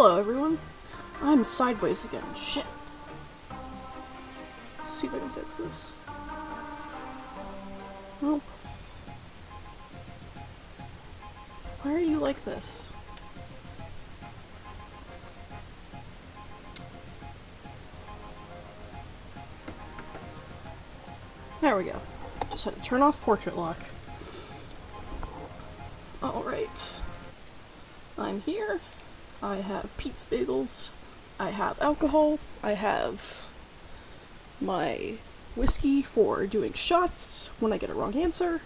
Hello everyone, I'm sideways again. Shit. Let's see if I can fix this. Nope. Why are you like this? There we go. Just had to turn off portrait lock. Alright. I'm here. I have Pete's Bagels. I have alcohol. I have my whiskey for doing shots when I get a wrong answer.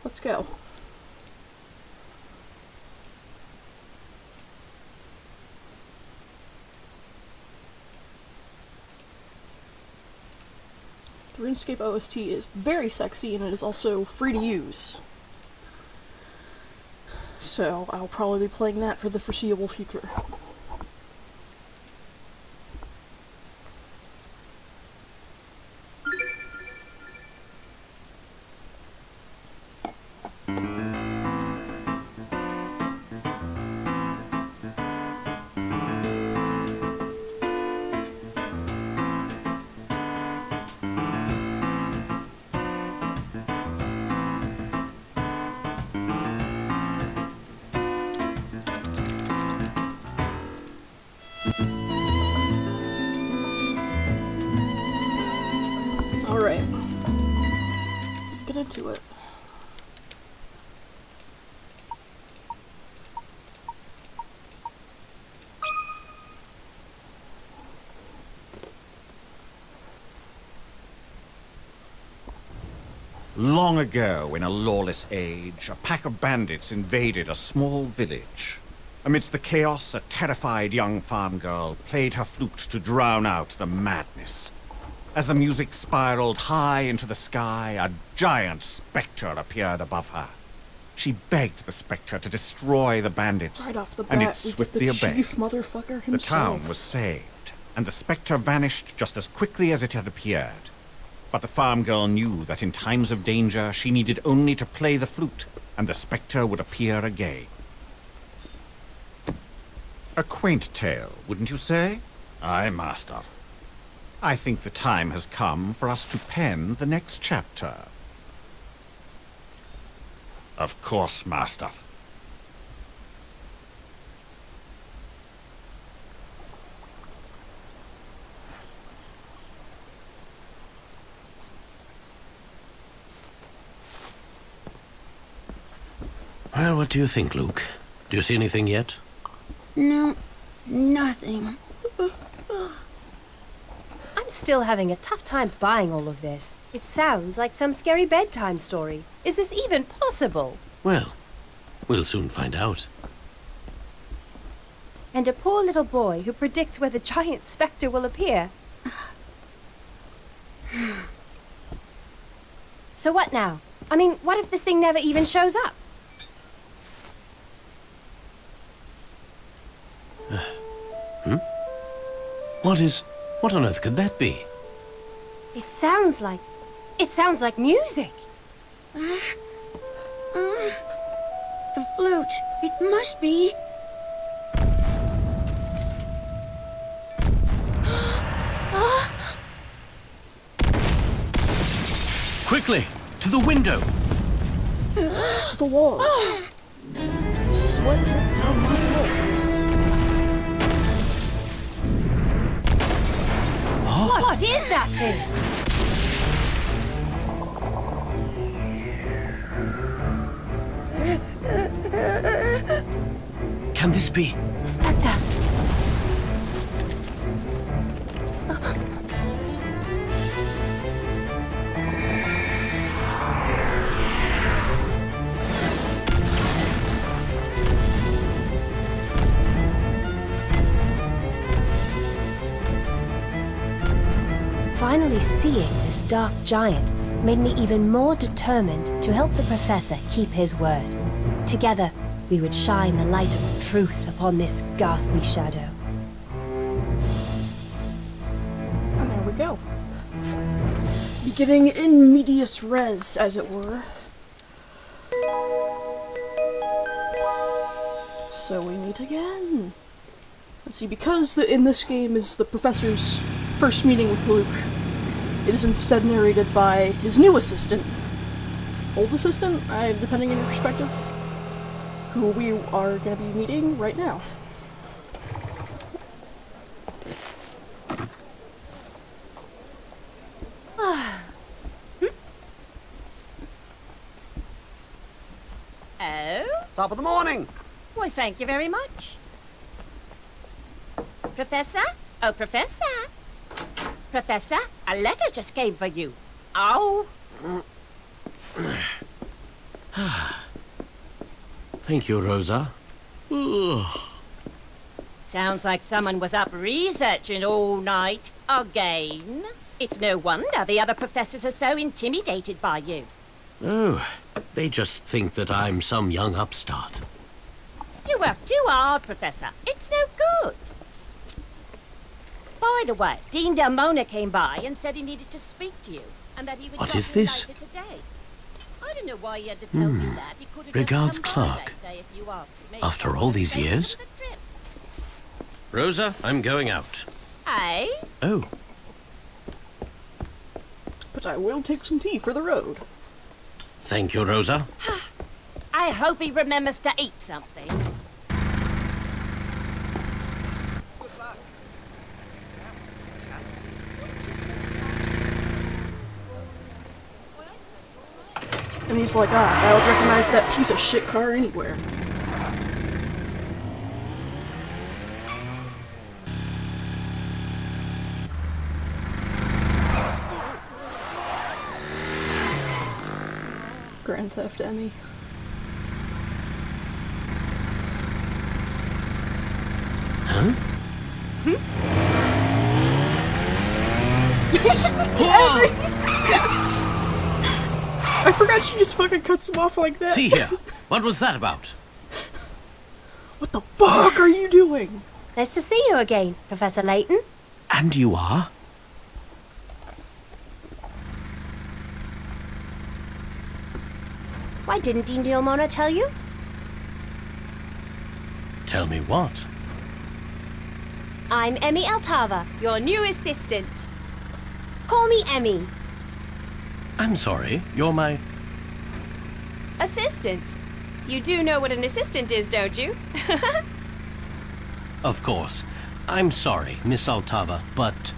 Let's go. The RuneScape OST is very sexy and it is also free to use. So I'll probably be playing that for the foreseeable future. Alright, let's get into it. Long ago, in a lawless age, a pack of bandits invaded a small village. Amidst the chaos, a terrified young farm girl played her flute to drown out the madness. As the music spiraled high into the sky, a giant specter appeared above her. She begged the specter to destroy the bandits, Right off the and it bat, we get swiftly the obeyed. chief motherfucker himself. The town was saved, and the specter vanished just as quickly as it had appeared. But the farm girl knew that in times of danger, she needed only to play the flute, and the specter would appear again. A quaint tale, wouldn't you say? Aye, master. I think the time has come for us to pen the next chapter. Of course, master. Well, what do you think, Luke? Do you see anything yet? No, nothing. I'm still having a tough time buying all of this. It sounds like some scary bedtime story. Is this even possible? Well, we'll soon find out. And a poor little boy who predicts where the giant specter will appear. So what now? I mean, what if this thing never even shows up? What on earth could that be? It sounds like music. The flute. It must be. Quickly, to the window! To the wall. Sweat dripped down my nose. What is that thing? Can this be? Spectre. Finally seeing this dark giant made me even more determined to help the professor keep his word. Together, we would shine the light of truth upon this ghastly shadow. And there we go. Beginning in medias res, as it were. So we meet again. Let's see, because in this game is the professor's first meeting with Luke, it is instead narrated by his new assistant, old assistant, depending on your perspective, who we are going to be meeting right now. Oh? Top of the morning! Why, thank you very much. Professor? Oh, Professor? Professor, a letter just came for you. Oh! Thank you, Rosa. Ugh. Sounds like someone was up researching all night. Again. It's no wonder the other professors are so intimidated by you. Oh, they just think that I'm some young upstart. You work too hard, Professor. It's no good. By the way, Dean Delmona came by and said he needed to speak to you, and that he would What drop is in this? later today. I don't know why he had to tell you that. He could have Regards, just come by Clark. later if you asked me. After all these Thank you years? for the trip. Rosa, I'm going out. Eh? Oh, But I will take some tea for the road. thank you, Rosa. I hope he remembers to eat something. And he's like, I would recognize that piece of shit car anywhere. Grand Theft Emmy. Huh? I forgot she just fucking cuts him off like that. See here. What was that about? What the fuck are you doing? Nice to see you again, Professor Layton. And you are? Why didn't Dean Delmona tell you? Tell me what? I'm Emmy Altava, your new assistant. Call me Emmy. I'm sorry, you're my... Assistant? You do know what an assistant is, don't you? Of course. I'm sorry, Miss Altava, but...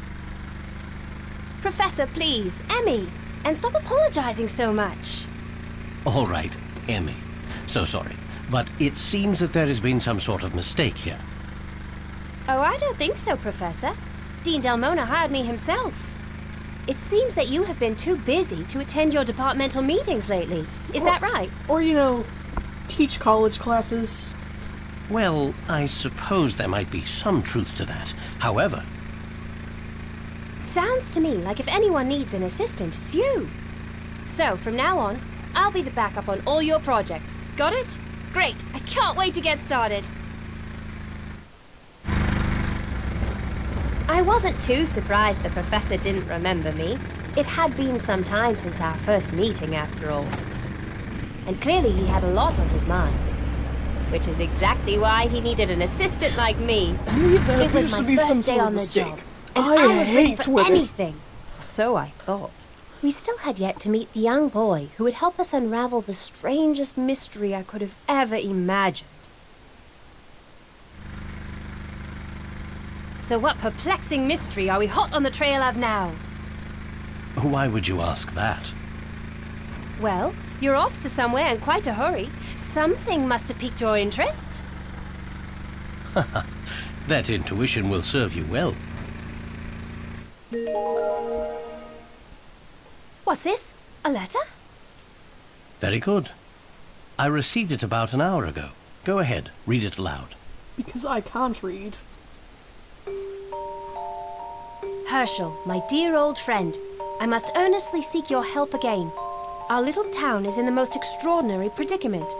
Professor, please, Emmy. And stop apologizing so much. All right, Emmy. So sorry. But it seems that there has been some sort of mistake here. Oh, I don't think so, Professor. Dean Delmona hired me himself. It seems that you have been too busy to attend your departmental meetings lately. Is that right? Or, teach college classes. Well, I suppose there might be some truth to that. However... Sounds to me like if anyone needs an assistant, it's you. So, from now on, I'll be the backup on all your projects. Got it? Great! I can't wait to get started. I wasn't too surprised the professor didn't remember me. It had been some time since our first meeting, after all. And clearly he had a lot on his mind. Which is exactly why he needed an assistant like me. There It was appears to my be some first day sort of on the mistake. job, and I I was ready hate for women. anything. So I thought. We still had yet to meet the young boy who would help us unravel the strangest mystery I could have ever imagined. So what perplexing mystery are we hot on the trail of now? Why would you ask that? Well, you're off to somewhere in quite a hurry. Something must have piqued your interest. That intuition will serve you well. What's this? A letter? Very good. I received it about an hour ago. Go ahead, read it aloud. Because I can't read. Herschel, my dear old friend, I must earnestly seek your help again. Our little town is in the most extraordinary predicament.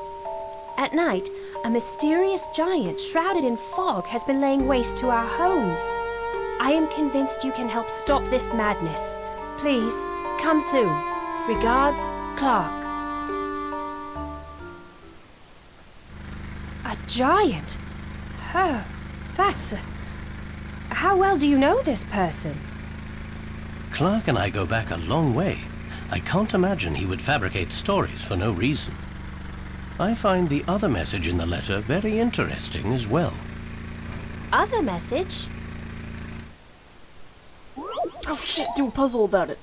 At night, a mysterious giant shrouded in fog has been laying waste to our homes. I am convinced you can help stop this madness. Please, come soon. Regards, Clark. A giant? Oh, that's How well do you know this person? Clark and I go back a long way. I can't imagine he would fabricate stories for no reason. I find the other message in the letter very interesting as well. Other message? Oh shit, do a puzzle about it.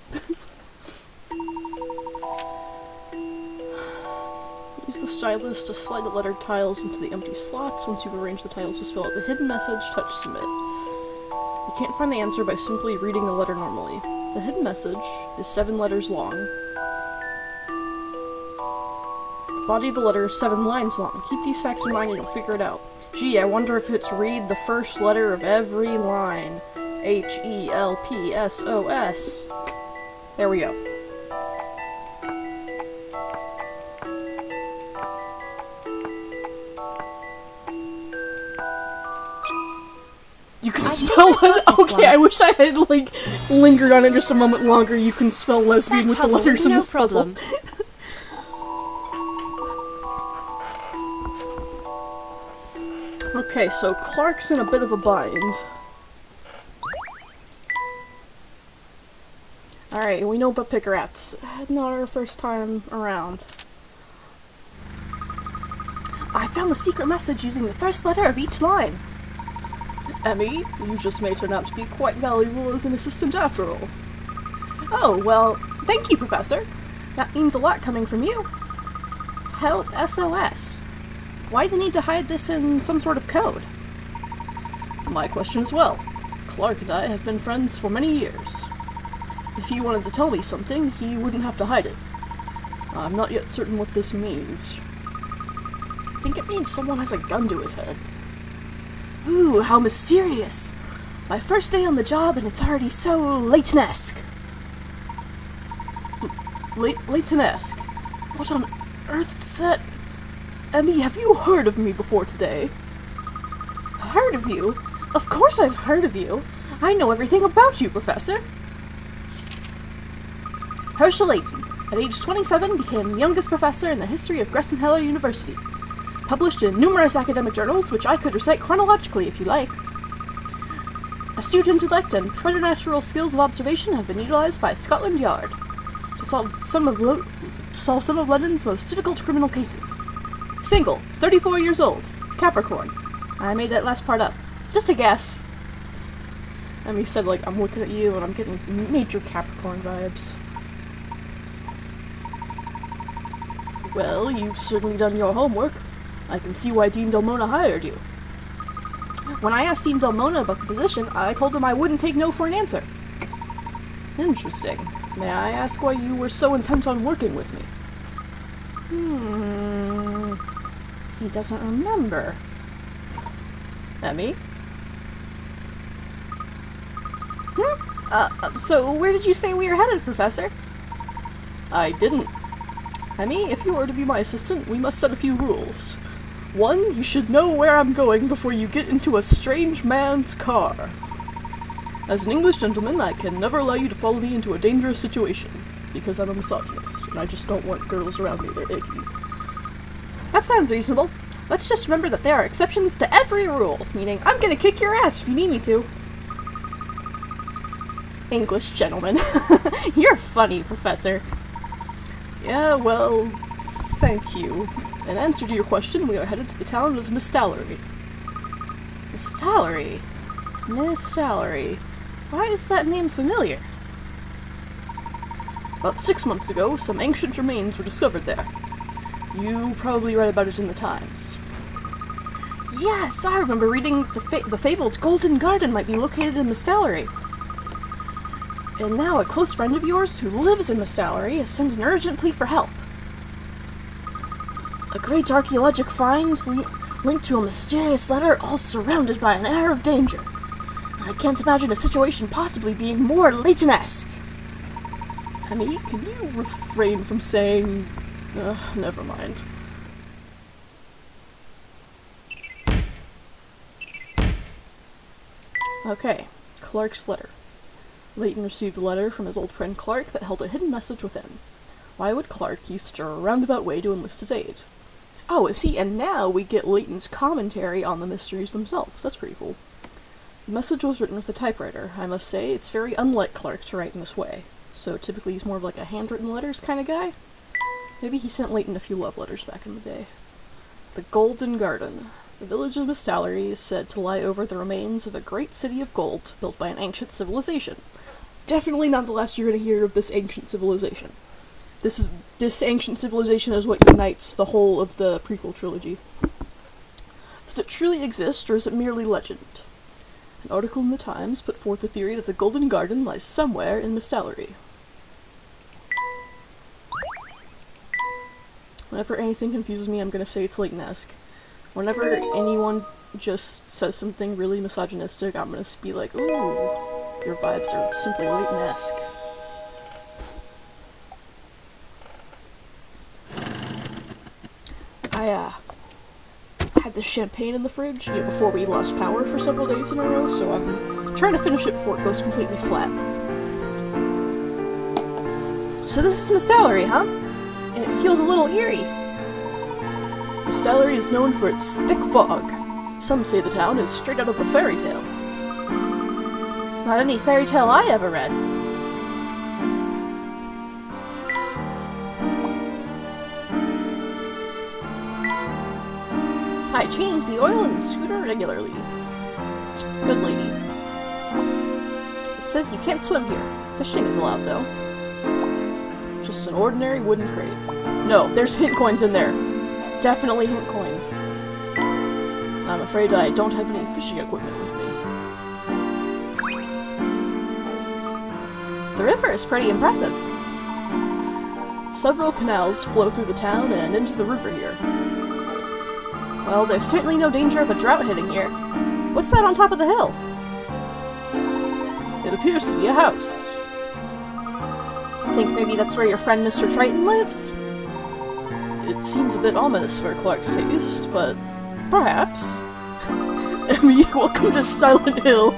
Use the stylus to slide the letter tiles into the empty slots. Once you've arranged the tiles to spell out the hidden message, touch submit. You can't find the answer by simply reading the letter normally. The hidden message is 7 letters long. The body of the letter is 7 lines long. Keep these facts in mind and you'll figure it out. Gee, I wonder if it's read the first letter of every line. H-E-L-P-S-O-S. There we go. You can spell okay, I wish I had, like, lingered on it just a moment longer. You can spell lesbian with the letters in this puzzle. Okay, so Clark's in a bit of a bind. Alright, we know about picker rats. Not our first time around. I found the secret message using the first letter of each line. Emmy, you just may turn out to be quite valuable as an assistant after all. Oh, well, thank you, Professor. That means a lot coming from you. Help SOS. Why the need to hide this in some sort of code? My question as well. Clark and I have been friends for many years. If he wanted to tell me something, he wouldn't have to hide it. I'm not yet certain what this means. I think it means someone has a gun to his head. Ooh, how mysterious! My first day on the job and it's already so Layton-esque. Layton-esque? What on earth is that? Emmy, have you heard of me before today? Heard of you? Of course I've heard of you. I know everything about you, Professor. Herschel Layton, at age 27, became youngest professor in the history of Gressenheller University. Published in numerous academic journals, which I could recite chronologically if you like. Astute intellect and preternatural skills of observation have been utilized by Scotland Yard to solve some of London's most difficult criminal cases. Single, 34 years old, Capricorn. I made that last part up. Just a guess. And he said, like, I'm looking at you and I'm getting major Capricorn vibes. Well, you've certainly done your homework. I can see why Dean Delmona hired you. When I asked Dean Delmona about the position, I told him I wouldn't take no for an answer. Interesting. May I ask why you were so intent on working with me? He doesn't remember. Emmy? So where did you say we were headed, Professor? I didn't. Emmy, if you are to be my assistant, we must set a few rules. 1, you should know where I'm going before you get into a strange man's car. As an English gentleman, I can never allow you to follow me into a dangerous situation, because I'm a misogynist, and I just don't want girls around me, they're icky. That sounds reasonable. Let's just remember that there are exceptions to every rule, meaning I'm gonna kick your ass if you need me to. English gentleman. You're funny, Professor. Yeah, well, thank you. In answer to your question, we are headed to the town of Mistallery. Mistallery? Mistallery. Why is that name familiar? About 6 months ago, some ancient remains were discovered there. You probably read about it in the Times. Yes, I remember reading the fabled Golden Garden might be located in Mistallery. And now a close friend of yours who lives in Mistallery has sent an urgent plea for help. A great archaeologic find linked to a mysterious letter, all surrounded by an air of danger. I can't imagine a situation possibly being more Layton-esque. Emmy, can you refrain from saying... never mind. Okay, Clark's letter. Layton received a letter from his old friend Clark that held a hidden message within. Why would Clark use such a roundabout way to enlist his aid? Oh, see, and now we get Layton's commentary on the mysteries themselves. That's pretty cool. The message was written with a typewriter. I must say, it's very unlike Clark to write in this way. So typically he's more of like a handwritten letters kind of guy. Maybe he sent Layton a few love letters back in the day. The Golden Garden. The village of Mistallery is said to lie over the remains of a great city of gold built by an ancient civilization. Definitely not the last you're going to hear of this ancient civilization. This ancient civilization is what unites the whole of the prequel trilogy. Does it truly exist, or is it merely legend? An article in the Times put forth the theory that the Golden Garden lies somewhere in Mistallery. Whenever anything confuses me, I'm going to say it's Layton-esque. Whenever anyone just says something really misogynistic, I'm going to be like, ooh, your vibes are simply Layton-esque. I had this champagne in the fridge before we lost power for several days in a row, so I'm trying to finish it before it goes completely flat. So this is Mistallery, huh? And it feels a little eerie. Mistallery is known for its thick fog. Some say the town is straight out of a fairy tale. Not any fairy tale I ever read. I change the oil in the scooter regularly. Good lady. It says you can't swim here. Fishing is allowed, though. Just an ordinary wooden crate. No, there's hint coins in there. Definitely hint coins. I'm afraid I don't have any fishing equipment with me. The river is pretty impressive. Several canals flow through the town and into the river here. Well, there's certainly no danger of a drought hitting here. What's that on top of the hill? It appears to be a house. Think maybe that's where your friend Mr. Triton lives? It seems a bit ominous for Clark's taste, but perhaps. Emmy, welcome to Silent Hill.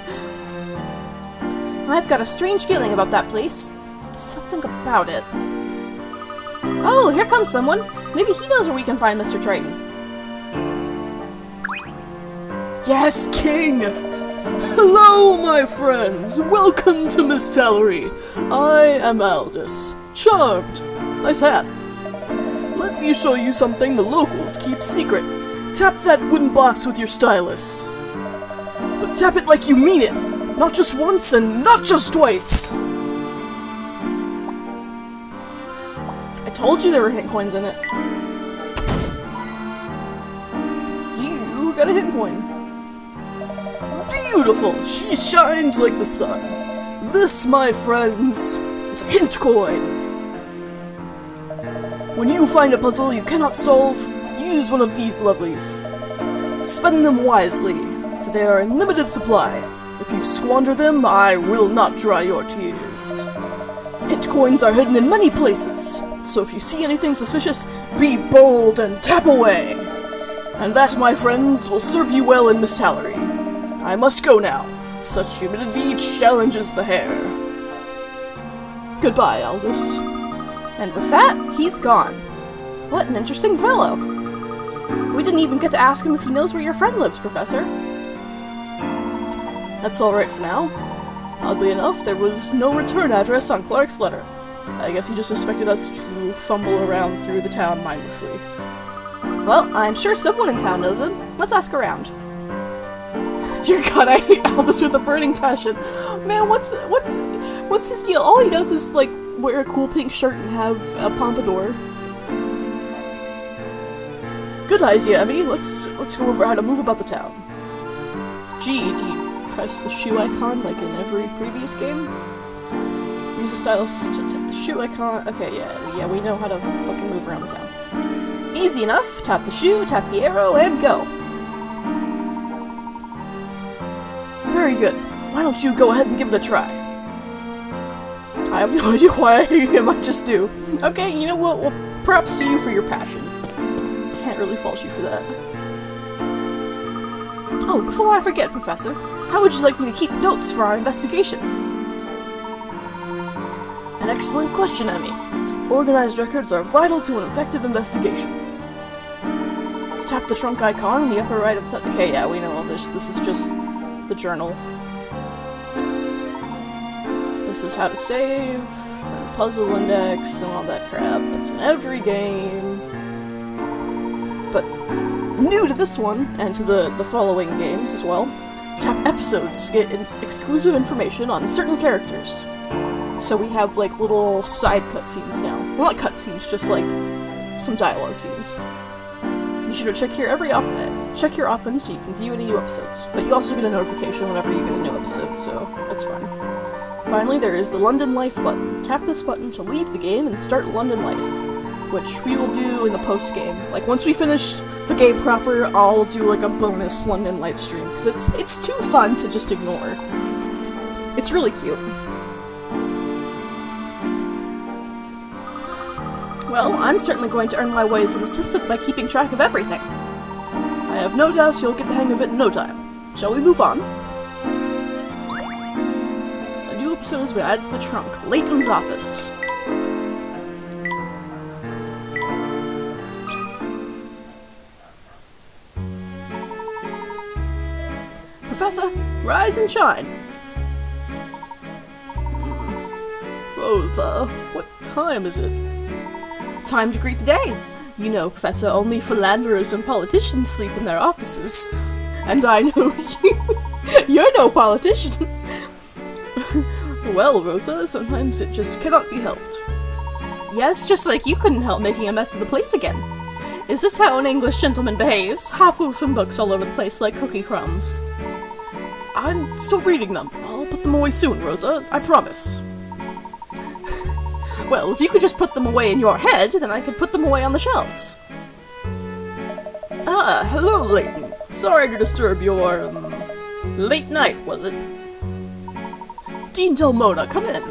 I've got a strange feeling about that place. Something about it. Oh, here comes someone. Maybe he knows where we can find Mr. Triton. Yes, King! Hello, my friends! Welcome to Mistallery. I am Aldous. Charmed. Nice hat. Let me show you something the locals keep secret. Tap that wooden box with your stylus. But tap it like you mean it! Not just once and not just twice! I told you there were hint coins in it. You got a hint coin. Beautiful! She shines like the sun. This, my friends, is a hint coin. When you find a puzzle you cannot solve, use one of these lovelies. Spend them wisely, for they are in limited supply. If you squander them, I will not dry your tears. Hint coins are hidden in many places, so if you see anything suspicious, be bold and tap away. And that, my friends, will serve you well in Mistallery. I must go now. Such humidity challenges the hair. Goodbye, Aldous. And with that, he's gone. What an interesting fellow. We didn't even get to ask him if he knows where your friend lives, Professor. That's alright for now. Oddly enough, there was no return address on Clark's letter. I guess he just expected us to fumble around through the town mindlessly. Well, I'm sure someone in town knows him. Let's ask around. Dear God, I hate Aldous with a burning passion. Man, what's his deal? All he does is, like, wear a cool pink shirt and have a pompadour. Good idea, Emmy. Let's go over how to move about the town. G, do you press the shoe icon like in every previous game? Use the stylus to tap the shoe icon. Okay, yeah, we know how to fucking move around the town. Easy enough. Tap the shoe, tap the arrow, and go. Very good. Why don't you go ahead and give it a try? I have no idea why I might just do. Okay, you know what? Well, props to you for your passion. Can't really fault you for that. Oh, before I forget, Professor, how would you like me to keep notes for our investigation? An excellent question, Emmy. Organized records are vital to an effective investigation. Tap the trunk icon in the upper right of the... Okay, yeah, we know all this. This is just the journal. this is how to save, and puzzle index, and all that crap. That's in every game. But new to this one, and to the following games as well, tap episodes to get exclusive information on certain characters. So we have, like, little side cutscenes now. Well, not cutscenes, just, like, some dialogue scenes. Be sure to check here check here often so you can view any new episodes. But you also get a notification whenever you get a new episode, so that's fine. Finally, there is the London Life button. Tap this button to leave the game and start London Life, which we will do in the post-game. Like, once we finish the game proper, I'll do, like, a bonus London Life stream, because it's too fun to just ignore. It's really cute. Well, I'm certainly going to earn my way as an assistant by keeping track of everything. I have no doubt you'll get the hang of it in no time. Shall we move on? A new episode has been added to the trunk. Layton's office. Professor, rise and shine. Rosa, what time is it? Time to greet the day. You know, Professor, only philanderers and politicians sleep in their offices. And I know you're no politician. Well, Rosa, sometimes it just cannot be helped. Yes, just like you couldn't help making a mess of the place again. Is this how an English gentleman behaves? Half-orphan books all over the place like cookie crumbs. I'm still reading them. I'll put them away soon, Rosa. I promise. Well, if you could just put them away in your head, then I could put them away on the shelves. Ah, hello, Layton. Sorry to disturb your, late night, was it? Dean Delmona, come in.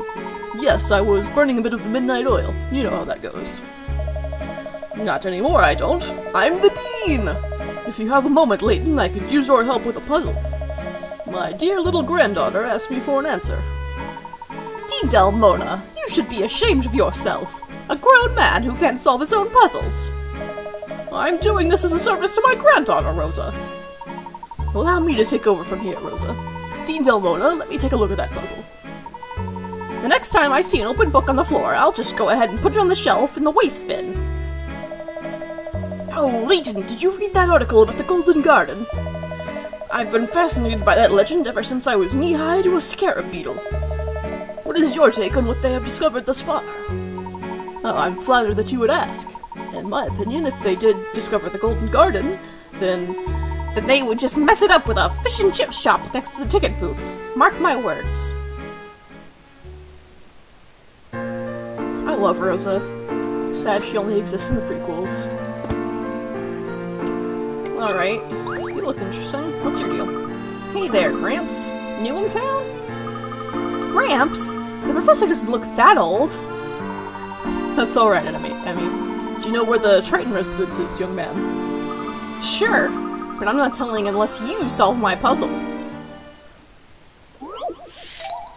Yes, I was burning a bit of the midnight oil. You know how that goes. Not anymore, I don't. I'm the Dean! If you have a moment, Layton, I could use your help with a puzzle. My dear little granddaughter asked me for an answer. Dean Delmona, you should be ashamed of yourself. A grown man who can't solve his own puzzles. I'm doing this as a service to my granddaughter, Rosa. Allow me to take over from here, Rosa. Dean Delmona, let me take a look at that puzzle. The next time I see an open book on the floor, I'll just go ahead and put it on the shelf in the waste bin. Oh, Layton, did you read that article about the Golden Garden? I've been fascinated by that legend ever since I was knee-high to a scarab beetle. What is your take on what they have discovered thus far? Oh, I'm flattered that you would ask. In my opinion, if they did discover the Golden Garden, then they would just mess it up with a fish and chip shop next to the ticket booth. Mark my words. I love Rosa. Sad she only exists in the prequels. Alright, you look interesting. What's your deal? Hey there, Gramps. New in town? Gramps? The professor doesn't look that old. That's alright, Emmy. Do you know where the Triton residence is, young man? Sure, but I'm not telling unless you solve my puzzle.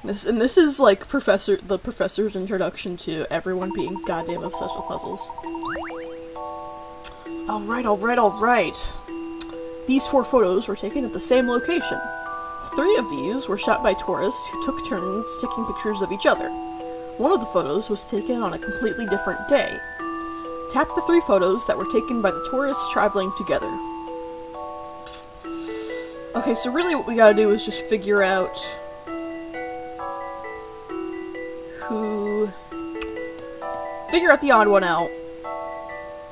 This is like the professor's introduction to everyone being goddamn obsessed with puzzles. Alright. These 4 photos were taken at the same location. 3 of these were shot by tourists who took turns taking pictures of each other. One of the photos was taken on a completely different day. Tap the 3 photos that were taken by the tourists traveling together. Okay, so really what we gotta do is just figure out the odd one out,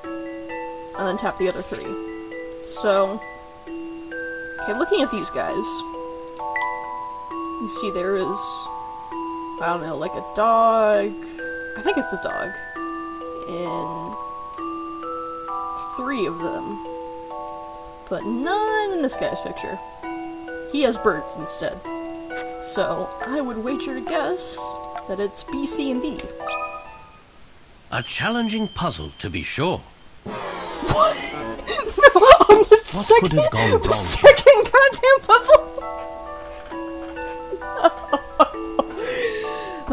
and then tap the other 3. So, okay, looking at these guys, you see there is, I don't know, like a dog, I think it's a dog, in 3 of them, but none in this guy's picture. He has birds instead. So, I would wager to guess that it's B, C, and D. A challenging puzzle, to be sure. What? No, on the second, could have gone wrong? The second goddamn puzzle.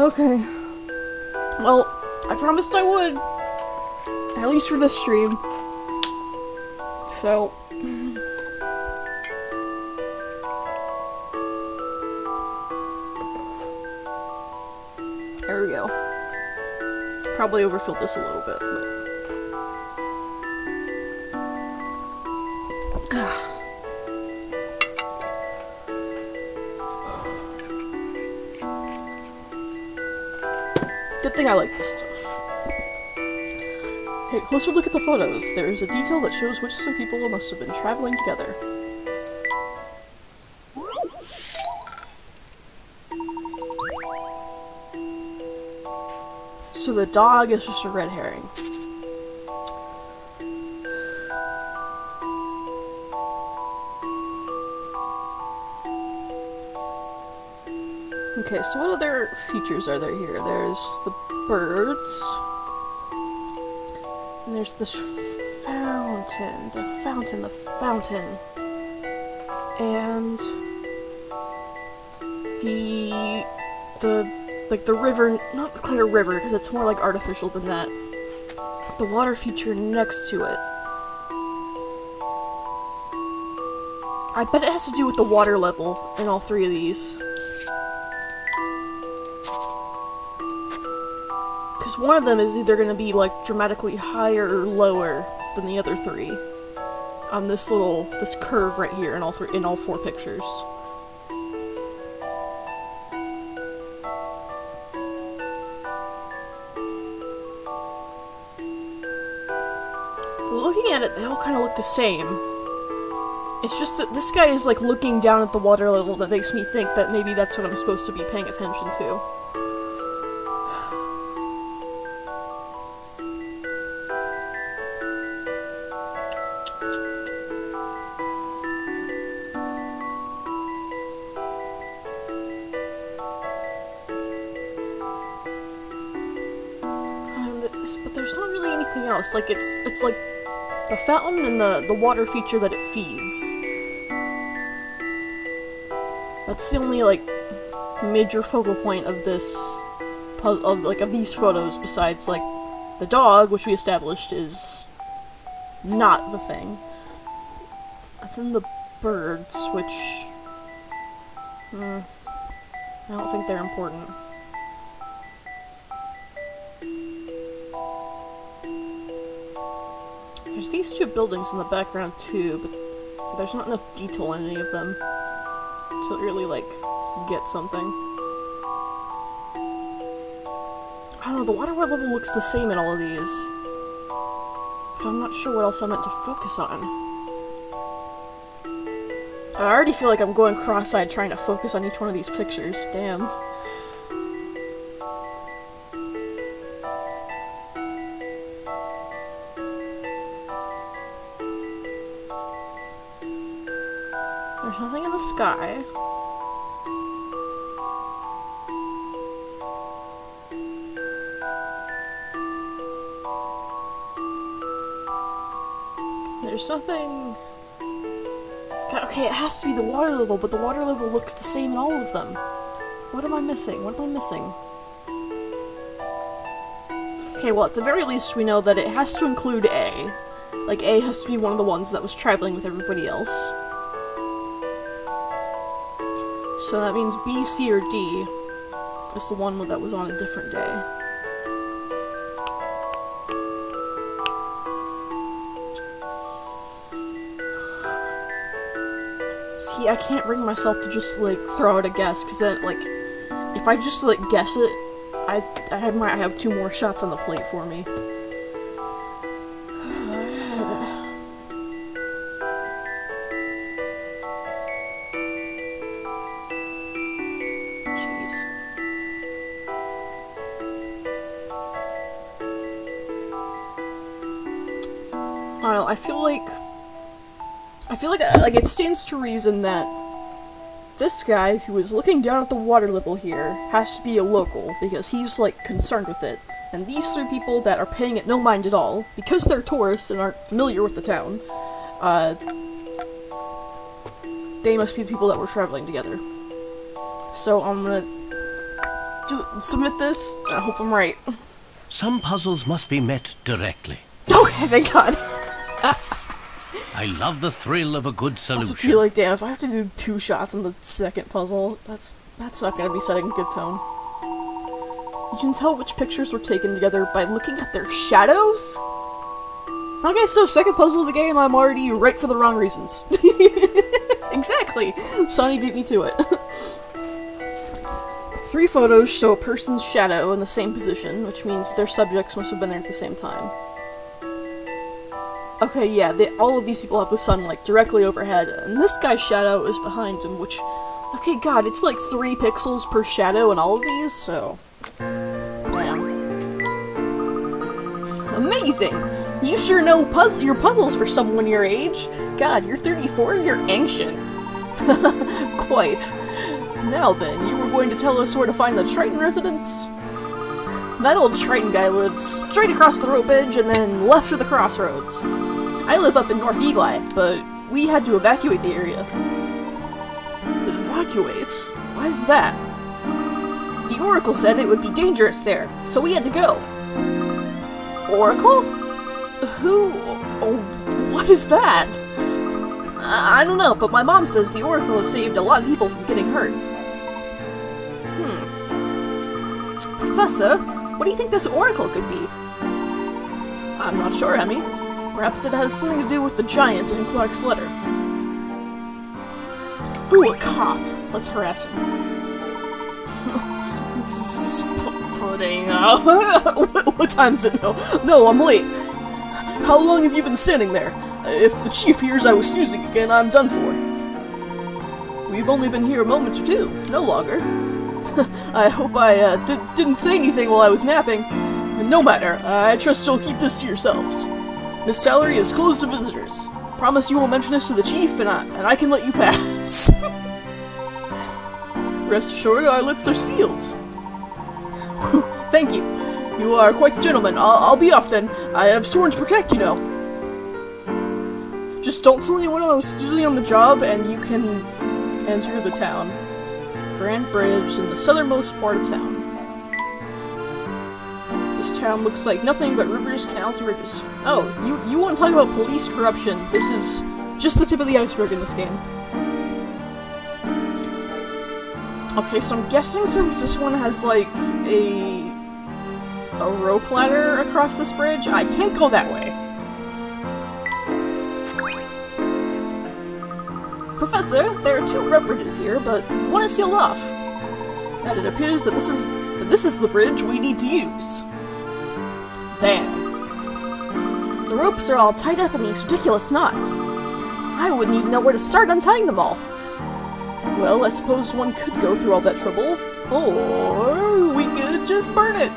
Okay. Well, I promised I would. At least for this stream. So. probably overfilled this a little bit, but... Good thing I like this stuff. Okay, closer look at the photos. There is a detail that shows which two people must have been traveling together. So the dog is just a red herring. Okay, so what other features are there here? There's the birds. And there's this fountain. The fountain. And the river, not quite a river, because it's more like artificial than that. The water feature next to it. I bet it has to do with the water level in all three of these. Because one of them is either going to be, like, dramatically higher or lower than the other three. On this curve right here in all four pictures. Looking at it, they all kind of look the same. It's just that this guy is, like, looking down at the water level that makes me think that maybe that's what I'm supposed to be paying attention to. But there's not really anything else. Like, it's like the fountain and the water feature that it feeds. That's the only, like, major focal point of this puzzle, of these photos, besides, like, the dog, which we established is not the thing. And then the birds, which... I don't think they're important. There's these two buildings in the background too, but there's not enough detail in any of them to really, like, get something. I don't know, the water level looks the same in all of these, but I'm not sure what else I meant to focus on. I already feel like I'm going cross-eyed trying to focus on each one of these pictures, damn. There's nothing in the sky. There's nothing... Okay, it has to be the water level, but the water level looks the same in all of them. What am I missing? What am I missing? Okay, well, at the very least, we know that it has to include A. Like, A has to be one of the ones that was traveling with everybody else. So that means B, C, or D is the one that was on a different day. See, I can't bring myself to just, like, throw out a guess, because then, like, if I just, like, guess it, I might have two more shots on the plate for me. Jeez. I don't know, I feel like it stands to reason that this guy who is looking down at the water level here has to be a local, because he's, like, concerned with it. And these three people that are paying it no mind at all, because they're tourists and aren't familiar with the town, they must be the people that were traveling together. So I'm gonna submit this, and I hope I'm right. Some puzzles must be met directly. Okay, thank God. I love the thrill of a good I solution. also feel like, damn, if I have to do 2 shots on the second puzzle, that's not gonna be setting a good tone. can tell which pictures were taken together by looking at their shadows? Okay, so second puzzle of the game, I'm already right for the wrong reasons. Exactly! Sonny beat me to it. 3 photos show a person's shadow in the same position, which means their subjects must have been there at the same time. Okay, yeah, all of these people have the sun, like, directly overhead, and this guy's shadow is behind him, which... Okay, god, it's like 3 pixels per shadow in all of these, so... Damn. Amazing! You sure know your puzzles for someone your age. God, you're 34? You're ancient. Quite. Now then, you were going to tell us where to find the Triton residence? That old Triton guy lives straight across the rope edge and then left of the crossroads. I live up in North Eli, but we had to evacuate the area. Evacuate? Why is that? The Oracle said it would be dangerous there, so we had to go. Oracle? Who? Oh, what is that? I don't know, but my mom says the Oracle has saved a lot of people from getting hurt. Professor, what do you think this Oracle could be? I'm not sure, Emmy. Perhaps it has something to do with the giant in Clark's letter. Ooh, a cop! Let's harass him. Pudding. What time is it? No, I'm late. How long have you been standing there? If the chief hears I was snoozing again, I'm done for. We've only been here a moment or two, no longer. I hope I didn't say anything while I was napping. No matter, I trust you'll keep this to yourselves. Miss Salary is closed to visitors. Promise you won't mention this to the chief, and I can let you pass. Rest assured, our lips are sealed. Thank you. You are quite the gentleman. I'll be off then. I have sworn to protect, you know. Just don't tell anyone I was usually on the job, and you can enter the town. Grand Bridge in the southernmost part of town. This town looks like nothing but rivers, canals, and bridges. Oh, you want to talk about police corruption? This is just the tip of the iceberg in this game. Okay, so I'm guessing since this one has like a rope ladder across this bridge, I can't go that way. Professor, there are 2 rope bridges here, but one is sealed off. And it appears that this is the bridge we need to use. Damn. The ropes are all tied up in these ridiculous knots. I wouldn't even know where to start untying them all. Well, I suppose one could go through all that trouble, or we could just burn it.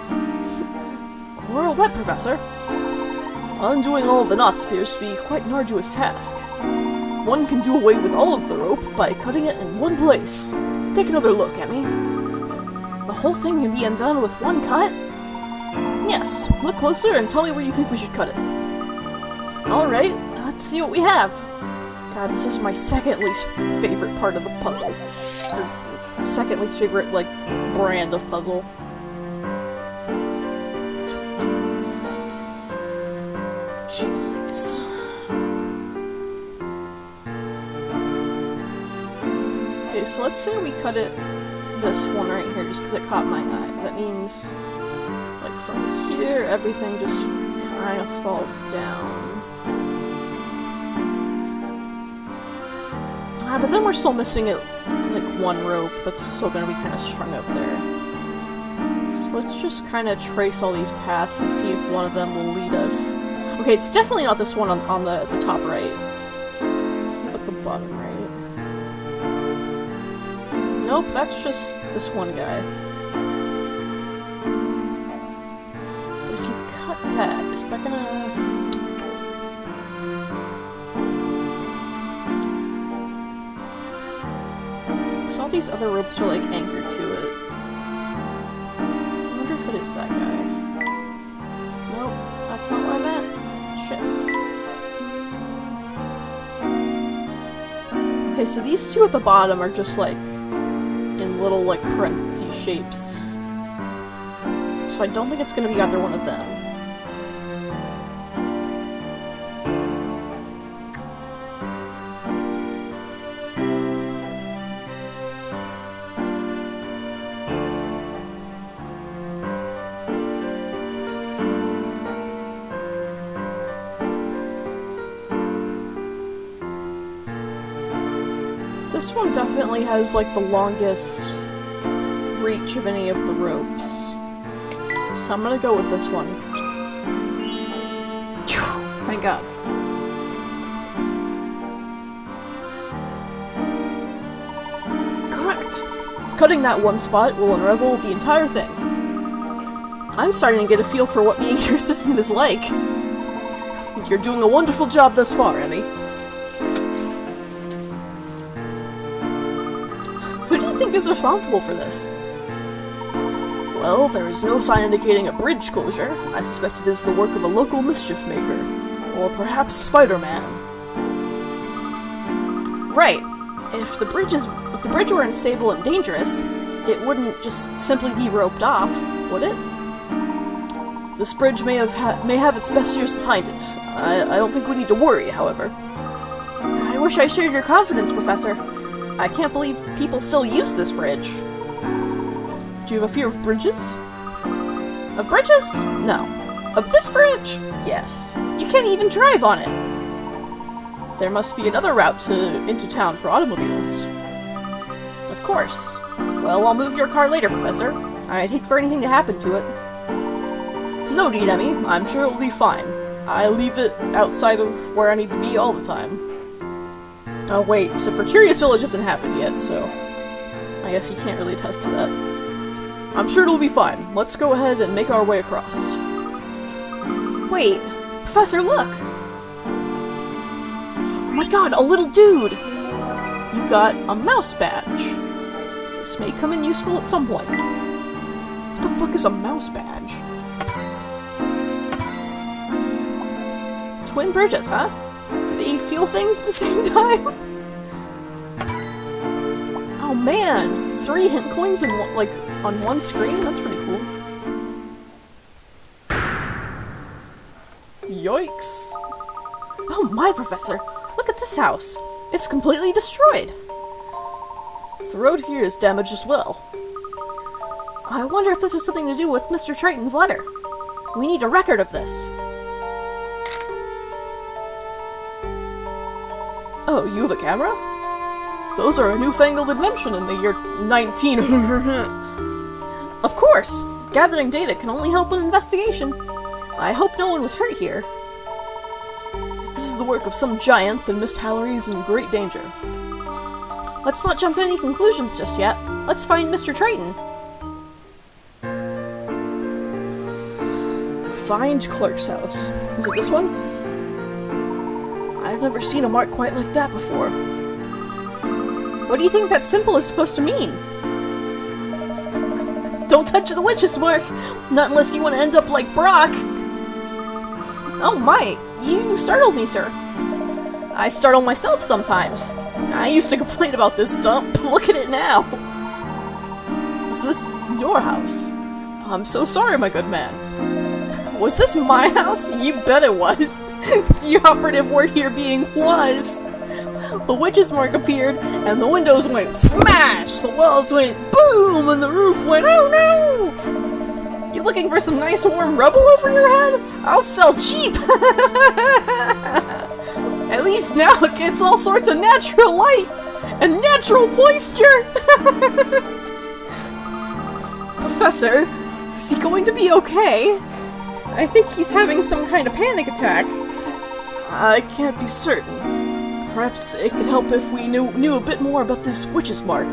Or what, Professor? Undoing all of the knots appears to be quite an arduous task. One can do away with all of the rope by cutting it in one place. Take another look, Emmy. The whole thing can be undone with one cut? Yes, look closer and tell me where you think we should cut it. Alright, let's see what we have. God, this is my second least favorite part of the puzzle. Or second least favorite, like, brand of puzzle. Jeez. Okay, so let's say we cut it, this one right here, just because it caught my eye. That means, like, from here, everything just kind of falls down. But then we're still missing it, like, one rope that's still going to be kind of strung up there. So let's just kind of trace all these paths and see if one of them will lead us. Okay, it's definitely not this one on the top right. Let's see about the bottom right. Nope, that's just this one guy. But if you cut that, is that gonna... So all these other ropes are like anchored to it. I wonder if it is that guy. Nope, that's not what I meant. Shit. Okay, so these 2 at the bottom are just like in little like parenthesis shapes. So I don't think it's gonna be either one of them. This one definitely has, like, the longest reach of any of the ropes. So I'm gonna go with this one. Phew, thank God. Correct! Cutting that one spot will unravel the entire thing. I'm starting to get a feel for what being your assistant is like. You're doing a wonderful job thus far, Emmy. Who do you think is responsible for this? Well, there is no sign indicating a bridge closure. I suspect it is the work of a local mischief maker. Or perhaps Spider-Man. Right. If the bridge were unstable and dangerous, it wouldn't just simply be roped off, would it? This bridge may have its best years behind it. I don't think we need to worry, however. I wish I shared your confidence, Professor. I can't believe people still use this bridge. Do you have a fear of bridges? Of bridges? No. Of this bridge? Yes. You can't even drive on it. There must be another route into town for automobiles. Of course. Well, I'll move your car later, Professor. I'd hate for anything to happen to it. No need, Emmy. I'm sure it'll be fine. I leave it outside of where I need to be all the time. Oh wait, except for Curious Village hasn't happened yet, so I guess you can't really attest to that. I'm sure it'll be fine. Let's go ahead and make our way across. Wait, Professor, look! Oh my god, a little dude! You got a mouse badge. This may come in useful at some point. What the fuck is a mouse badge? Twin bridges, huh? Do they feel things at the same time? Oh man, 3 hint coins in on one screen? That's pretty cool. Yikes. Oh my, Professor! Look at this house! It's completely destroyed! The road here is damaged as well. I wonder if this has something to do with Mr. Triton's letter. We need a record of this. Oh, you have a camera? Those are a newfangled invention in the year 19... Of course! Gathering data can only help an investigation. I hope no one was hurt here. If this is the work of some giant, then Miss Hallory is in great danger. Let's not jump to any conclusions just yet. Let's find Mr. Triton. Find Clark's house. Is it this one? I've never seen a mark quite like that before. What do you think that symbol is supposed to mean? Don't touch the witch's mark! Not unless you want to end up like Brock! Oh my, you startled me, sir. I startle myself sometimes. I used to complain about this dump, but look at it now! Is this your house? I'm so sorry, my good man. Was this my house? You bet it was. The operative word here being was. The witch's mark appeared, and the windows went smash! The walls went boom, and the roof went oh no! You looking for some nice warm rubble over your head? I'll sell cheap! At least now it gets all sorts of natural light and natural moisture! Professor, is he going to be okay? I think he's having some kind of panic attack. I can't be certain. Perhaps it could help if we knew a bit more about this witch's mark.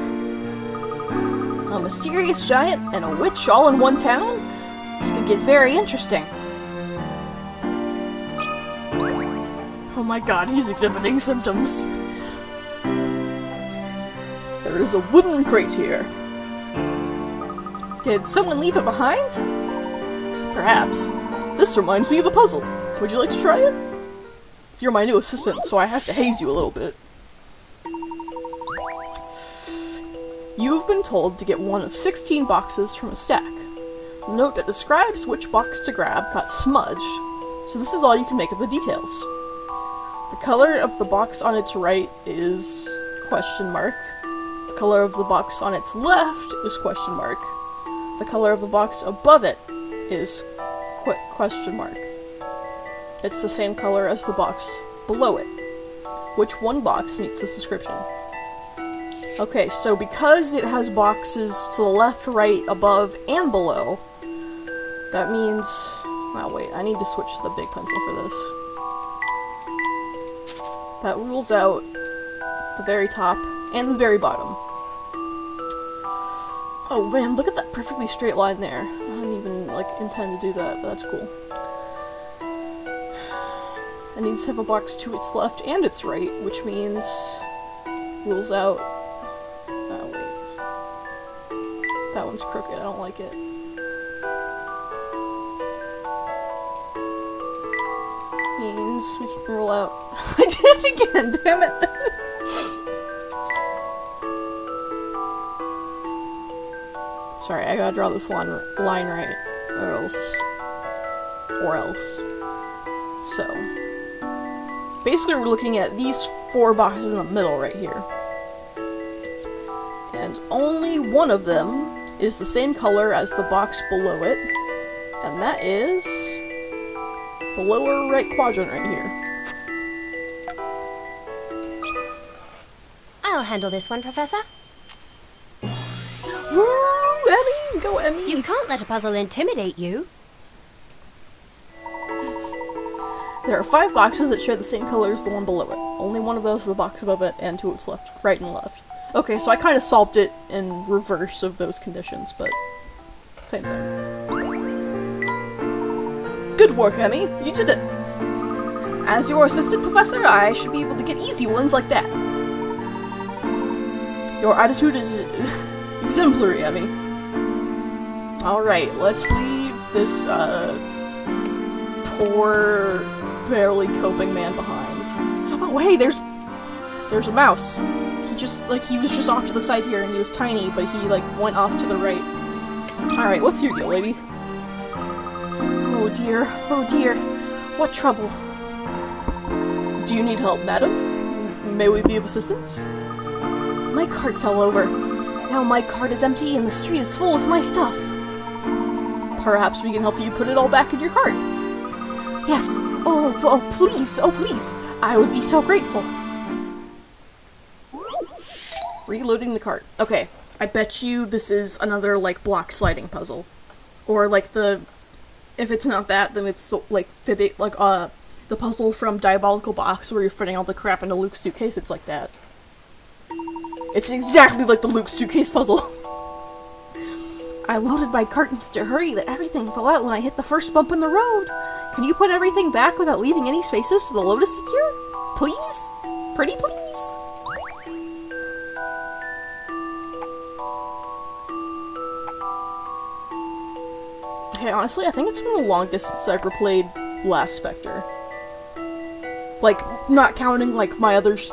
A mysterious giant and a witch all in one town? This could get very interesting. Oh my god, he's exhibiting symptoms. There is a wooden crate here. Did someone leave it behind? Perhaps. This reminds me of a puzzle. Would you like to try it? You're my new assistant, so I have to haze you a little bit. You've been told to get one of 16 boxes from a stack. The note that describes which box to grab got smudged, so this is all you can make of the details. The color of the box on its right is question mark. The color of the box on its left is question mark. The color of the box above it is question mark. It's the same color as the box below it. Which one box meets this description? Okay, so because it has boxes to the left, right, above, and below, that means... Oh wait, I need to switch to the big pencil for this. That rules out the very top and the very bottom. Oh man, look at that perfectly straight line there. I didn't even, like, intend to do that, but that's cool. It needs to have a box to its left and its right, which means... rules out... Oh, wait. That one's crooked, I don't like it. Means we can rule out... I did it again, damn it! Sorry, I gotta draw this line right, or else. So, basically we're looking at these 4 boxes in the middle right here. And only one of them is the same color as the box below it, and that is the lower right quadrant right here. I'll handle this one, Professor. Woo! Emmy! Go, Emmy! You can't let a puzzle intimidate you. There are 5 boxes that share the same color as the one below it. Only one of those is the box above it and to its left, right and left. Okay, so I kind of solved it in reverse of those conditions, but same thing. Good work, Emmy. You did it. As your assistant professor, I should be able to get easy ones like that. Your attitude is exemplary, Emmy. Alright, let's leave this, poor, barely coping man behind. Oh, hey, there's a mouse. He was just off to the side here, and he was tiny, but he, went off to the right. Alright, what's your deal, lady? Oh dear, what trouble? Do you need help, madam? May we be of assistance? My cart fell over. Now my cart is empty, and the street is full of my stuff. Perhaps we can help you put it all back in your cart. Yes, oh please, I would be so grateful. Reloading the cart. Okay, I bet you this is another, block sliding puzzle. Or, if it's not that, then it's the, the puzzle from Diabolical Box where you're fitting all the crap into Luke's suitcase. It's like that. It's exactly like the Luke's suitcase puzzle. I loaded my cart in such a hurry that everything fell out when I hit the first bump in the road. Can you put everything back without leaving any spaces so the load is secure? Please? Pretty please? Okay, honestly, I think it's been the longest since I've replayed Last Spectre. Not counting, my others,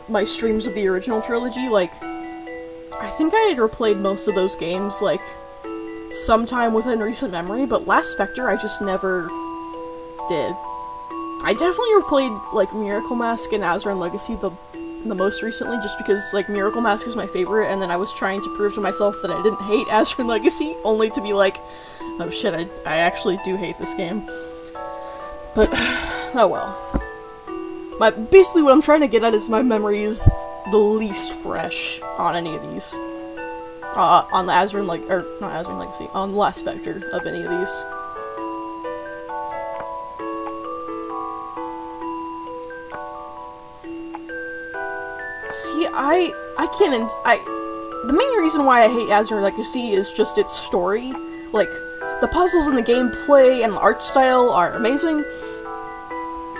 my streams of the original trilogy, I think I had replayed most of those games, sometime within recent memory, but Last Spectre I just never did. I definitely replayed, Miracle Mask and Azran Legacy the most recently, just because, Miracle Mask is my favorite, and then I was trying to prove to myself that I didn't hate Azran Legacy, only to be oh shit, I actually do hate this game. But, oh well. Basically what I'm trying to get at is my memory is the least fresh on any of these. On the Azran, not Azran Legacy, on Last Spectre of any of these. See, the main reason why I hate Azran Legacy is just its story. The puzzles and the gameplay and the art style are amazing.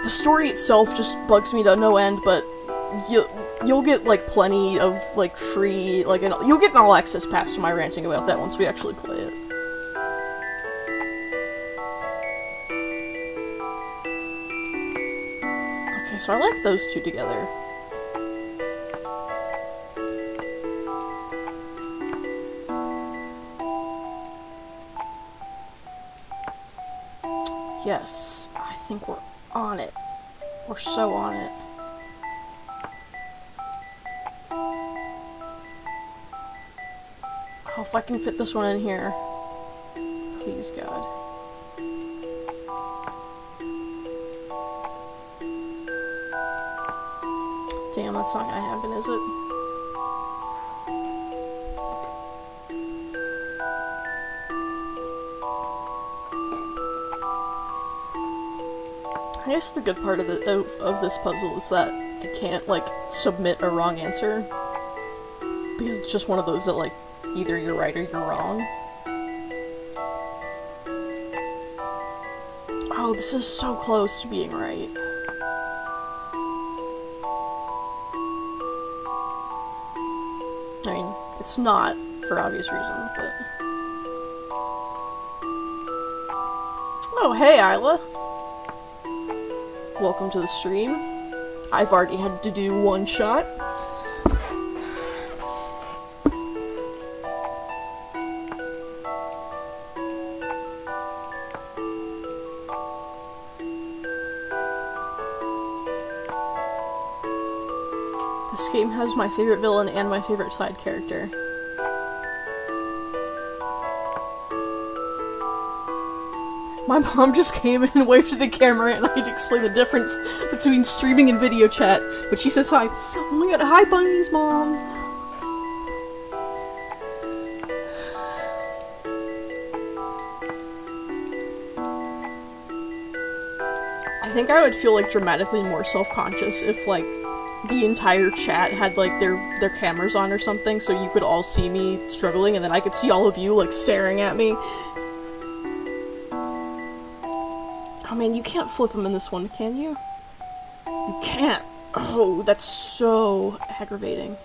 The story itself just bugs me to no end, but you'll get, plenty of, free, you'll get an all-access pass to my ranting about that once we actually play it. Okay, so I like those two together. Yes, I think we're on it. We're so on it. Oh, if I can fit this one in here. Please, God. Damn, that's not gonna happen, is it? guess the good part of this puzzle is that I can't, like, submit a wrong answer. Because it's just one of those that, like, either you're right or you're wrong. Oh, this is so close to being right. I mean, it's not, for obvious reasons, but... Oh, hey, Isla. Welcome to the stream. I've already had to do one shot. This game has my favorite villain and my favorite side character. My mom just came in and waved to the camera and I had to explain the difference between streaming and video chat. But she says hi. Oh my god, hi bunnies, Mom! I think I would feel, like, dramatically more self-conscious if, like, the entire chat had, like, their cameras on or something, so you could all see me struggling, and then I could see all of you, like, staring at me. Oh man, you can't flip them in this one, can you? You can't. Oh, that's so aggravating.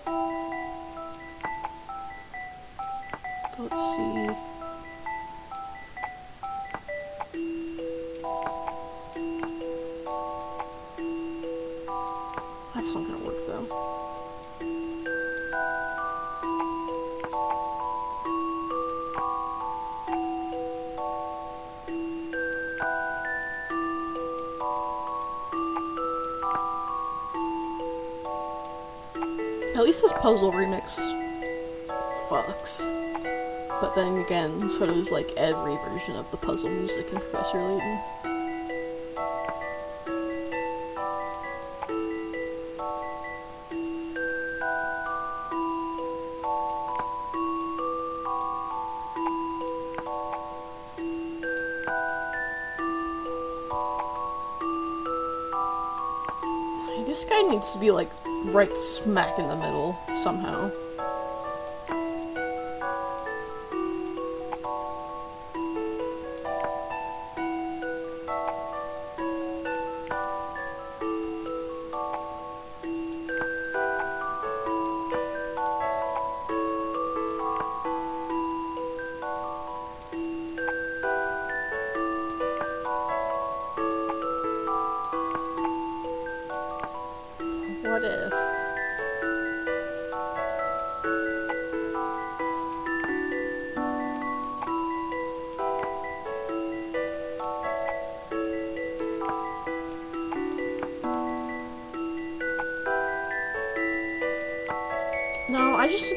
Let's see. That's not gonna work, though. At least this puzzle remix fucks. But then again, so does, like, every version of the puzzle music in Professor Layton. This guy needs to be, like, right smack in the middle, somehow. What if? No, I just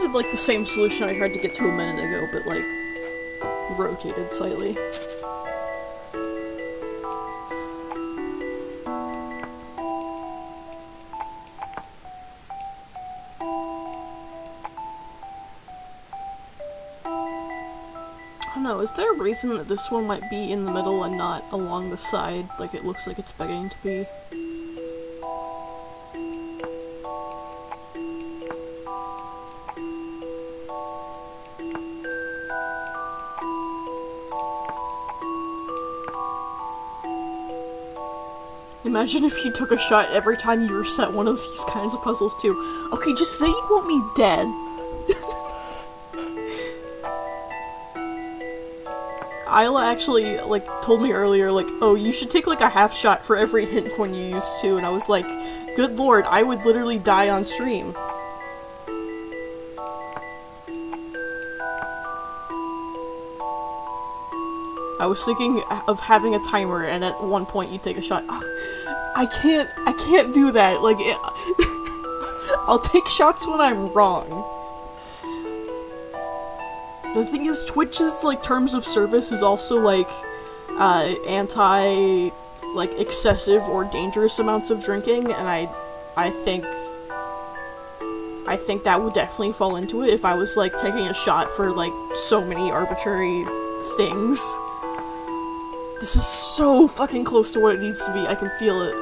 did like the same solution I tried to get to a minute ago, but like rotated slightly. I don't know, is there a reason that this one might be in the middle and not along the side, like it looks like it's begging to be? Imagine if you took a shot every time you reset one of these kinds of puzzles too. Okay, just say you want me dead. Isla actually, like, told me earlier, like, oh, you should take, like, a half shot for every hint coin you use, too, and I was like, good lord, I would literally die on stream. I was thinking of having a timer, and at one point you take a shot. I can't do that, like, I'll take shots when I'm wrong. The thing is, Twitch's, like, terms of service is also, like, anti, like, excessive or dangerous amounts of drinking, and I think that would definitely fall into it if I was, like, taking a shot for, like, so many arbitrary things. This is so fucking close to what it needs to be. I can feel it.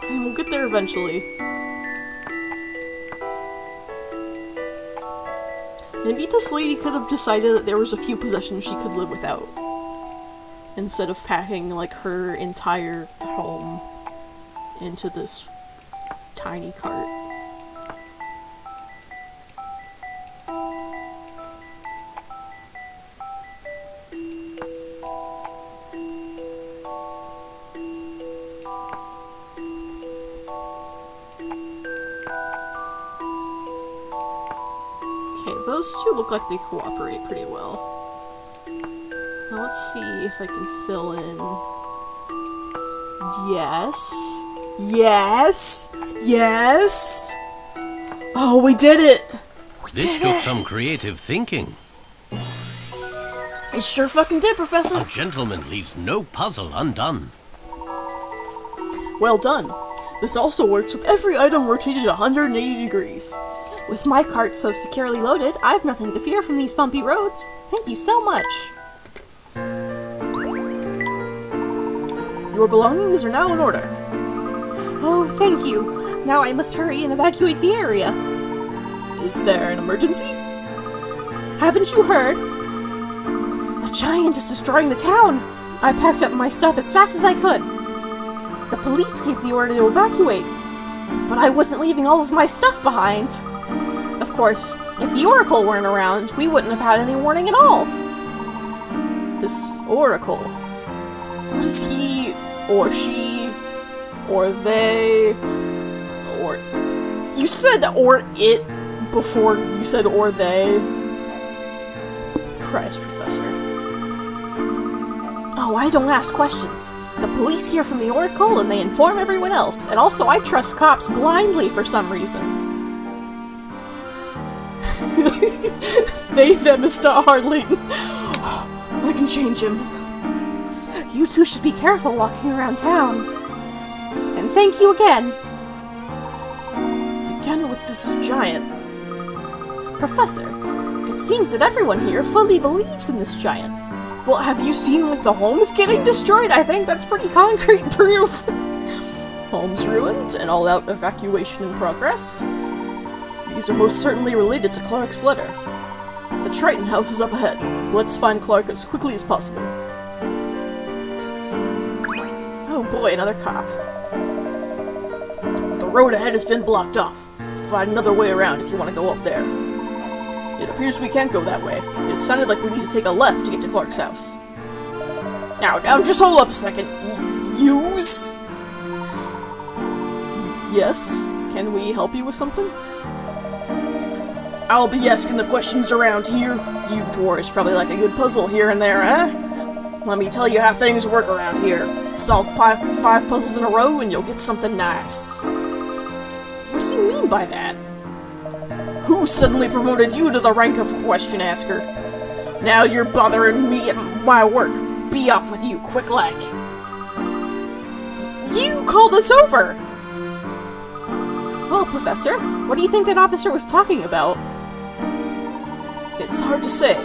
And we'll get there eventually. Maybe this lady could have decided that there was a few possessions she could live without, instead of packing, like, her entire home into this tiny cart. Okay, those two look like they cooperate pretty well. Now let's see if I can fill in... Yes. Yes! Yes! Oh, we did it! We This did took it! some creative thinking. It sure fucking did, Professor! A gentleman leaves no puzzle undone. Well done. This also works with every item rotated 180 degrees. With my cart so securely loaded, I've nothing to fear from these bumpy roads. Thank you so much. Your belongings are now in order. Oh, thank you. Now I must hurry and evacuate the area. Is there an emergency? Haven't you heard? A giant is destroying the town. I packed up my stuff as fast as I could. The police gave the order to evacuate, but I wasn't leaving all of my stuff behind. Of course, if the Oracle weren't around, we wouldn't have had any warning at all. This Oracle. What is he, or she, or they, or... You said or it before you said or they. Christ, Professor. Oh, I don't ask questions. The police hear from the Oracle and they inform everyone else. And also, I trust cops blindly for some reason. They, them is not hard, Layton. I can change him. You two should be careful walking around town. And thank you again. Again with this giant. Professor, it seems that everyone here fully believes in this giant. Well, have you seen, like, the homes getting destroyed? I think that's pretty concrete proof. Homes ruined, and all-out evacuation in progress. These are most certainly related to Clark's letter. The Triton house is up ahead. Let's find Clark as quickly as possible. Oh boy, another cop. The road ahead has been blocked off. Find another way around if you want to go up there. It appears we can't go that way. It sounded like we need to take a left to get to Clark's house. Now, just hold up a second. Use? Yes? Can we help you with something? I'll be asking the questions around here. You dwarves probably like a good puzzle here and there, eh? Let me tell you how things work around here. Solve five puzzles in a row and you'll get something nice. What do you mean by that? Who suddenly promoted you to the rank of question asker? Now you're bothering me at my work. Be off with you, quick like. You called us over! Well, Professor, what do you think that officer was talking about? It's hard to say.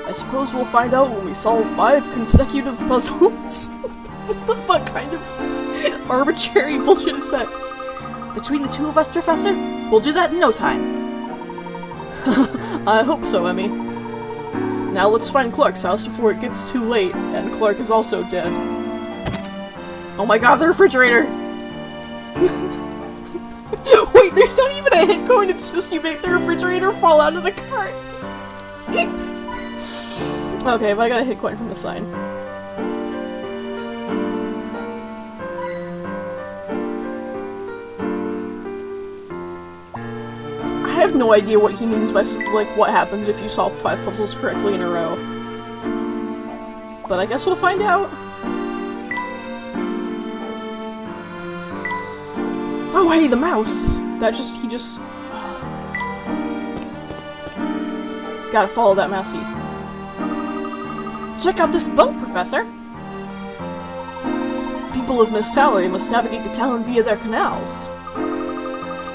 I suppose we'll find out when we solve 5 consecutive puzzles. What the fuck kind of arbitrary bullshit is that? Between the two of us, Professor, we'll do that in no time. I hope so, Emmy. Now let's find Clark's house before it gets too late, and Clark is also dead. Oh my god, the refrigerator! Wait, there's not even a hit coin, it's just you make the refrigerator fall out of the cart. Okay, but I got a hit coin from the sign. I have no idea what he means by, like, what happens if you solve 5 puzzles correctly in a row. But I guess we'll find out. Oh, hey, the mouse! he just... Gotta follow that mousey. Check out this boat, Professor! People of Miss Towery must navigate the town via their canals.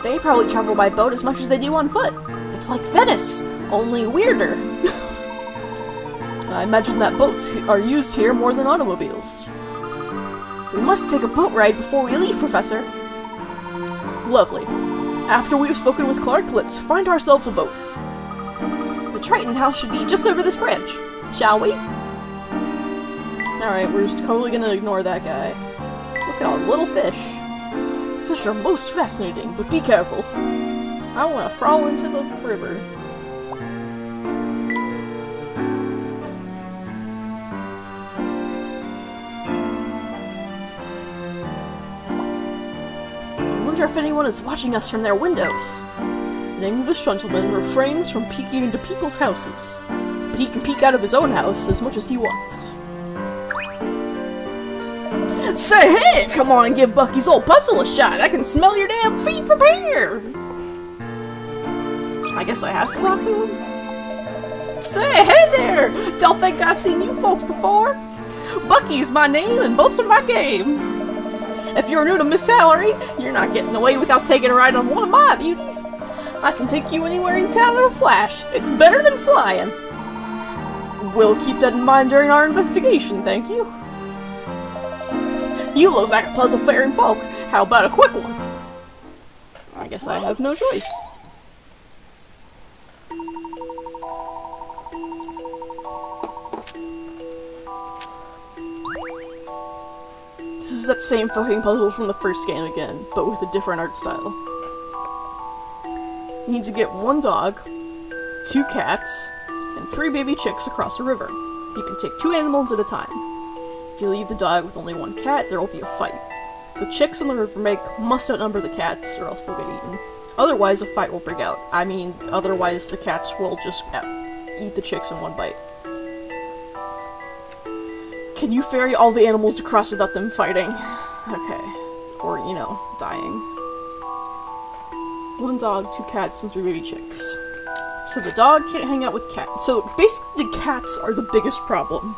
They probably travel by boat as much as they do on foot. It's like Venice, only weirder. I imagine that boats are used here more than automobiles. We must take a boat ride before we leave, Professor. Lovely. After we've spoken with Clark, let's find ourselves a boat. The Triton house should be just over this bridge. Shall we? Alright, we're just totally gonna ignore that guy. Look at all the little fish. Fish are most fascinating, but be careful. I want to fall into the river. I wonder if anyone is watching us from their windows. An English gentleman refrains from peeking into people's houses, but he can peek out of his own house as much as he wants. Say, hey, come on and give Bucky's old puzzle a shot. I can smell your damn feet from here. I guess I have to talk to him. Say, hey there. Don't think I've seen you folks before. Bucky's my name and boats are my game. If you're new to Miss Salary, you're not getting away without taking a ride on one of my beauties. I can take you anywhere in town in a flash. It's better than flying. We'll keep that in mind during our investigation, thank you. You look like a puzzle-faring folk. How about a quick one? I guess I have no choice. This is that same fucking puzzle from the first game again, but with a different art style. You need to get 1 dog, 2 cats, and 3 baby chicks across a river. You can take 2 animals at a time. If you leave the dog with only 1 cat, there will be a fight. The chicks on the river must outnumber the cats, or else they'll get eaten. Otherwise, a fight will break out. I mean, otherwise the cats will just eat the chicks in one bite. Can you ferry all the animals across without them fighting? Okay. Or, you know, dying. 1 dog, 2 cats, and 3 baby chicks. So the dog can't hang out with cats. So basically the cats are the biggest problem.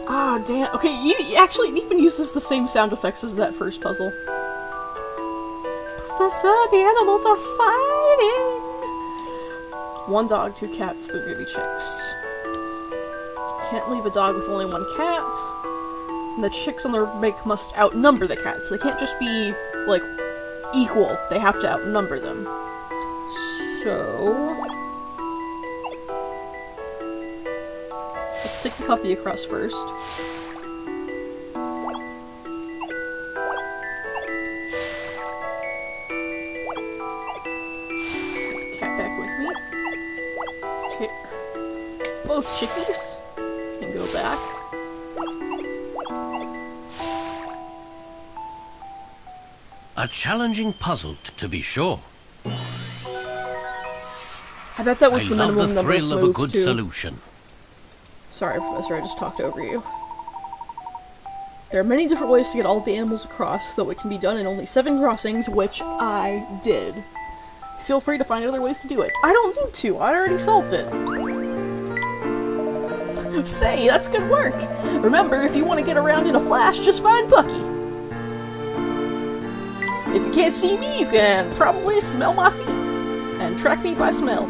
Ah, damn. Okay, you actually it even uses the same sound effects as that first puzzle. Professor, the animals are fighting! 1 dog, 2 cats, 3 baby chicks. Can't leave a dog with only 1 cat. And the chicks on the make must outnumber the cats. They can't just be, like, equal. They have to outnumber them. So... let's stick the puppy across first. Get the cat back with me. Take both chickies and go back. A challenging puzzle, to be sure. I bet that was the I love minimum the number of thrill of a moves good too. solution. Sorry, Professor, I just talked over you. There are many different ways to get all the animals across, though it can be done in only 7 crossings, which I did. Feel free to find other ways to do it. I don't need to, I already solved it. Say, that's good work! Remember, if you want to get around in a flash, just find Bucky. If you can't see me, you can probably smell my feet, and track me by smell.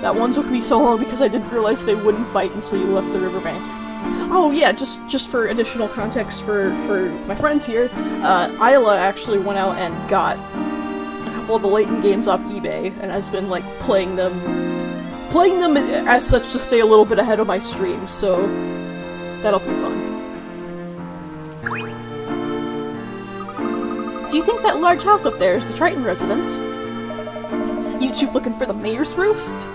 That one took me so long because I didn't realize they wouldn't fight until you left the riverbank. Oh yeah, just for additional context for my friends here, Isla actually went out and got a couple of the Layton games off eBay and has been like playing them as such to stay a little bit ahead of my streams, so that'll be fun. Do you think that large house up there is the Triton residence? You two looking for the mayor's roost?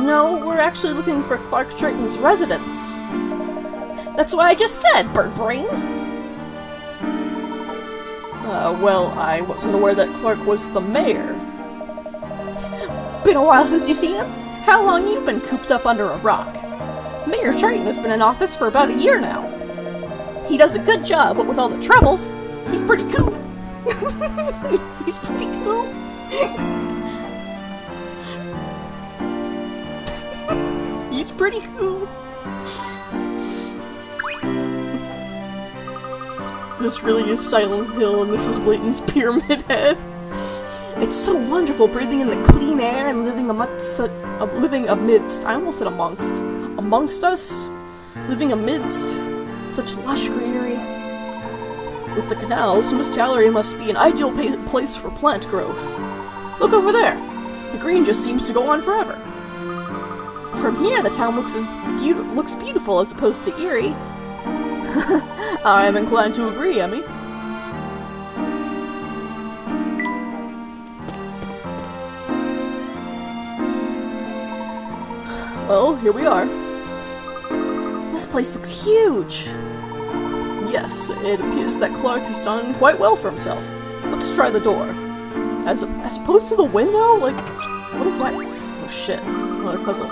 No, we're actually looking for Clark Triton's residence. That's what I just said, bird brain! Well, I wasn't aware that Clark was the mayor. Been a while since you've seen him? How long you been cooped up under a rock? Mayor Triton has been in office for about a year now. He does a good job, but with all the troubles, he's pretty cool. He's pretty cool. He's pretty cool. This really is Silent Hill, and this is Layton's Pyramid Head. It's so wonderful breathing in the clean air and living amidst. I almost said amongst us, living amidst such lush greenery. With the canals, Miss Gallery must be an ideal place for plant growth. Look over there. The green just seems to go on forever. From here, the town looks beautiful as opposed to eerie. I am inclined to agree, Emmy. Well, here we are. This place looks huge. Yes, it appears that Clark has done quite well for himself. Let's try the door. As opposed to the window? Like, what is that? Oh shit, another puzzle.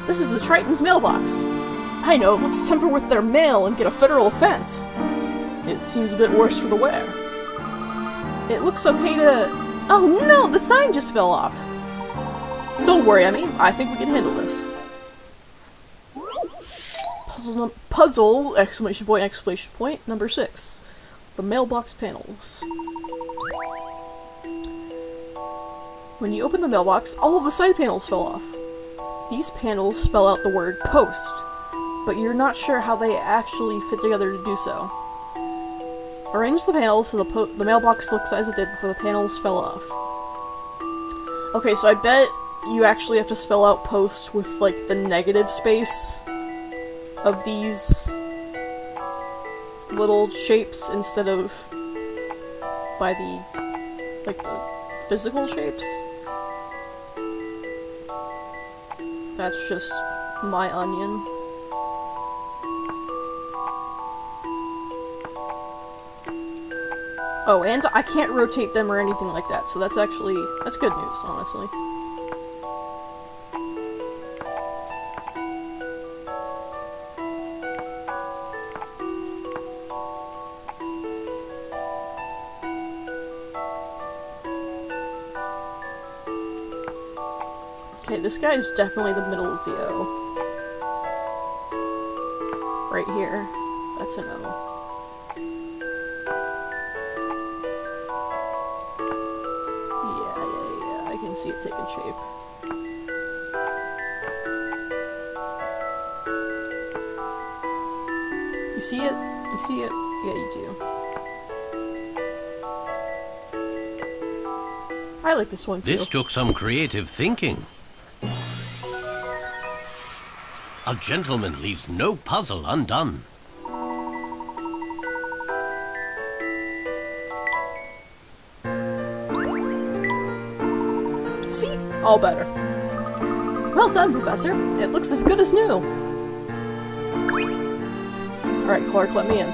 This is the Triton's mailbox. I know, let's tamper with their mail and get a federal offense. It seems a bit worse for the wear. It looks okay to... Oh no, the sign just fell off. Don't worry, Emmy. I think we can handle this. Puzzle, exclamation point, number 6. The mailbox panels. When you open the mailbox, all of the side panels fell off. These panels spell out the word post, but you're not sure how they actually fit together to do so. Arrange the panels so the mailbox looks as it did before the panels fell off. Okay, so I bet you actually have to spell out post with, like, the negative space of these little shapes instead of by the, like, the physical shapes. That's just my onion. Oh, and I can't rotate them or anything like that, so that's good news, honestly. Okay, this guy is definitely the middle of the O. Right here. That's an O. Yeah, I can see it taking shape. You see it? You see it? Yeah, you do. I like this one too. This took some creative thinking. A gentleman leaves no puzzle undone. See? All better. Well done, Professor. It looks as good as new. Alright, Clark, let me in.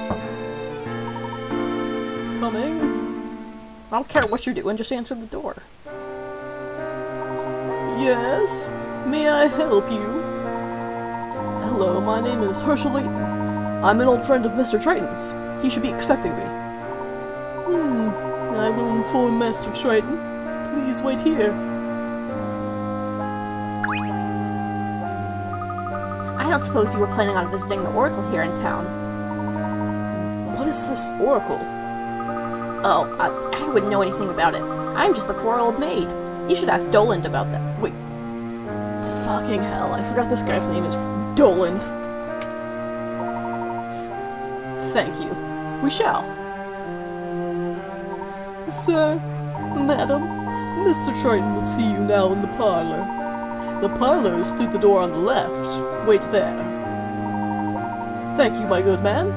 Coming. I don't care what you're doing, just answer the door. Yes? May I help you? Hello, my name is Herschel Layton. I'm an old friend of Mr. Triton's. He should be expecting me. I will inform Master Triton. Please wait here. I don't suppose you were planning on visiting the Oracle here in town. What is this Oracle? Oh, I wouldn't know anything about it. I'm just a poor old maid. You should ask Doland about that. Wait. Fucking hell, I forgot this guy's name is Doland. Thank you. We shall. Sir, Madam, Mr. Triton will see you now in the parlor. The parlor is through the door on the left. Wait there. Thank you, my good man.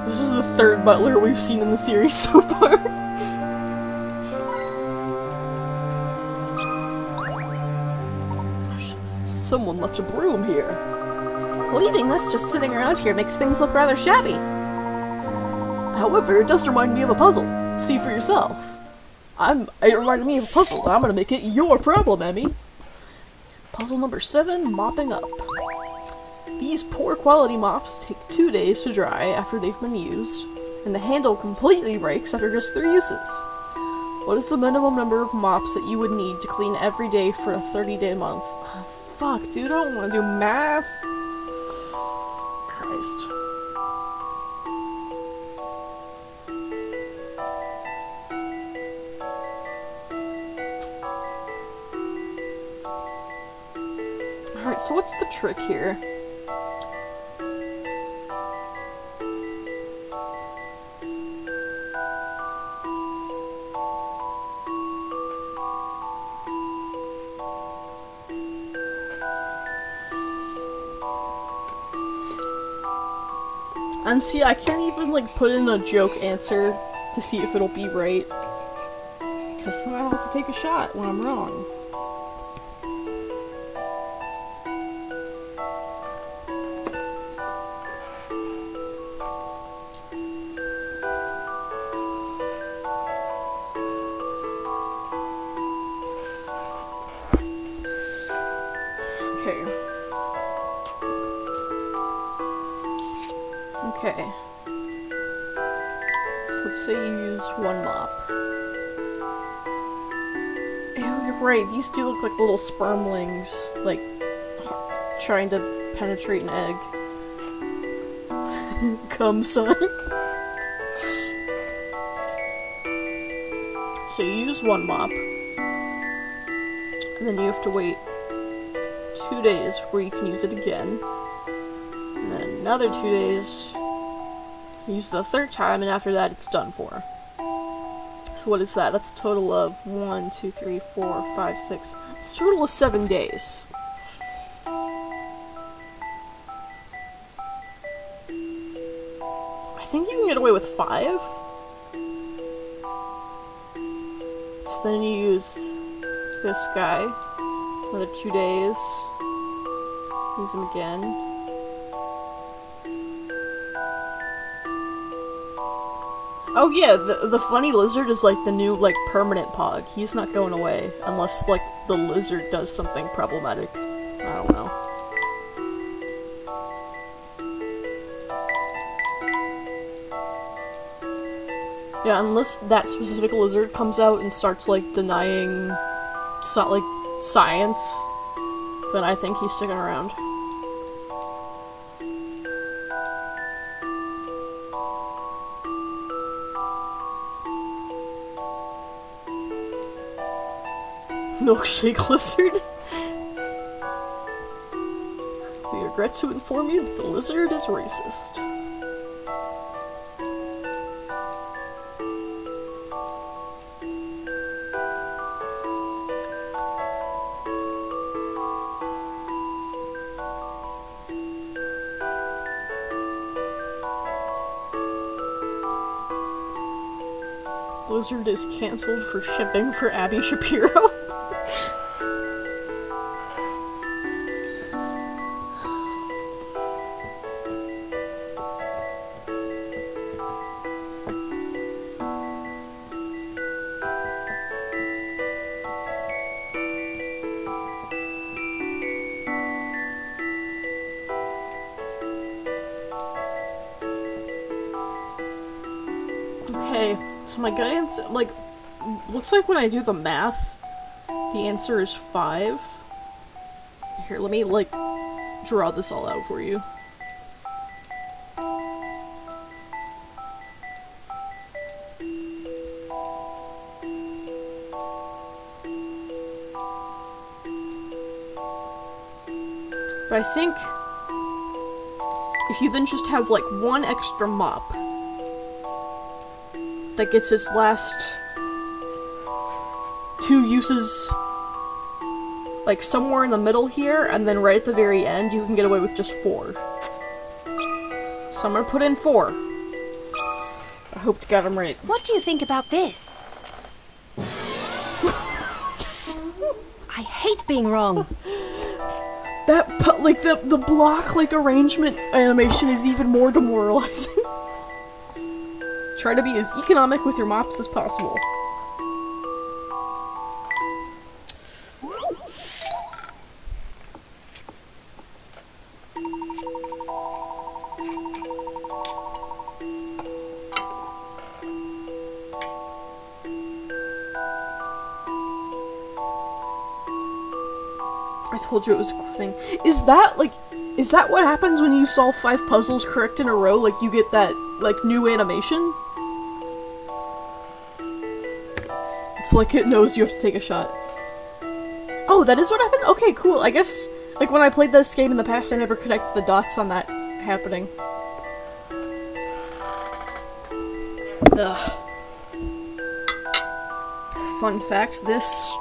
This is the third butler we've seen in the series so far. Someone left a broom here. Leaving us just sitting around here makes things look rather shabby. However, it does remind me of a puzzle. See for yourself. It reminded me of a puzzle, and I'm gonna make it your problem, Emmy. Puzzle number 7, mopping up. These poor quality mops take 2 days to dry after they've been used, and the handle completely breaks after just 3 uses. What is the minimum number of mops that you would need to clean every day for a 30-day month? Fuck, dude, I don't want to do math. Christ. Alright, so what's the trick here? And see, I can't even, like, put in a joke answer to see if it'll be right. Because then I'll have to take a shot when I'm wrong. Okay. Okay. So let's say you use 1 mop. Ew, you're right. These do look like little spermlings, like, trying to penetrate an egg. Come, son. So you use 1 mop. And then you have to wait 2 days where you can use it again. And then another 2 days, use the 3rd time, and after that it's done for. So what is that? That's a total of 1, 2, 3, 4, 5, 6. It's a total of 7 days. I think you can get away with 5. So then you use this guy. Another 2 days. Use him again. Oh yeah, the funny lizard is like the new, like, permanent pog. He's not going away unless, like, the lizard does something problematic. I don't know. Yeah, unless that specific lizard comes out and starts, like, denying science, then I think he's sticking around. Milkshake lizard. We regret to inform you that the lizard is racist. Lizard is cancelled for shipping for Abby Shapiro. Okay, so my good answer, like, looks like when I do the math, the answer is 5. Here, let me, like, draw this all out for you. But I think if you then just have, like, 1 extra mop that gets its last 2 uses, like, somewhere in the middle here, and then right at the very end, you can get away with just 4. So I'm gonna put in 4. I hope to God I'm right. What do you think about this? I hate being wrong. That, like, the block, like, arrangement animation is even more demoralizing. Try to be as economic with your mops as possible. I told you it was a cool thing. Is that what happens when you solve 5 puzzles correct in a row? Like, you get that, like, new animation? It's like it knows you have to take a shot. Oh, that is what happened? Okay, cool. I guess, like, when I played this game in the past, I never connected the dots on that happening. Ugh. Fun fact, this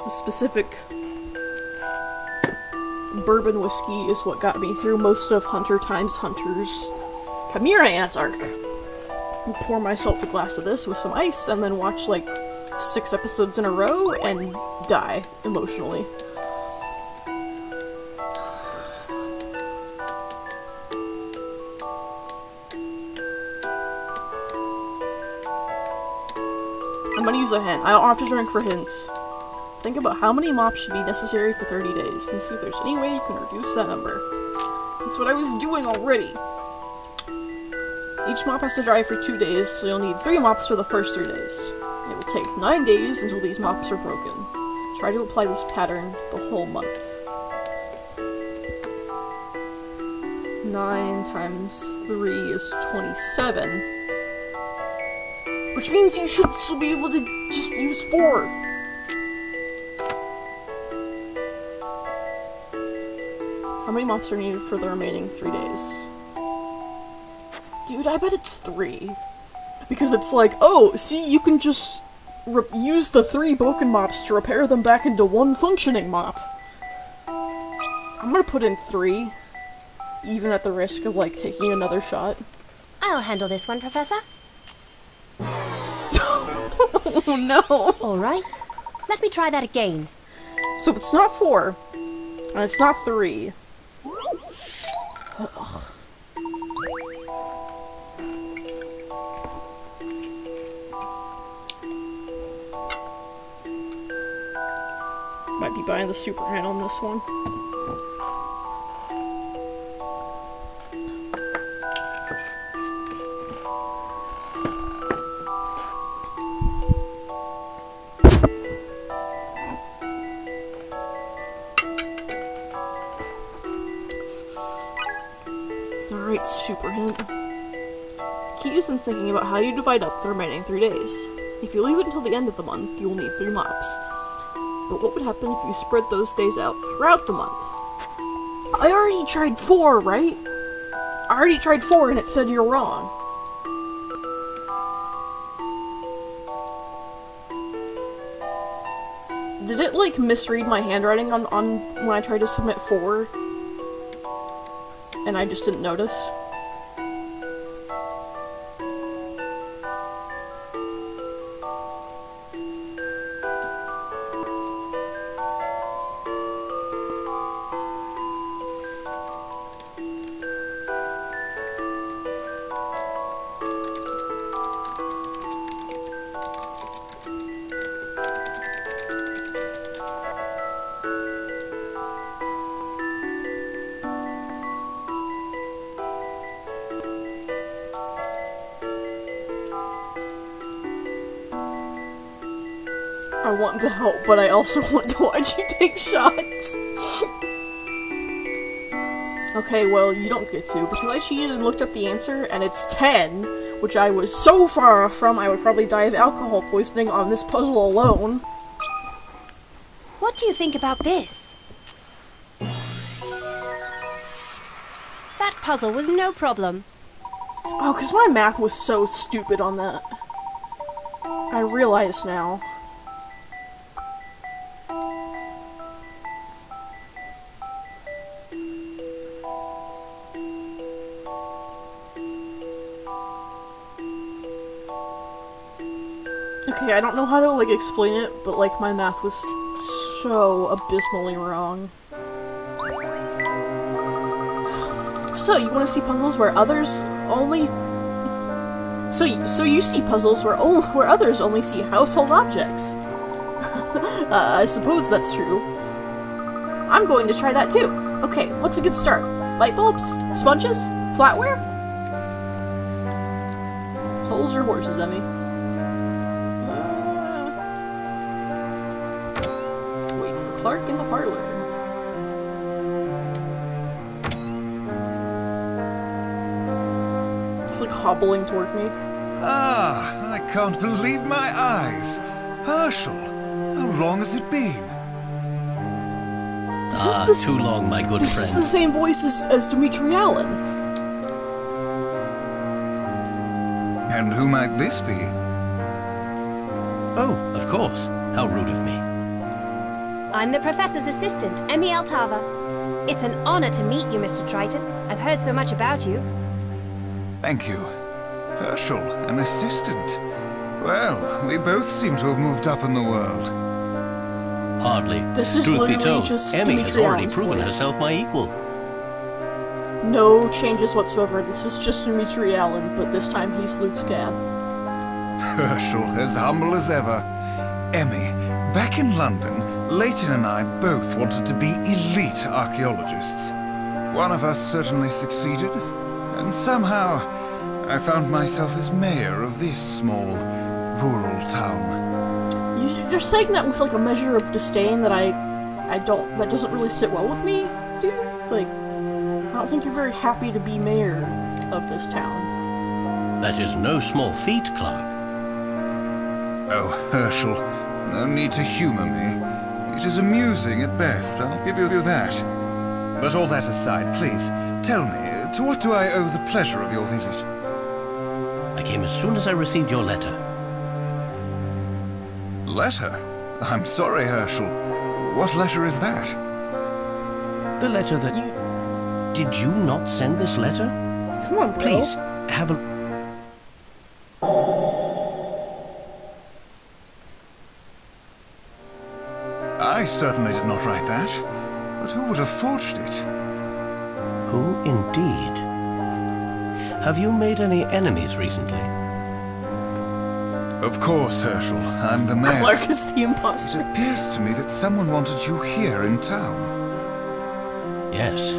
specific bourbon whiskey is what got me through most of Hunter x Hunter's Chimera Ant arc. I pour myself a glass of this with some ice and then watch like 6 episodes in a row and die emotionally. I'm gonna use a hint. I don't have to drink for hints. Think about how many mops should be necessary for 30 days, and see if there's any way you can reduce that number. That's what I was doing already. Each mop has to dry for 2 days, so you'll need 3 mops for the first 3 days. It will take 9 days until these mops are broken. Try to apply this pattern the whole month. 9 times 3 is 27. Which means you should still be able to just use 4. How many mops are needed for the remaining 3 days? Dude, I bet it's 3. Because it's like, oh, see, you can just use the 3 broken mops to repair them back into 1 functioning mop. I'm gonna put in 3, even at the risk of, like, taking another shot. I'll handle this one, Professor. Oh no! Alright, let me try that again. So it's not 4, and it's not 3. Ugh. Might be buying the super hand on this one. Alright, super hint. The key is in thinking about how you divide up the remaining 3 days. If you leave it until the end of the month, you will need 3 mops. But what would happen if you spread those days out throughout the month? I already tried 4, right? I already tried 4 and it said you're wrong. Did it, like, misread my handwriting on when I tried to submit 4? And I just didn't notice? I want to help, but I also want to watch you take shots. Okay, well, you don't get to, because I cheated and looked up the answer, and it's 10, which I was so far off from, I would probably die of alcohol poisoning on this puzzle alone. What do you think about this? That puzzle was no problem. Oh, because my math was so stupid on that. I realize now. Okay, I don't know how to, like, explain it, but, like, my math was so abysmally wrong. So you want to see puzzles where others only... So you see puzzles where others only see household objects. I suppose that's true. I'm going to try that too. Okay, what's a good start? Light bulbs? Sponges? Flatware? Hold your horses, Emmy. Wait for Clark in the parlor. It's like hobbling toward me. Ah, I can't believe my eyes. Herschel, how long has it been? Too long, my good This is the friend. same voice as Dimitri Allen. And who might this be? Oh, of course. How rude of me. I'm the professor's assistant, Emmy Altava. It's an honor to meet you, Mr. Triton. I've heard so much about you. Thank you. Herschel, an assistant. Well, we both seem to have moved up in the world. Hardly. This is Truth be literally told, just Emmy has Dimitri already Allen's proven voice. herself my equal. No changes whatsoever. This is just Dimitri Allen, but this time he's Luke's dad. Herschel, as humble as ever. Emmy, back in London, Layton and I both wanted to be elite archaeologists. One of us certainly succeeded, and somehow I found myself as mayor of this small, rural town. You're saying that with like a measure of disdain that that doesn't really sit well with me, dude. Like, I don't think you're very happy to be mayor of this town. That is no small feat, Clark. Oh, Herschel, no need to humor me. It is amusing at best, I'll give you that. But all that aside, please, tell me, to what do I owe the pleasure of your visit? I came as soon as I received your letter. Letter? I'm sorry, Herschel. What letter is that? The letter that... Did you not send this letter? Come on, bro. Please, have a... I certainly did not write that. But who would have forged it? Who indeed? Have you made any enemies recently? Of course, Herschel. I'm the mayor. Clark is the It imposter. appears to me that someone wanted you here in town. Yes,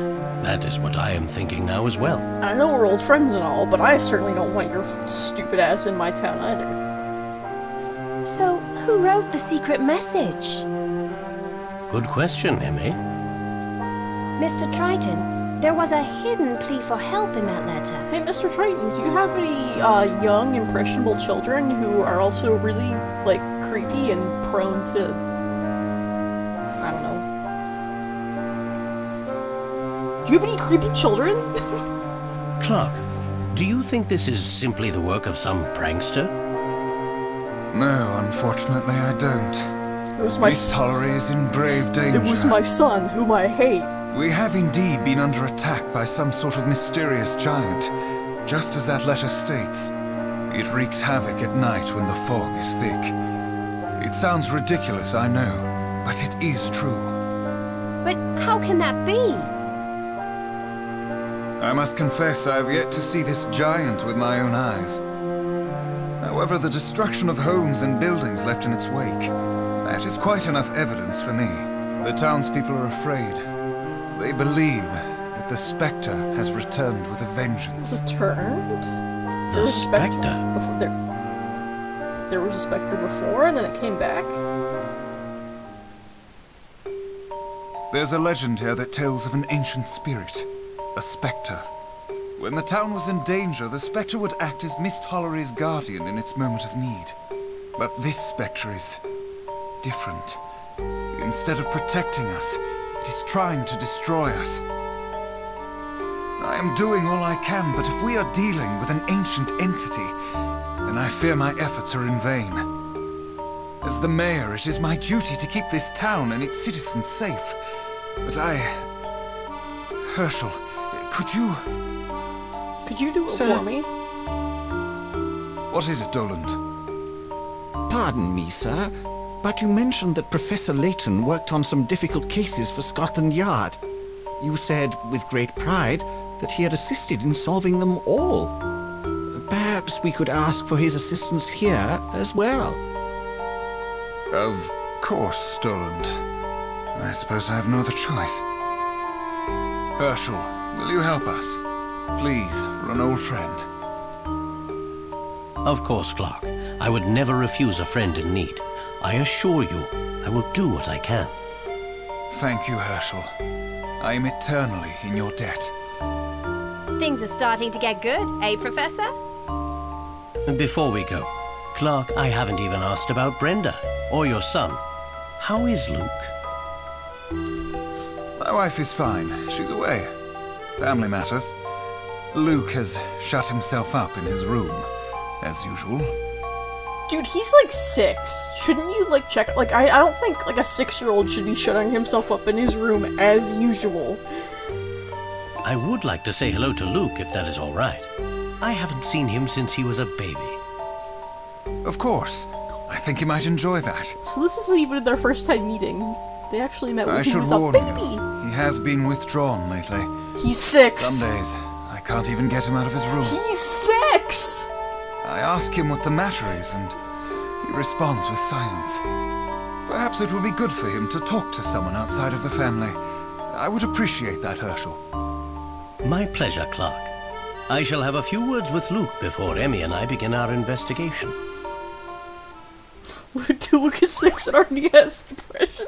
that is what I am thinking now as well. I know we're old friends and all, but I certainly don't want your stupid ass in my town either. So, who wrote the secret message? Good question, Emmy. Mr. Triton, there was a hidden plea for help in that letter. Hey, Mr. Triton, do you have any young, impressionable children who are also really, like, creepy and prone to... I don't know. Do you have any creepy children? Clark, do you think this is simply the work of some prankster? No, unfortunately I don't. It was my Miss Tollery is in grave danger. It was my son, whom I hate. We have indeed been under attack by some sort of mysterious giant, just as that letter states. It wreaks havoc at night when the fog is thick. It sounds ridiculous, I know, but it is true. But how can that be? I must confess I have yet to see this giant with my own eyes. However, the destruction of homes and buildings left in its wake, that is quite enough evidence for me. The townspeople are afraid. They believe that the Spectre has returned with a vengeance. Returned? The There was a Spectre? Before, there was a Spectre before, and then it came back? There's a legend here that tells of an ancient spirit, a Spectre. When the town was in danger, the Spectre would act as Miss Tollery's guardian in its moment of need. But this Spectre is different. Instead of protecting us, it is trying to destroy us. I am doing all I can, but if we are dealing with an ancient entity, then I fear my efforts are in vain. As the mayor, it is my duty to keep this town and its citizens safe. But Herschel, could you... Could you do it for me? What is it, Doland? Pardon me, sir, but you mentioned that Professor Layton worked on some difficult cases for Scotland Yard. You said, with great pride, that he had assisted in solving them all. Perhaps we could ask for his assistance here as well. Of course, Storland. I suppose I have no other choice. Herschel, will you help us? Please, for an old friend. Of course, Clark. I would never refuse a friend in need. I assure you, I will do what I can. Thank you, Herschel. I am eternally in your debt. Things are starting to get good, eh, Professor? Before we go, Clark, I haven't even asked about Brenda, or your son. How is Luke? My wife is fine. She's away. Family matters. Luke has shut himself up in his room, as usual. Dude, he's like 6. Shouldn't you, like, check... Like, I don't think, like, a 6-year-old should be shutting himself up in his room as usual. I would like to say hello to Luke, if that is all right. I haven't seen him since he was a baby. Of course. I think he might enjoy that. So this isn't even their first time meeting. They actually met when I he should was a warn baby. you, he has been withdrawn lately. He's 6. Some days, I can't even get him out of his room. He's 6! I ask him what the matter is, and he responds with silence. Perhaps it will be good for him to talk to someone outside of the family. I would appreciate that, Herschel. My pleasure, Clark. I shall have a few words with Luke before Emmy and I begin our investigation. Luke is 6 and already has depression.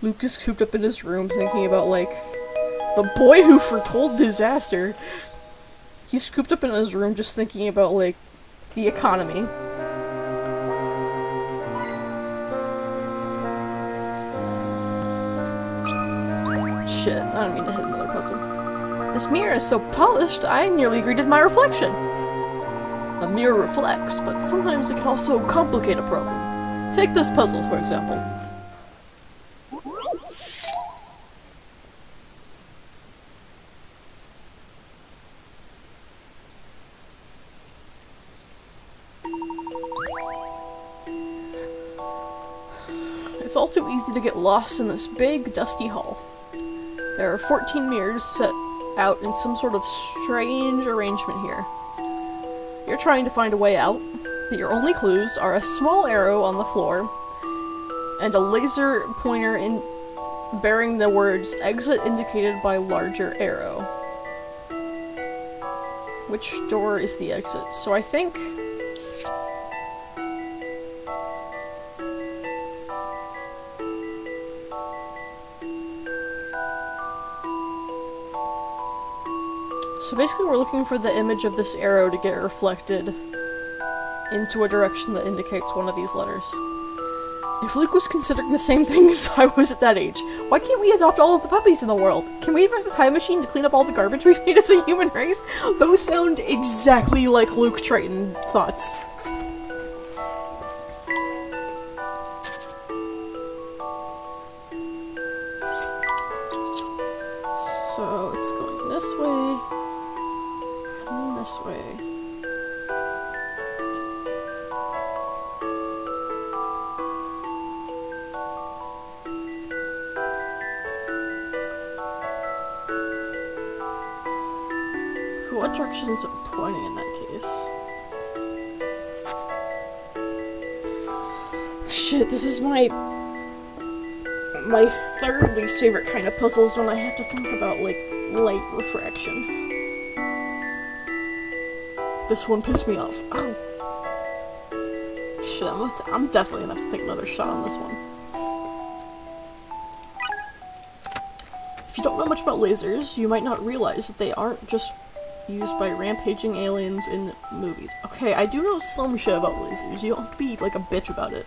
Luke is cooped up in his room thinking about, like, the boy who foretold disaster. He's cooped up in his room just thinking about, like, the economy. Shit, I don't mean to hit another puzzle. This mirror is so polished, I nearly greeted my reflection. A mirror reflects, but sometimes it can also complicate a problem. Take this puzzle, for example. It's all too easy to get lost in this big, dusty hall. There are 14 mirrors set out in some sort of strange arrangement here. You're trying to find a way out, but your only clues are a small arrow on the floor and a laser pointer bearing the words "exit indicated by larger arrow." Which door is the exit? So I think... So basically we're looking for the image of this arrow to get reflected into a direction that indicates one of these letters. If Luke was considering the same thing as I was at that age, why can't we adopt all of the puppies in the world? Can we invent a time machine to clean up all the garbage we've made as a human race? Those sound exactly like Luke Triton thoughts. So it's going this way. And this way. What direction is it pointing in that case? Shit, this is my third least favorite kind of puzzles when I have to think about, like, light refraction. This one pissed me off. Oh. Shit, I'm definitely gonna have to take another shot on this one. If you don't know much about lasers, you might not realize that they aren't just used by rampaging aliens in movies. Okay, I do know some shit about lasers. You don't have to be like a bitch about it.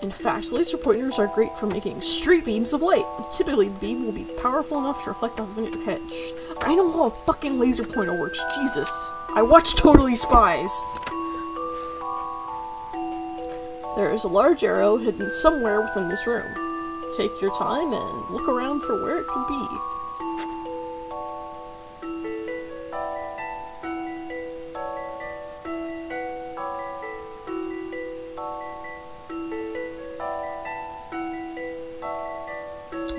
In fact, laser pointers are great for making straight beams of light. Typically, the beam will be powerful enough to reflect off of an catch. I know how a fucking laser pointer works. Jesus. I watch Totally Spies. There is a large arrow hidden somewhere within this room. Take your time and look around for where it could be.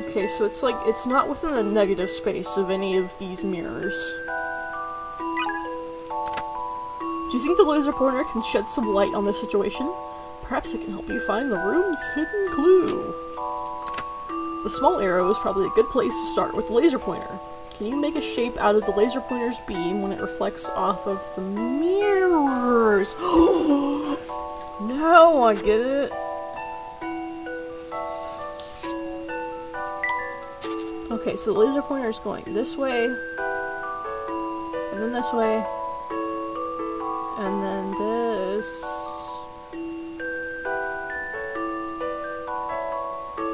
Okay, so it's like, it's not within the negative space of any of these mirrors. Do you think the laser pointer can shed some light on this situation? Perhaps it can help you find the room's hidden clue. The small arrow is probably a good place to start with the laser pointer. Can you make a shape out of the laser pointer's beam when it reflects off of the mirrors? No, I get it. Okay, so the laser pointer is going this way, and then this way, and then this.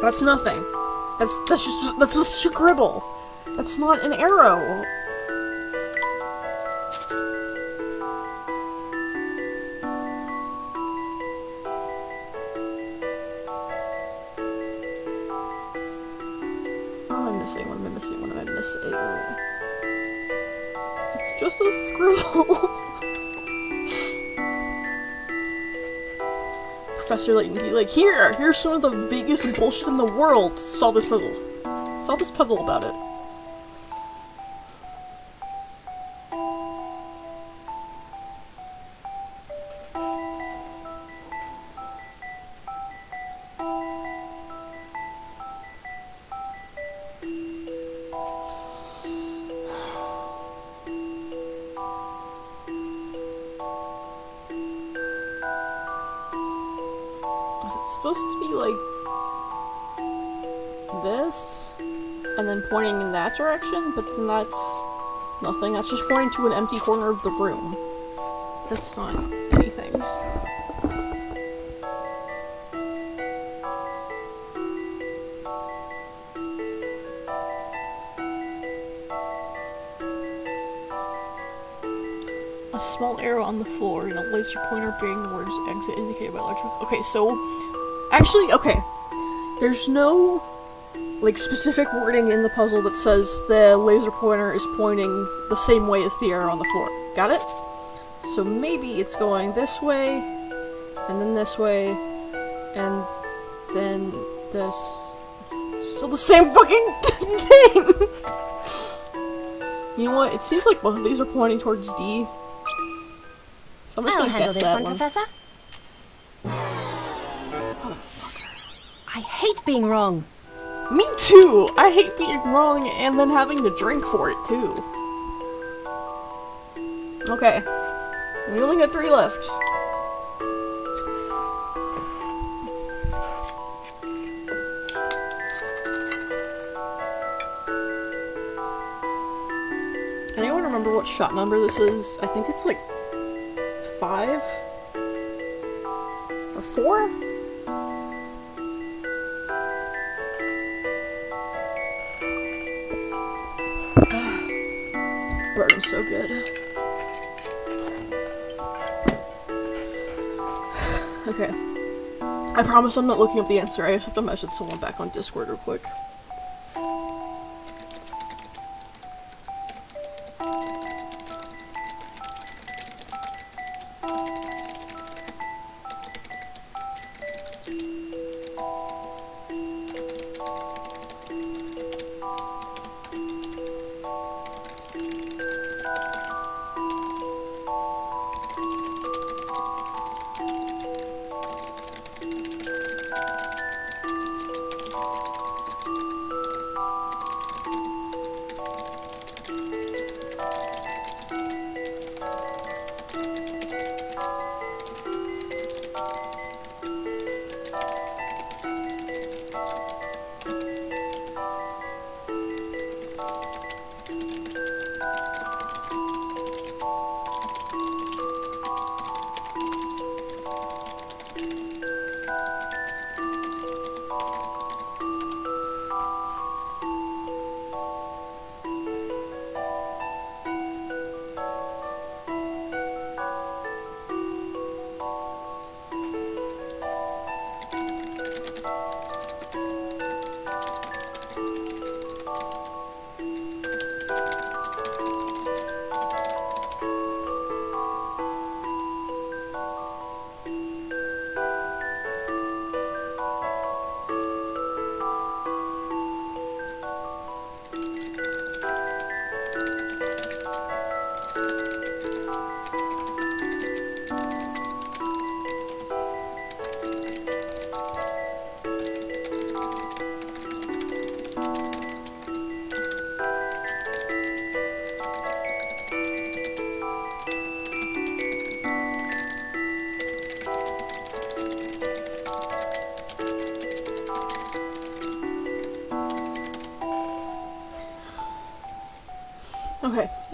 That's nothing. That's a scribble. That's not an arrow. What am I missing? What am I missing? What am I missing? It's just a scribble. Professor Layton be like, here's some of the biggest bullshit in the world. Solve this puzzle. Solve this puzzle about it. Is it supposed to be like this? And then pointing in that direction? But then that's nothing. That's just pointing to an empty corner of the room. That's not anything. A small arrow on the floor and a laser pointer bearing the words exit indicated by electric. Okay, so actually, okay. There's no like specific wording in the puzzle that says the laser pointer is pointing the same way as the arrow on the floor. Got it? So maybe it's going this way, and then this way, and then this. Still the same fucking thing! You know what? It seems like both of these are pointing towards D. So I'm just gonna guess that one. Professor. Motherfucker. I hate being wrong. Me too! I hate being wrong and then having to drink for it too. Okay. We only got 3 left. Anyone remember what shot number this is? I think it's like 5? Or 4? Burns so good. Okay. I promise I'm not looking up the answer. I just have to message someone back on Discord real quick.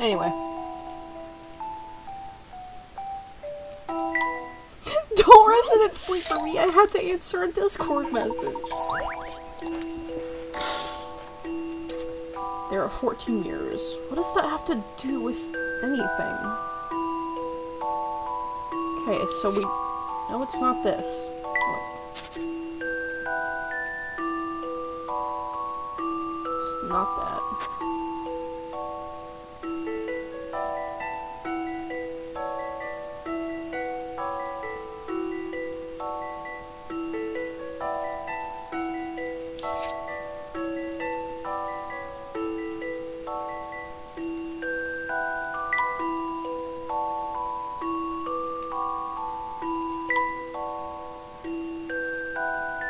Anyway. Doris didn't sleep for me. I had to answer a Discord message. There are 14 mirrors. What does that have to do with anything? Okay, so we... No, it's not this. It's not that.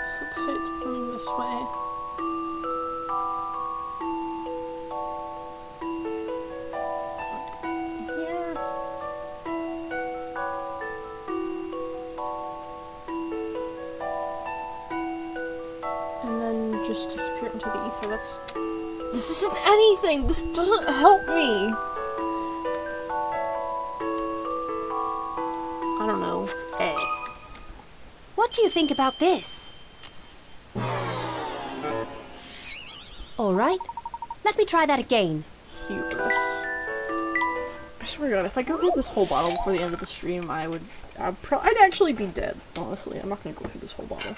So let's say it's pointing this way. Here. And then just disappear into the ether. This isn't anything! This doesn't help me! I don't know. Hey. What do you think about this? All right. Let me try that again. Hubris. I swear to God, if I go through this whole bottle before the end of the stream, I'd actually be dead, honestly. I'm not gonna go through this whole bottle.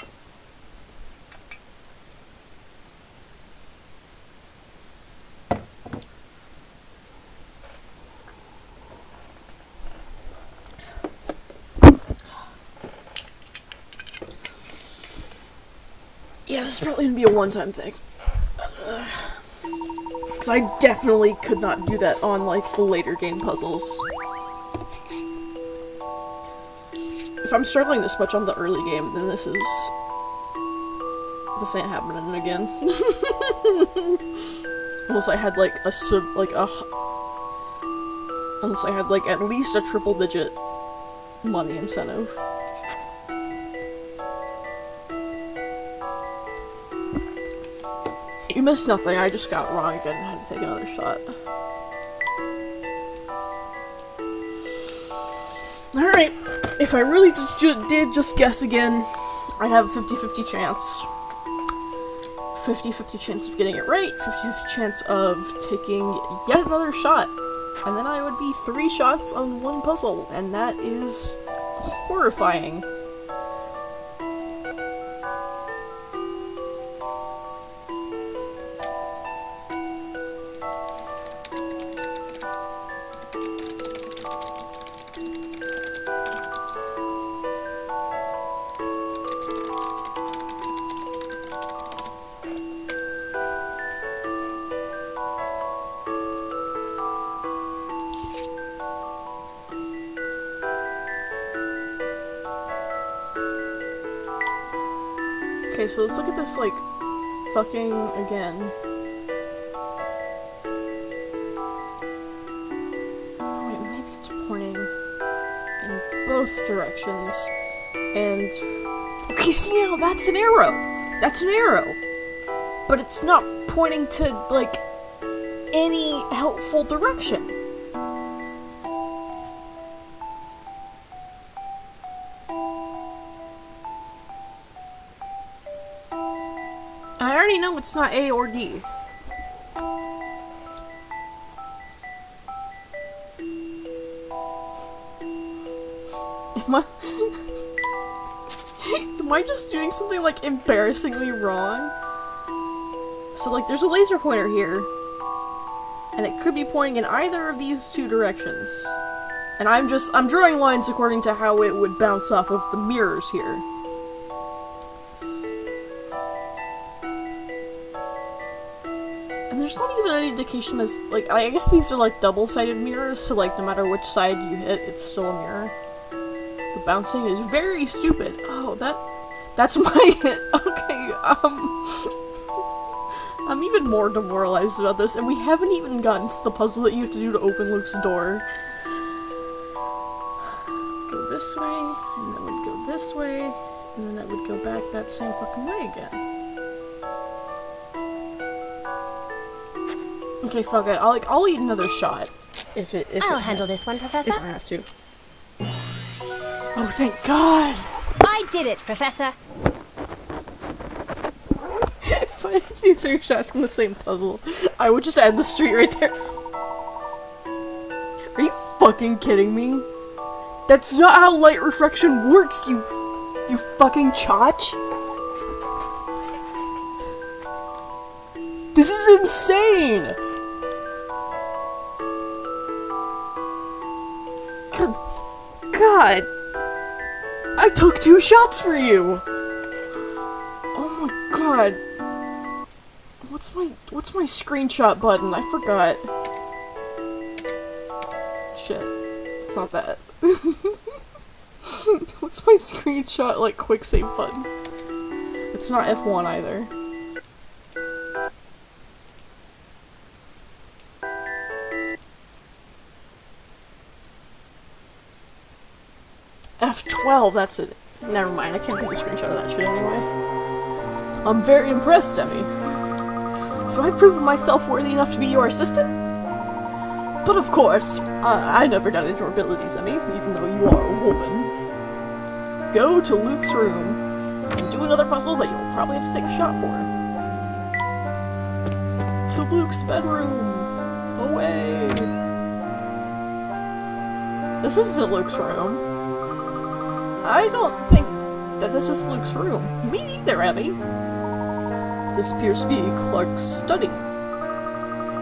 Yeah, this is probably gonna be a one-time thing. Because I definitely could not do that on, like, the later game puzzles. If I'm struggling this much on the early game, then this ain't happening again. Unless I had, like, unless I had, like, at least a triple-digit money incentive. You missed nothing, I just got wrong again and had to take another shot. Alright, if I really did just guess again, I have a 50-50 chance. 50-50 chance of getting it right, 50-50 chance of taking yet another shot. And then I would be 3 shots on one puzzle, and that is horrifying. Okay, so let's look at this, like, fucking again. Oh, wait, maybe it's pointing in both directions. And... Okay, see now, that's an arrow! That's an arrow! But it's not pointing to, like, any helpful direction. I already know it's not A or D. Am I just doing something, like, embarrassingly wrong? So, like, there's a laser pointer here. And it could be pointing in either of these 2 directions. And I'm drawing lines according to how it would bounce off of the mirrors here. And there's not even any indication as, like, I guess these are, like, double-sided mirrors, so, like, no matter which side you hit, it's still a mirror. The bouncing is very stupid. Oh, that's my hit. Okay, I'm even more demoralized about this, and we haven't even gotten to the puzzle that you have to do to open Luke's door. Go this way, and then we'd go this way, and then it would go back that same fucking way again. Okay, fuck it. I'll eat another shot. I'll handle this one, Professor. If I have to. Oh, thank God! I did it, Professor. If I had to do 3 shots from the same puzzle, I would just end the street right there. Are you fucking kidding me? That's not how light refraction works, you fucking chotch! This is insane! God! I took 2 shots for you! Oh my God. What's my screenshot button? I forgot. Shit. It's not that. What's my screenshot, like, quick save button? It's not F1 either. F12, that's it. Never mind, I can't take a screenshot of that shit anyway. I'm very impressed, Emmy. So I've proven myself worthy enough to be your assistant? But of course, I never doubted your abilities, Emmy, even though you are a woman. Go to Luke's room and do another puzzle that you'll probably have to take a shot for. To Luke's bedroom. Away. This isn't Luke's room. I don't think that this is Luke's room. Me neither, Abby. This appears to be Clark's study.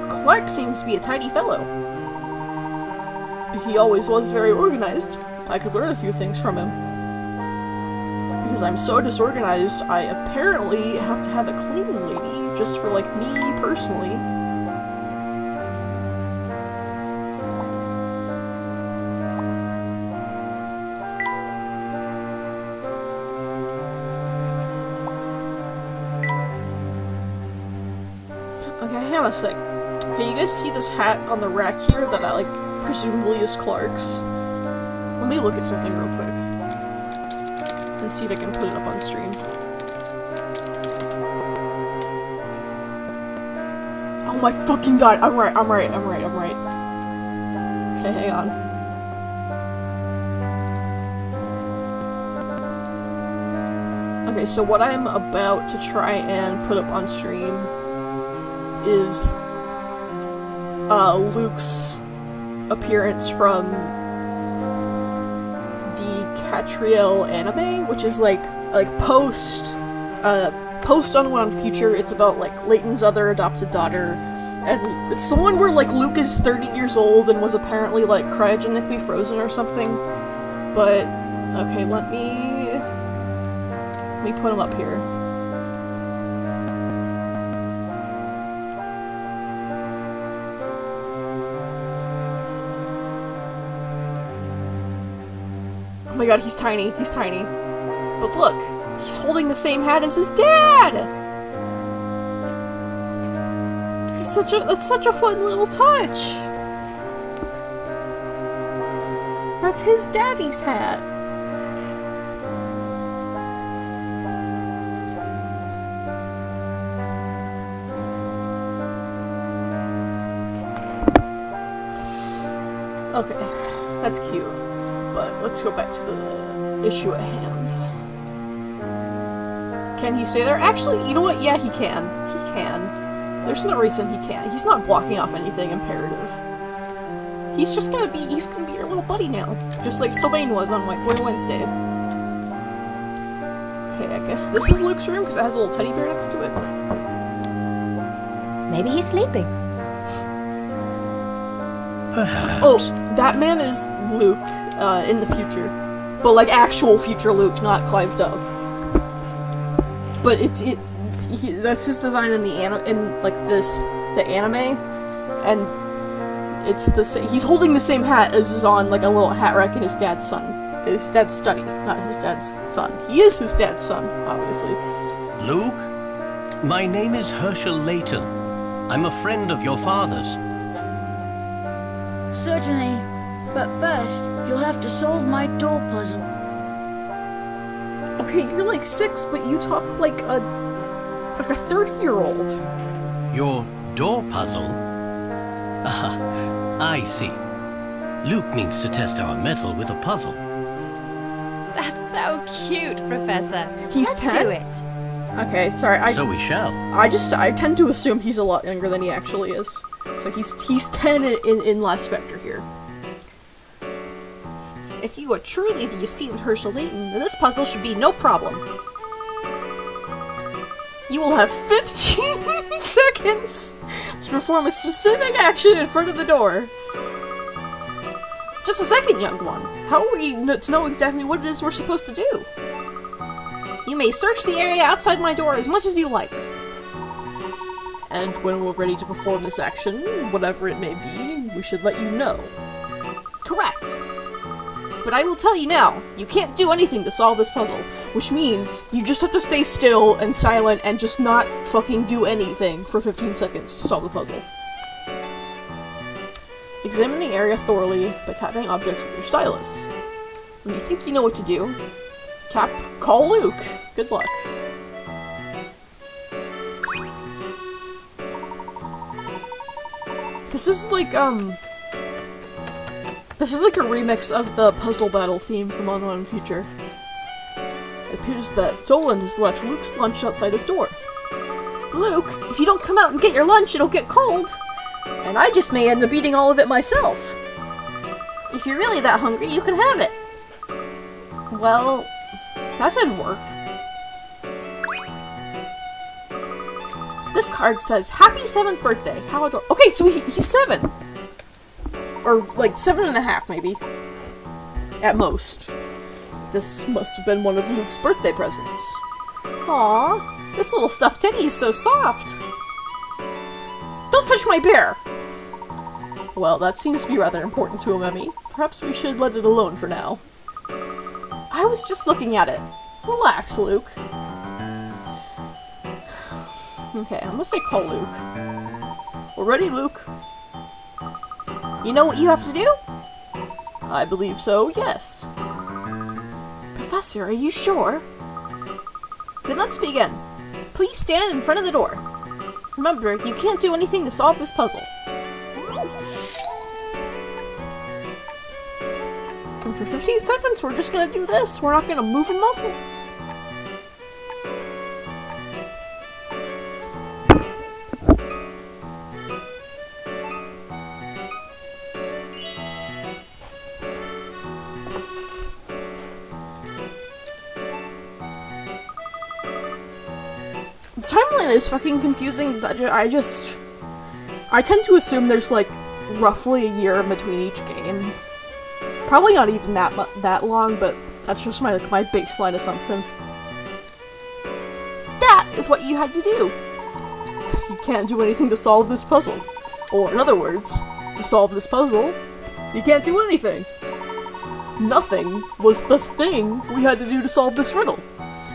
Clark seems to be a tidy fellow. He always was very organized. I could learn a few things from him. Because I'm so disorganized, I apparently have to have a cleaning lady, just for, like, me personally. Okay, hang on a sec. Okay, you guys see this hat on the rack here that I, like, presumably is Clark's? Let me look at something real quick. And see if I can put it up on stream. Oh my fucking God, I'm right. Okay, hang on. Okay, so what I'm about to try and put up on stream is Luke's appearance from the Catriel anime, which is like post Unwound Future. It's about like Layton's other adopted daughter, and it's the one where like Luke is 30 years old and was apparently like cryogenically frozen or something. But okay, let me put him up here. Oh my God, he's tiny. But look, he's holding the same hat as his dad! That's such a fun little touch! That's his daddy's hat! Okay, that's cute. But let's go back to the issue at hand. Can he stay there? Actually, you know what? Yeah, he can. He can. There's no reason he can't. He's not blocking off anything imperative. He's gonna be your little buddy now. Just like Sylvain was on White Boy Wednesday. Okay, I guess this is Luke's room because it has a little teddy bear next to it. Maybe he's sleeping. Perhaps. Oh, that man is Luke, in the future. But like actual future Luke, not Clive Dove. But that's his design in the anime, and it's he's holding the same hat as is on like a little hat rack in his dad's study, not his dad's son. He is his dad's son, obviously. Luke, my name is Herschel Layton. I'm a friend of your father's. Certainly. But first, you'll have to solve my door puzzle. Okay, you're like 6, but you talk like a 30-year-old. Your door puzzle? I see. Luke needs to test our mettle with a puzzle. That's so cute, Professor. He's Let's 10? do it. Okay, sorry. So we shall. I tend to assume he's a lot younger than he actually is. So he's 10 in Last Spectre here. If you are truly the esteemed Herschel Layton, then this puzzle should be no problem. You will have 15 seconds to perform a specific action in front of the door. Just a second, young one. How are we to know exactly what it is we're supposed to do? You may search the area outside my door as much as you like. And when we're ready to perform this action, whatever it may be, we should let you know. Correct. But I will tell you now, you can't do anything to solve this puzzle, which means you just have to stay still and silent and just not fucking do anything for 15 seconds to solve the puzzle. Examine the area thoroughly by tapping objects with your stylus. When you think you know what to do, call Luke. Good luck. This is like a remix of the puzzle battle theme from Unknown Future. It appears that Dolan has left Luke's lunch outside his door. Luke, if you don't come out and get your lunch, it'll get cold. And I just may end up eating all of it myself. If you're really that hungry, you can have it. Well, that didn't work. This card says, Happy 7th birthday. How adorable. Okay, so he's 7. Or, like, 7.5, maybe. At most. This must have been one of Luke's birthday presents. Aww, this little stuffed teddy is so soft. Don't touch my bear! Well, that seems to be rather important to him, Emmy. Perhaps we should let it alone for now. I was just looking at it. Relax, Luke. Okay, I'm gonna say call Luke. We're ready, Luke. You know what you have to do? I believe so, yes. Professor, are you sure? Then let's begin. Please stand in front of the door. Remember, you can't do anything to solve this puzzle. And for 15 seconds, we're just gonna do this. We're not gonna move a muscle. The timeline is fucking confusing. I tend to assume there's like roughly a year in between each game. Probably not even that long, but that's just my baseline assumption. That is what you had to do. You can't do anything to solve this puzzle. Or in other words, to solve this puzzle, you can't do anything. Nothing was the thing we had to do to solve this riddle.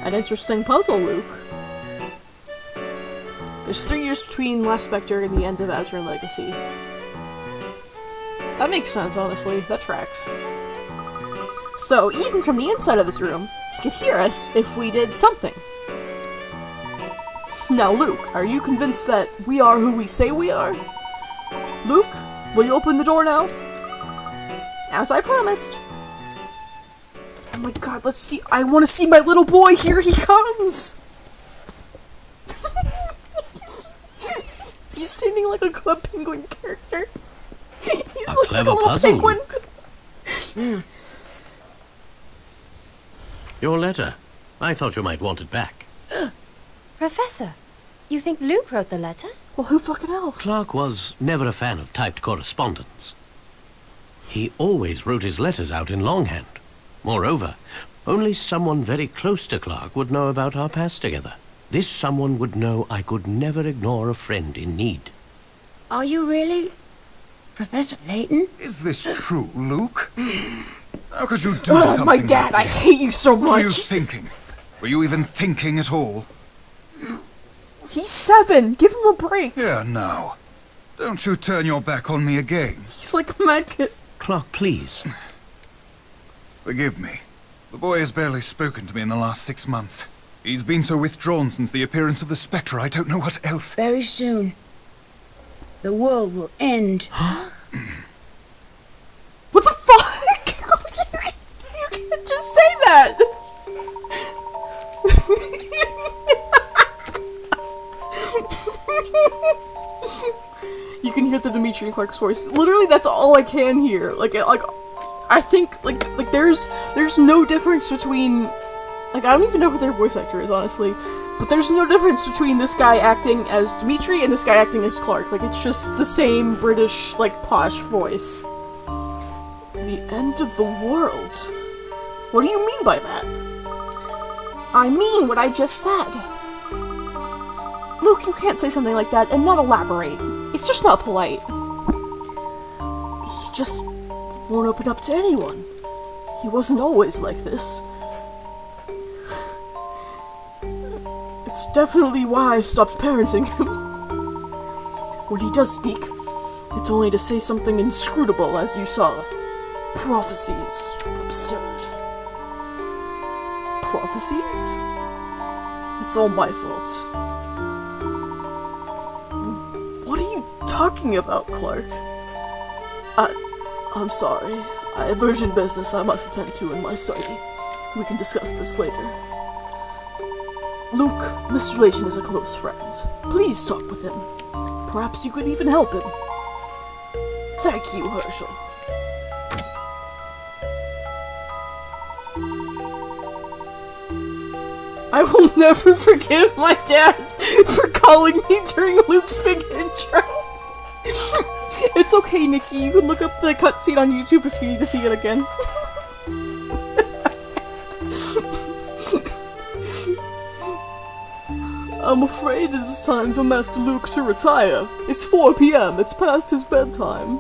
An interesting puzzle, Luke. There's 3 years between Last Spectre and the end of Azran Legacy. That makes sense, honestly. That tracks. So, even from the inside of this room, he could hear us if we did something. Now, Luke, are you convinced that we are who we say we are? Luke, will you open the door now? As I promised. Oh my god, let's see. I want to see my little boy. Here he comes. He's standing like a Club Penguin character. He looks like a little puzzle. penguin. Your letter. I thought you might want it back. Professor, you think Luke wrote the letter? Well, who fucking else? Clark was never a fan of typed correspondence. He always wrote his letters out in longhand. Moreover, only someone very close to Clark would know about our past together. This someone would know I could never ignore a friend in need. Are you really Professor Layton? Is this true, Luke? How could you do something Oh, my dad, like I this? hate you so What were you much. thinking? Were you even thinking at all? He's 7. Give him a break. Here now. Don't you turn your back on me again. He's like a mad kid. Clark, please. Forgive me. The boy has barely spoken to me in the last 6 months. He's been so withdrawn since the appearance of the Spectre, I don't know what else. Very soon, the world will end. fuck? You can't just say that! You can hear the Dimitri and Clark's voice. Literally, that's all I can hear. I think, there's no difference between, I don't even know who their voice actor is, honestly, but there's no difference between this guy acting as Dimitri and this guy acting as Clark. It's just the same British, posh voice. The end of the world? What do you mean by that? I mean what I just said. Luke, you can't say something like that and not elaborate. It's just not polite. He just won't open up to anyone. He wasn't always like this. It's definitely why I stopped parenting him. When he does speak, it's only to say something inscrutable, as you saw. Prophecies. Absurd. Prophecies? It's all my fault. What are you talking about, Clark? I'm sorry. I have urgent business I must attend to in my study. We can discuss this later. Luke, Mr. Layton is a close friend. Please talk with him. Perhaps you could even help him. Thank you, Herschel. I will never forgive my dad for calling me during Luke's big intro. It's okay, Nikki. You can look up the cutscene on YouTube if you need to see it again. I'm afraid it is time for Master Luke to retire. It's 4 p.m. It's past his bedtime.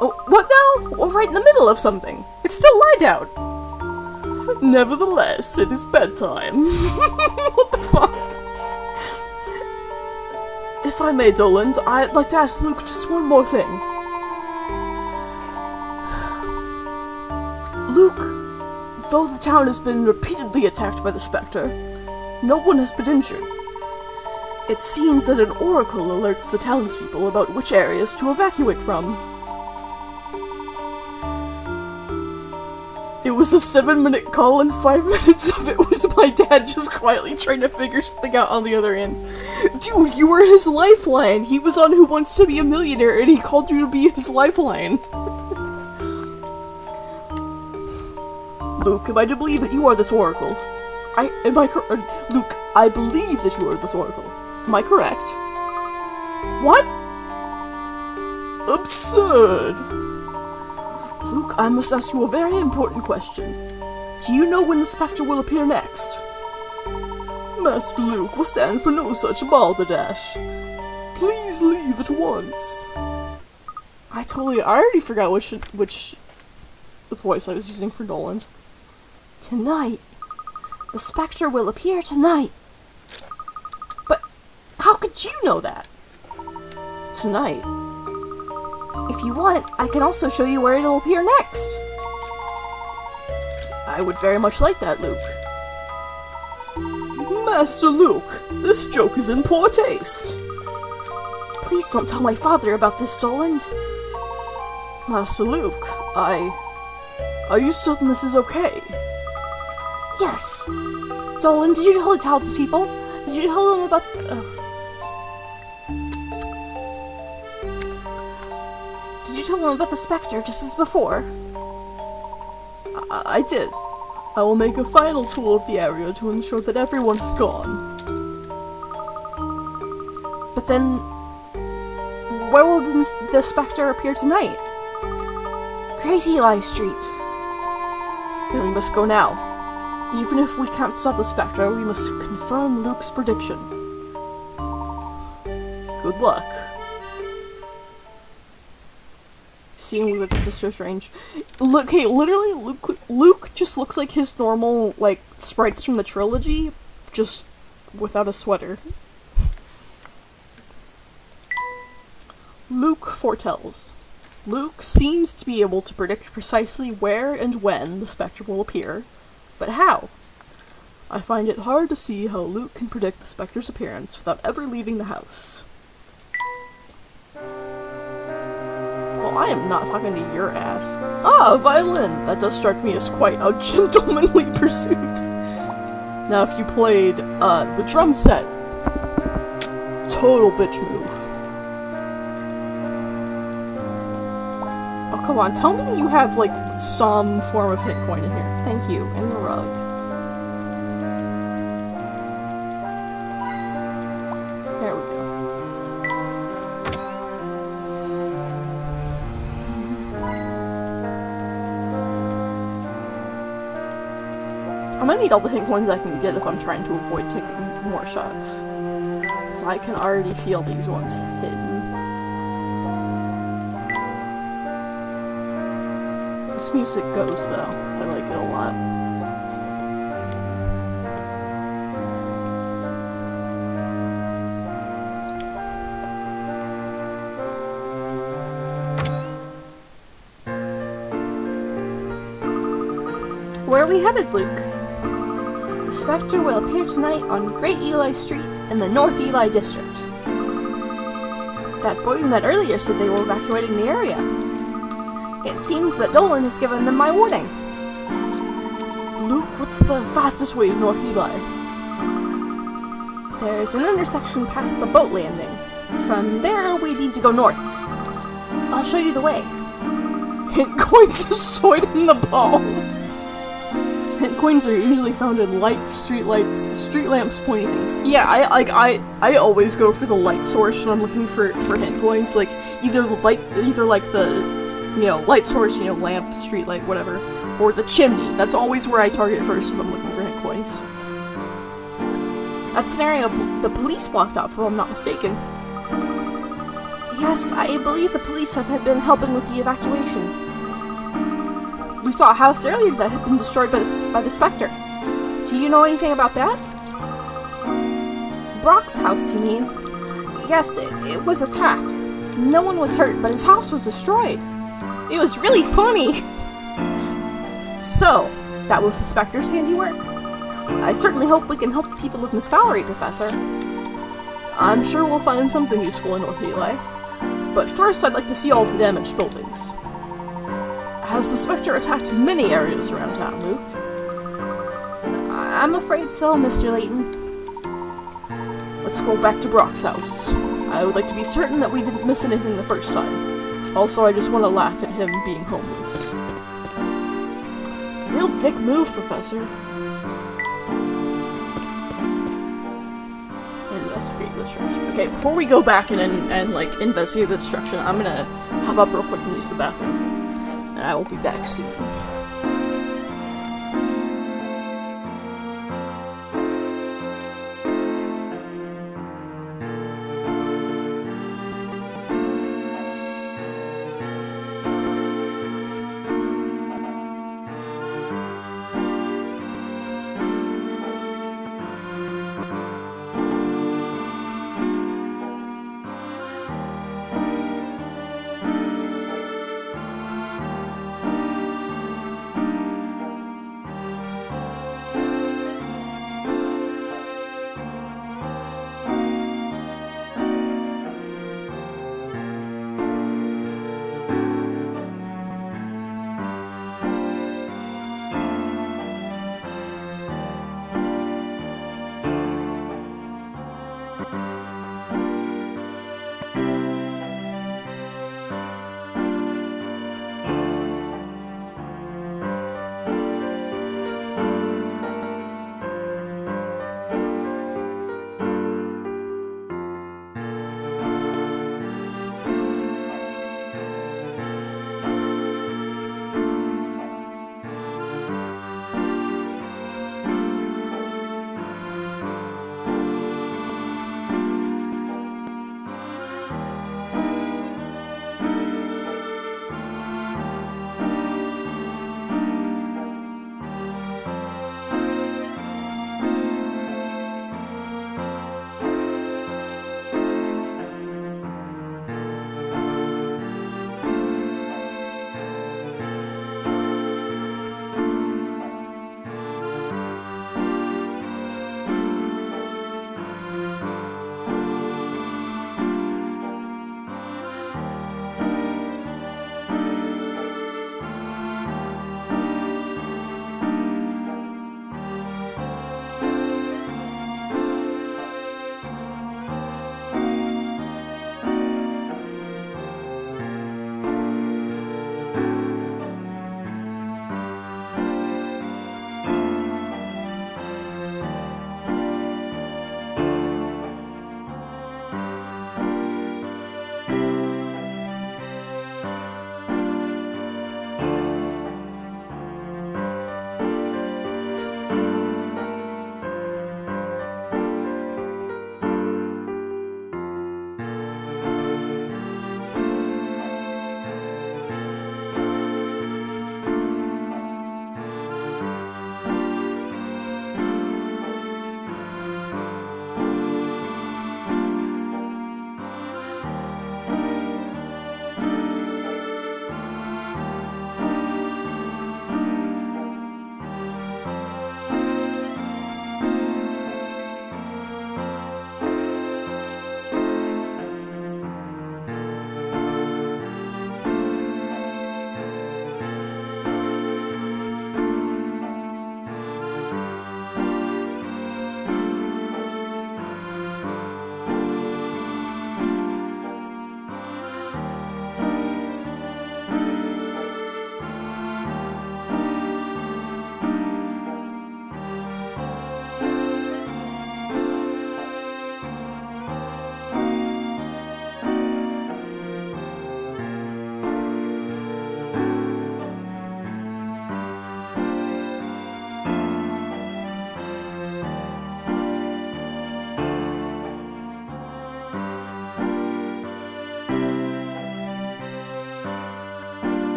Oh, what now? We're right in the middle of something. It's still light out. Nevertheless, it is bedtime. What the fuck? If I may, Doland, I'd like to ask Luke just one more thing. Luke, though the town has been repeatedly attacked by the Spectre, no one has been injured. It seems that an oracle alerts the townspeople about which areas to evacuate from. It was a 7-minute call and 5 minutes of it was my dad just quietly trying to figure something out on the other end. Dude, you were his lifeline! He was on Who Wants to Be a Millionaire and he called you to be his lifeline. Luke, am I to believe that you are this oracle? Luke, I believe that you are this oracle. Am I correct? What? Absurd! Luke, I must ask you a very important question. Do you know when the Spectre will appear next? Master Luke will stand for no such balderdash. Please leave at once. I already forgot which voice I was using for Noland. Tonight. The Spectre will appear tonight. But how could you know that? Tonight. If you want, I can also show you where it'll appear next. I would very much like that, Luke. Master Luke, this joke is in poor taste. Please don't tell my father about this, Doland. Master Luke, are you certain this is okay? Yes. Doland, did you tell the people? Did you tell them about... Did you tell them about the Spectre just as before? I did. I will make a final tour of the area to ensure that everyone's gone. But then... where will the Spectre appear tonight? Great Eli Street. Then we must go now. Even if we can't stop the Spectre, we must confirm Luke's prediction. Good luck. Seeing Luke, this is so strange. Look, hey, literally, Luke just looks like his normal, sprites from the trilogy, just without a sweater. Luke foretells. Luke seems to be able to predict precisely where and when the Spectre will appear, but how? I find it hard to see how Luke can predict the Spectre's appearance without ever leaving the house. Well, I am not talking to your ass. Ah, a violin! That does strike me as quite a gentlemanly pursuit. Now, if you played, the drum set, total bitch move. Oh, come on, tell me you have, like, some form of hit coin in here. Thank you, and the rug. There we go. I'm gonna need all the hit coins I can get if I'm trying to avoid taking more shots. Because I can already feel these ones hidden. This music goes, though. I like it a lot. Where are we headed, Luke? The Spectre will appear tonight on Great Eli Street in the North Eli District. That boy we met earlier said they were evacuating the area. It seems that Dolan has given them my warning. Luke, what's the fastest way to North Eli? There's an intersection past the boat landing. From there, we need to go north. I'll show you the way. Hint coins are stored in the balls. Hint coins are usually found in lights, street lamps, pointing things. Yeah, I always go for the light source when I'm looking for hint coins. Like either like the light source, lamp, street light, whatever, or the chimney. That's always where I target first if I'm looking for hint coins. That's an area the police blocked off, if I'm not mistaken. Yes, I believe the police have been helping with the evacuation. We saw a house earlier that had been destroyed by the Spectre. Do you know anything about that? Brock's house, you mean? Yes, it was attacked. No one was hurt, but his house was destroyed. It was really funny! So, that was the Spectre's handiwork? I certainly hope we can help the people of Miss Valerie, Professor. I'm sure we'll find something useful in North Eli. But first, I'd like to see all the damaged buildings. Has the Spectre attacked many areas around town, Luke? I'm afraid so, Mr. Layton. Let's go back to Brock's house. I would like to be certain that we didn't miss anything the first time. Also, I just want to laugh at him being homeless. Real dick move, Professor. Investigate the destruction. Okay, before we go back and investigate the destruction, I'm gonna hop up real quick and use the bathroom. And I will be back soon.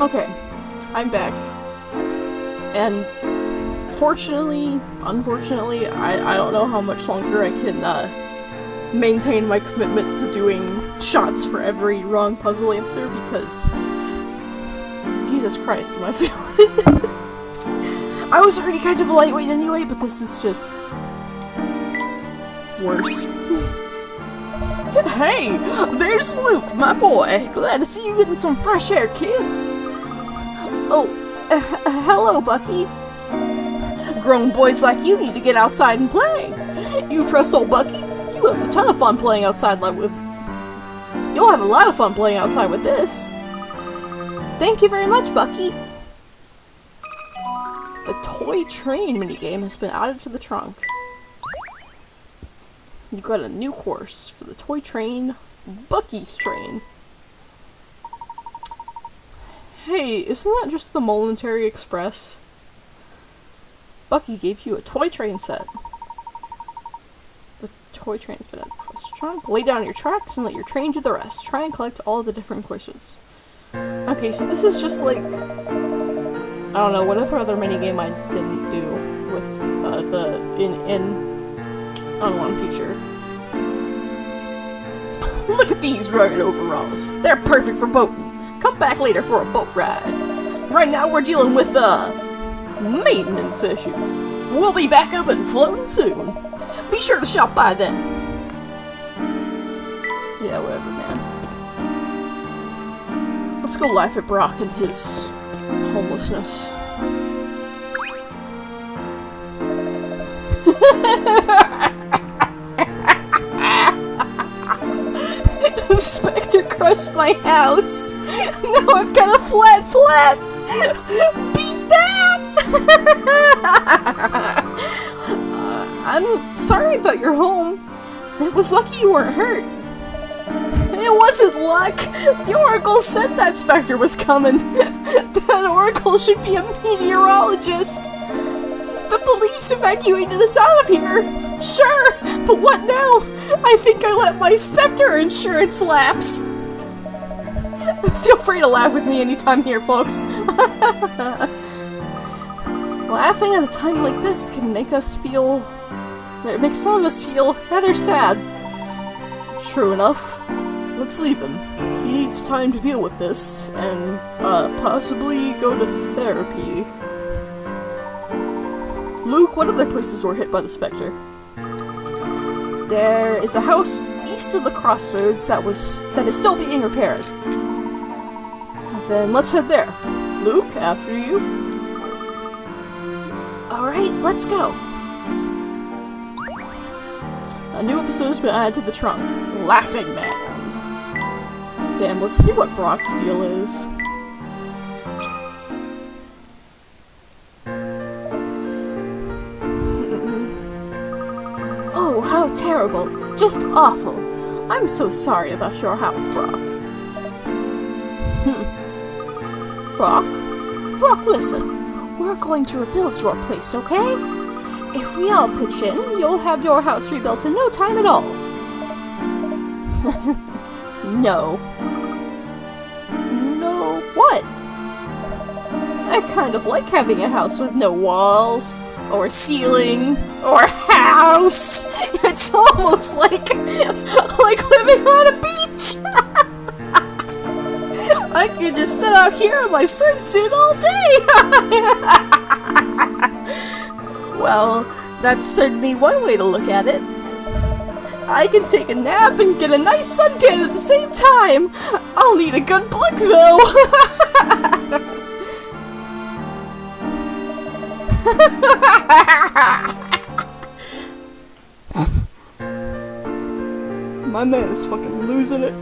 Okay, I'm back. And unfortunately, I don't know how much longer I can maintain my commitment to doing shots for every wrong puzzle answer, because Jesus Christ, am I feeling I was already kind of a lightweight anyway, but this is just worse. Hey, there's Luke, my boy. Glad to see you getting some fresh air, kid. Oh, hello, Bucky. Grown boys like you need to get outside and play. You trust old Bucky? You have a ton of fun playing outside You'll have a lot of fun playing outside with this. Thank you very much, Bucky. The toy train minigame has been added to the trunk. You got a new course for the toy train, Bucky's Train. Hey, isn't that just the Momentary Express? Bucky gave you a toy train set. The toy train's been added to the trunk. Lay down your tracks and let your train do the rest. Try and collect all of the different courses. Okay, so this is just like, I don't know, whatever other minigame I didn't do with on one feature. Look at these rugged overalls. They're perfect for boating. Come back later for a boat ride. Right now we're dealing with maintenance issues. We'll be back up and floating soon. Be sure to stop by then. Yeah, whatever, man. Let's go laugh at Brock and his homelessness. The Spectre crushed my house. Now I've got a flat. Beat that! I'm sorry about your home. It was lucky you weren't hurt. It wasn't luck. The Oracle said that Spectre was coming. That Oracle should be a meteorologist. The police evacuated us out of here. Sure, but what now? I think I let my Spectre insurance lapse. Feel free to laugh with me anytime here, folks. Laughing at a time like this can make us feel... It makes some of us feel rather sad. True enough. Let's leave him. He needs time to deal with this, and possibly go to therapy. Luke, what other places were hit by the Spectre? There is a house east of the crossroads that is still being repaired. Then let's head there. Luke, after you. Alright, let's go. A new episode's been added to the trunk. Laughing Man. Damn, let's see what Brock's deal is. Oh, how terrible. Just awful. I'm so sorry about your house, Brock. Brock, listen. We're going to rebuild your place, okay? If we all pitch in, you'll have your house rebuilt in no time at all. No. No, what? I kind of like having a house with no walls, or ceiling, or house. It's almost like living on a beach. I could just sit out here in my swimsuit all day. Well, that's certainly one way to look at it. I can take a nap and get a nice suntan at the same time. I'll need a good book, though. My man is fucking losing it.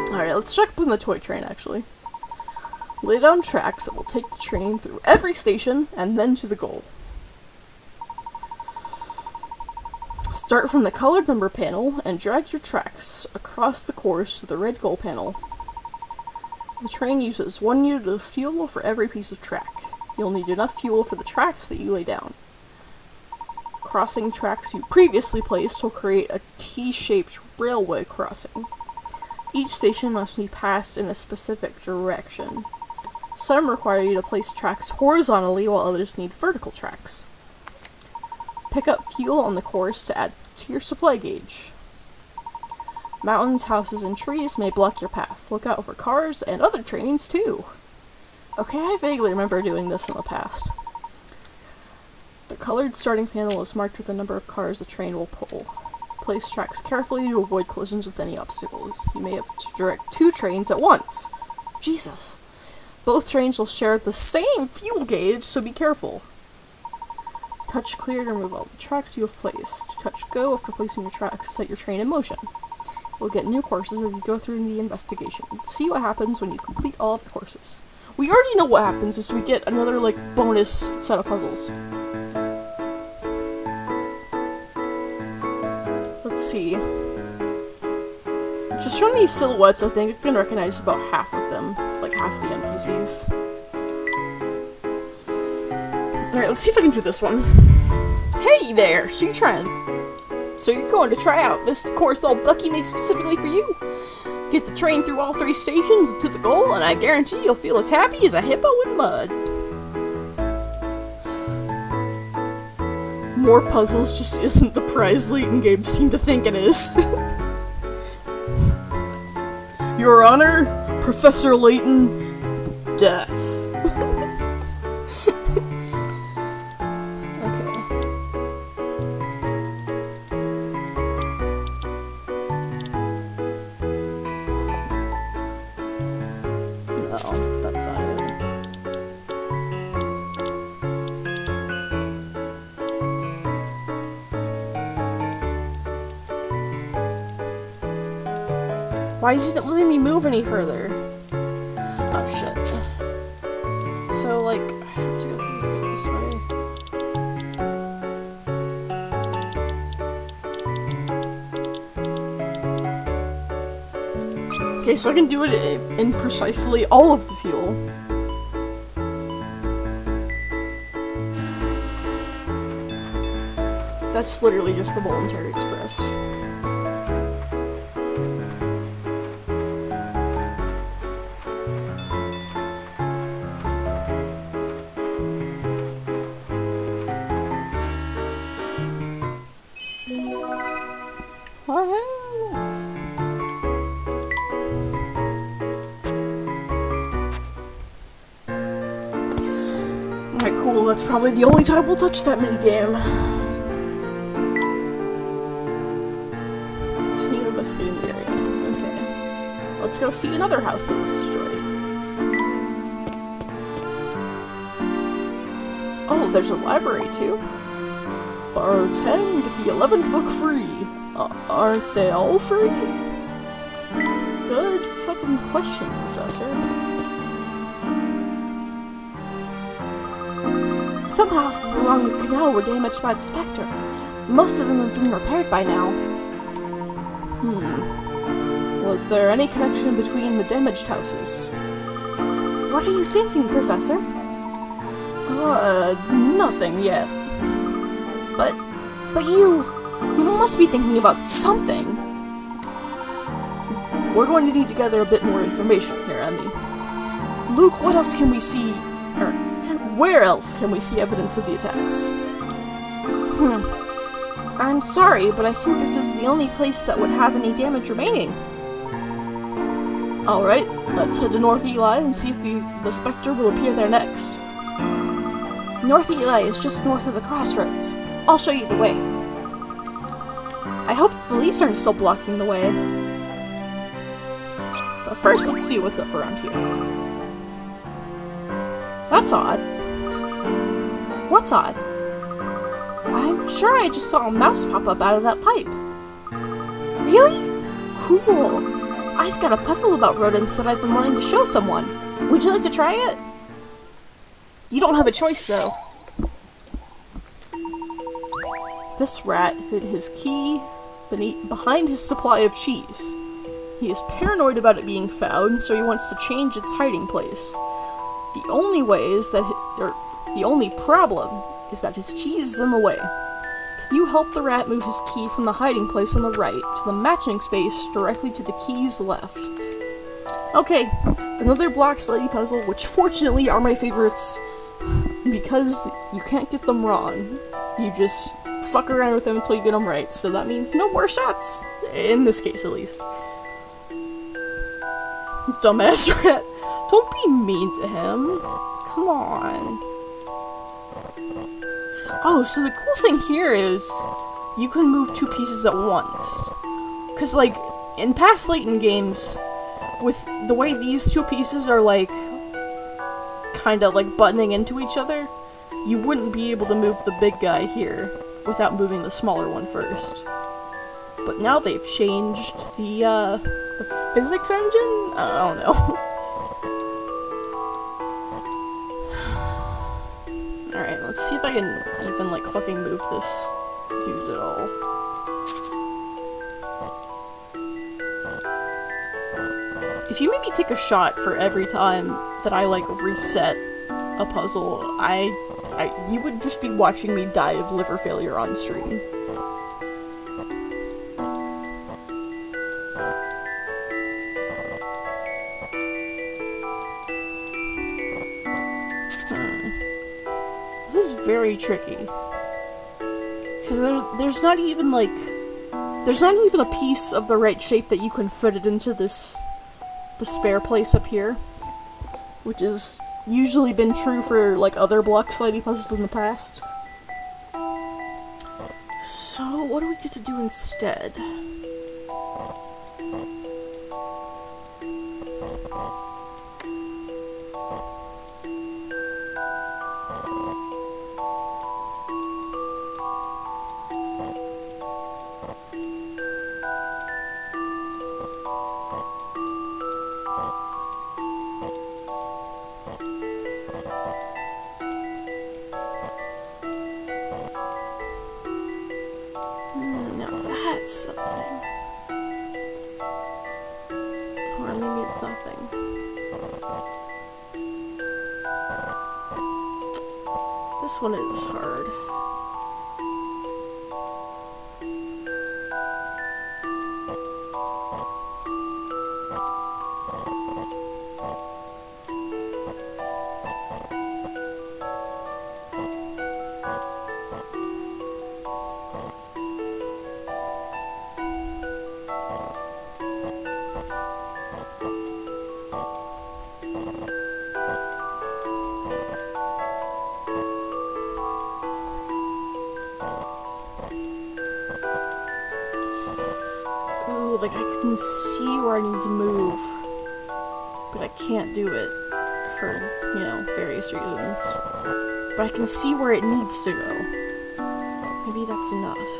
Alright, let's check up on the toy train, actually. Lay down tracks that will take the train through every station and then to the goal. Start from the colored number panel and drag your tracks across the course to the red goal panel. The train uses 1 unit of fuel for every piece of track. You'll need enough fuel for the tracks that you lay down. Crossing tracks you previously placed will create a T-shaped railway crossing. Each station must be passed in a specific direction. Some require you to place tracks horizontally, while others need vertical tracks. Pick up fuel on the course to add to your supply gauge. Mountains, houses, and trees may block your path. Look out for cars and other trains, too. Okay, I vaguely remember doing this in the past. The colored starting panel is marked with the number of cars the train will pull. Place tracks carefully to avoid collisions with any obstacles. You may have to direct 2 trains at once. Jesus. Both trains will share the same fuel gauge, so be careful. Touch clear to remove all the tracks you have placed. Touch go after placing your tracks to set your train in motion. You'll get new courses as you go through the investigation. See what happens when you complete all of the courses. We already know what happens is we get another, bonus set of puzzles. Let's see. Just from these silhouettes, I think I can recognize about half of them. Half the NPCs. Alright, let's see if I can do this one. Hey there, C-Trend! So you're going to try out this course old Bucky made specifically for you? Get the train through all 3 stations to the goal, and I guarantee you'll feel as happy as a hippo in mud. More puzzles just isn't the prize Layton games seem to think it is. Your Honor, Professor Layton, death. Okay. No, that's not it. Why isn't it letting me move any further? Oh shit. So, I have to go through this way. Okay, so I can do it in precisely all of the fuel. That's literally just the Voluntary Express. Alright, cool. That's probably the only time we'll touch that minigame. Continue investigating the area. Okay. Let's go see another house that was destroyed. Oh, there's a library too. Borrow 10, get the 11th book free. Aren't they all free? Good fucking question, Professor. Some houses along the canal were damaged by the Spectre. Most of them have been repaired by now. Was there any connection between the damaged houses? What are you thinking, Professor? Nothing yet. But you must be thinking about something. We're going to need to gather a bit more information here, Emmy. Luke, what else can we see? Where else can we see evidence of the attacks? I'm sorry, but I think this is the only place that would have any damage remaining. Alright, let's head to North Eli and see if the Spectre will appear there next. North Eli is just north of the crossroads. I'll show you the way. I hope the police aren't still blocking the way. But first, let's see what's up around here. That's odd. What's odd? I'm sure I just saw a mouse pop up out of that pipe. Really? Cool. I've got a puzzle about rodents that I've been wanting to show someone. Would you like to try it? You don't have a choice, though. This rat hid his key behind his supply of cheese. He is paranoid about it being found, so he wants to change its hiding place. The only way is that the only problem is that his cheese is in the way. If you help the rat move his key from the hiding place on the right to the matching space directly to the key's left. Okay, another block slidey puzzle, which fortunately are my favorites because you can't get them wrong. You just fuck around with them until you get them right, so that means no more shots, in this case at least. Dumbass rat. Don't be mean to him. Come on. Oh, so the cool thing here is you can move two pieces at once. Because, like, in past Layton games, with the way these two pieces are, like, kind of, like, buttoning into each other, you wouldn't be able to move the big guy here without moving the smaller one first. But now they've changed the physics engine? I don't know. Alright, let's see if I can even, like, fucking move this dude at all. If you maybe take a shot for every time that I, like, reset a puzzle, you would just be watching me die of liver failure on stream. This is very tricky. Because there's not even, like... There's not even a piece of the right shape that you can fit it into the spare place up here. Which has usually been true for, like, other block slidey puzzles in the past. So, what do we get to do instead? Now that's something. Or maybe it's nothing. This one is hard. Ooh, like I can see where I need to move, but I can't do it for, you know, various reasons. But I can see where it needs to go. Maybe that's enough.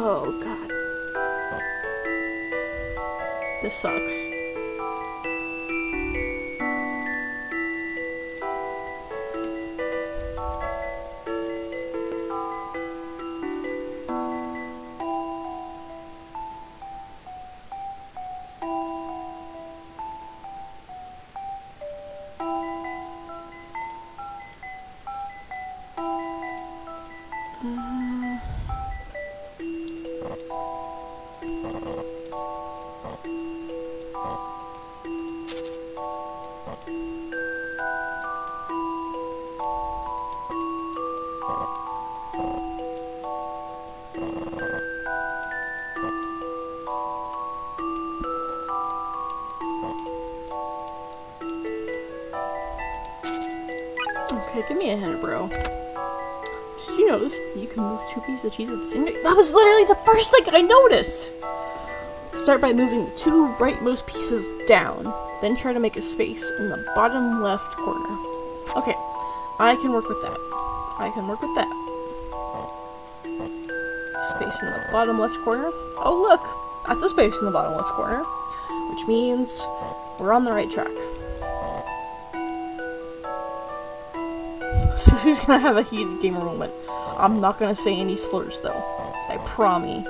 Oh, God. This sucks. Okay, give me a hint, bro. Did you notice that you can move two pieces of cheese at the same time? That was literally the first thing I noticed! Start by moving the two rightmost pieces down, then try to make a space in the bottom left corner. Okay, I can work with that. I can work with that. Space in the bottom left corner. Oh look! That's a space in the bottom left corner. Which means we're on the right track. So he's gonna have a heated gamer moment. I'm not gonna say any slurs though. I promise.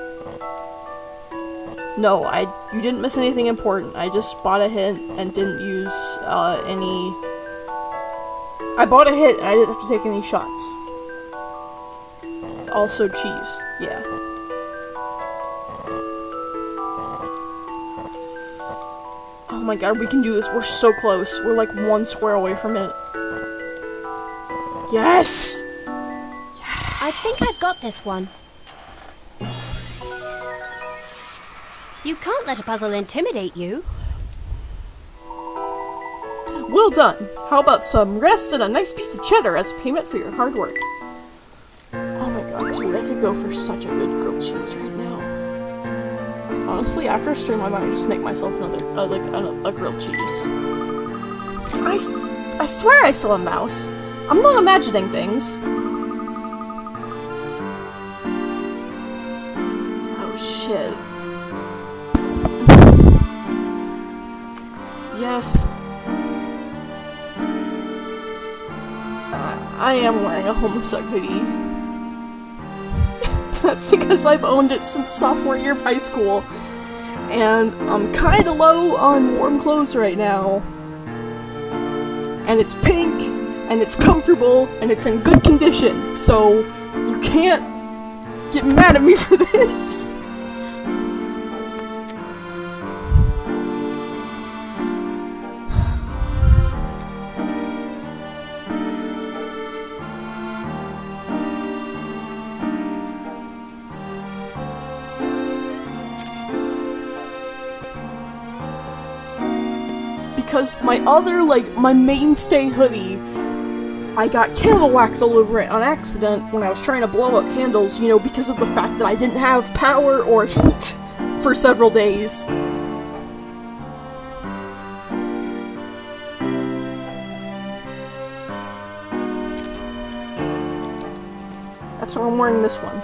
No, you didn't miss anything important. I just bought a hint and didn't use any I bought a hit and I didn't have to take any shots. Also cheese, yeah. Oh my god, we can do this. We're so close. We're like one square away from it. Yes! I think I've got this one. You can't let a puzzle intimidate you. Well done. How about some rest and a nice piece of cheddar as payment for your hard work? Oh my god, dude, I could go for such a good grilled cheese right now. Honestly, after stream, I might just make myself another, a grilled cheese. I swear I saw a mouse. I'm not imagining things. Oh shit. Yes. I am wearing a homosexual hoodie. That's because I've owned it since sophomore year of high school. And I'm kinda low on warm clothes right now. And it's pink, and it's comfortable, and it's in good condition. So, you can't get mad at me for this. Because my other, my mainstay hoodie, I got candle wax all over it on accident when I was trying to blow out candles, because of the fact that I didn't have power or heat for several days. That's why I'm wearing this one.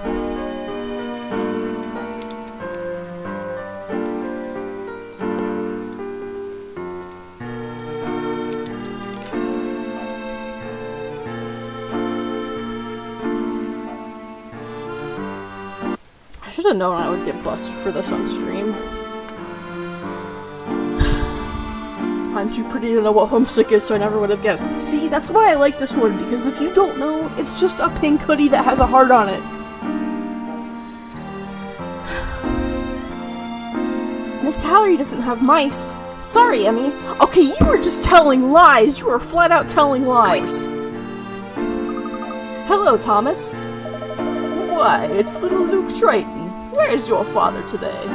I should have known I would get busted for this on stream. I'm too pretty to know what homesick is, so I never would have guessed. See, that's why I like this one, because if you don't know, it's just a pink hoodie that has a heart on it. Miss Hallery doesn't have mice. Sorry, Emmy. Okay, you were just telling lies. You were flat out telling lies. Hello, Thomas. Why, it's little Luke Triton. Where's your father today?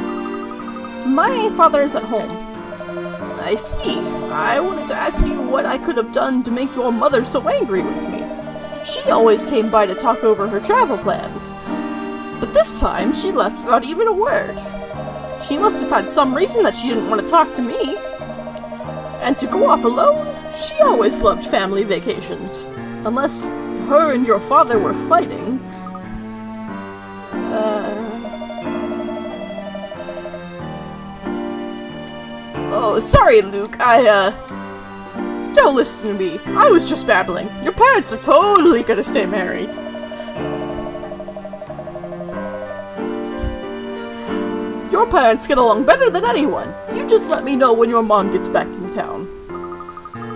My father is at home. I see. I wanted to ask you what I could have done to make your mother so angry with me. She always came by to talk over her travel plans. But this time, she left without even a word. She must have had some reason that she didn't want to talk to me. And to go off alone, she always loved family vacations. Unless her and your father were fighting. Oh, sorry, Luke. Don't listen to me. I was just babbling. Your parents are totally gonna stay married. Your parents get along better than anyone. You just let me know when your mom gets back in town.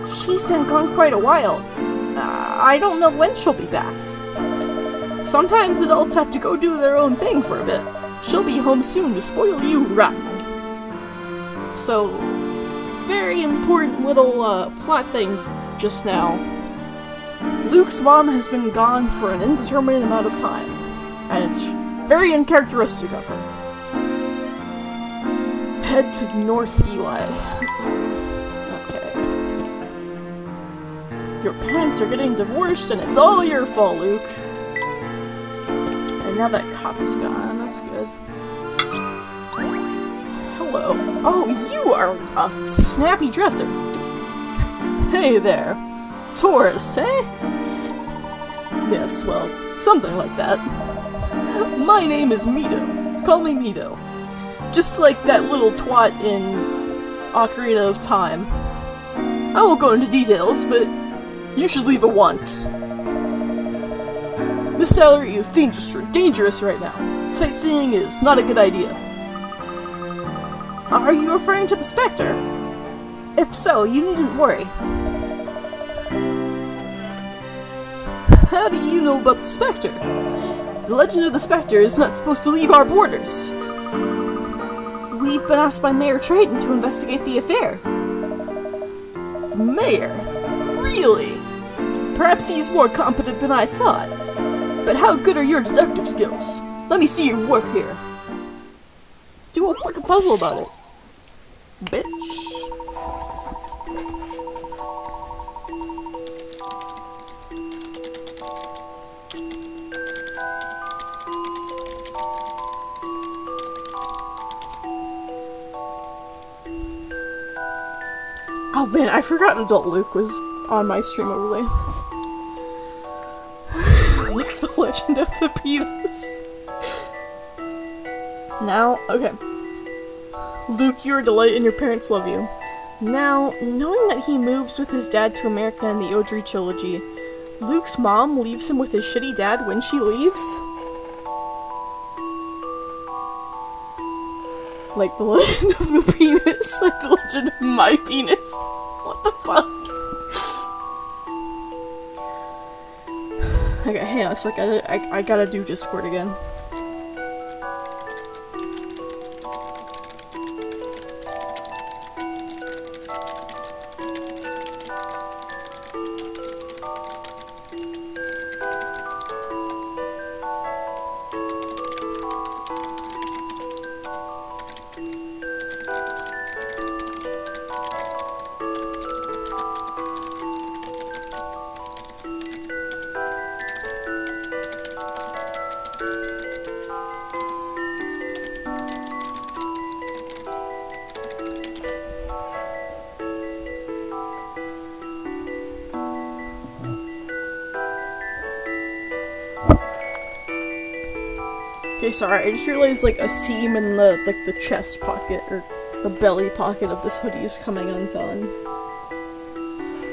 She's been gone quite a while. I don't know when she'll be back. Sometimes adults have to go do their own thing for a bit. She'll be home soon to spoil you rotten. So, very important little plot thing just now. Luke's mom has been gone for an indeterminate amount of time, and it's very uncharacteristic of her. Head to North Eli. Okay. Your parents are getting divorced, and it's all your fault, Luke. And now that cop is gone, that's good. Hello. Oh, you are a snappy dresser. Hey there. Tourist, eh? Yes, well, something like that. My name is Mito. Call me Mito. Just like that little twat in Ocarina of Time. I won't go into details, but you should leave at once. Miss Hallery is dangerous right now. Sightseeing is not a good idea. Are you referring to the Spectre? If so, you needn't worry. how do you know about the Spectre? The legend of the Spectre is not supposed to leave our borders. We've been asked by Mayor Triton to investigate the affair. The mayor? Really? Perhaps he's more competent than I thought. But how good are your deductive skills? Let me see your work here. Do a fucking puzzle about it. Bitch. Oh man, I forgot Adult Luke was on my stream overlay. Like the legend of the penis. Now, okay. Luke, you're a delight and your parents love you. Now, knowing that he moves with his dad to America in the Audrey trilogy, Luke's mom leaves him with his shitty dad when she leaves? Like the legend of the penis, like the legend of my penis. What the fuck? Okay, hang on a sec, I gotta do Discord again. Okay, sorry, I just realized like a seam in the chest pocket or the belly pocket of this hoodie is coming undone.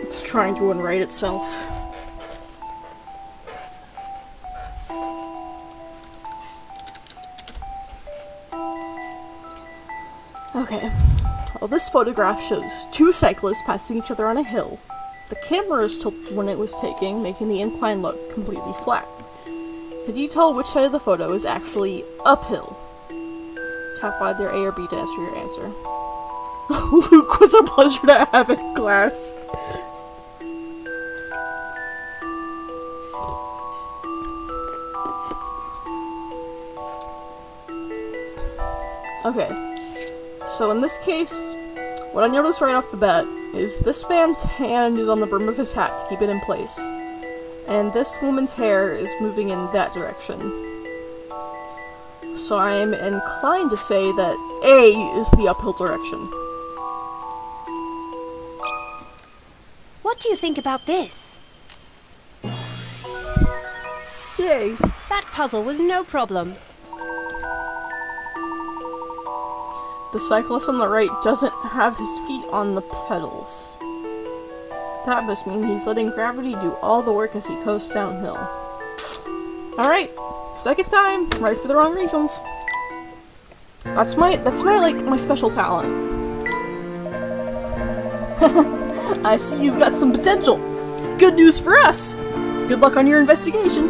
It's trying to unright itself. Okay. Well, this photograph shows two cyclists passing each other on a hill. The camera is tilted when it was taken, making the incline look completely flat. Could you tell which side of the photo is actually uphill? Tap either A or B to answer your answer. Luke, was a pleasure to have in class. Okay, so in this case, what I noticed right off the bat is this man's hand is on the brim of his hat to keep it in place. And this woman's hair is moving in that direction. So I'm inclined to say that A is the uphill direction. What do you think about this? Yay! That puzzle was no problem. The cyclist on the right doesn't have his feet on the pedals. That must mean he's letting gravity do all the work as he coasts downhill. Alright, second time, right for the wrong reasons. That's my special talent. I see you've got some potential. Good news for us. Good luck on your investigation.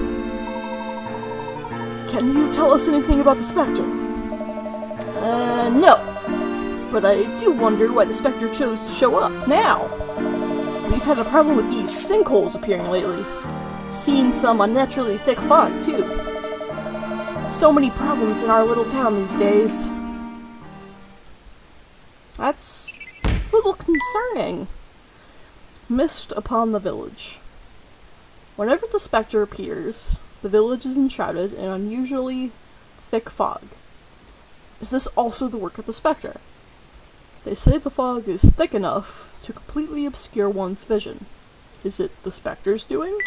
Can you tell us anything about the Spectre? No. But I do wonder why the Spectre chose to show up now. We've had a problem with these sinkholes appearing lately. Seen some unnaturally thick fog, too. So many problems in our little town these days. That's a little concerning. Mist upon the village. Whenever the Spectre appears, the village is enshrouded in unusually thick fog. Is this also the work of the Spectre? They say the fog is thick enough to completely obscure one's vision. Is it the Spectre's doing?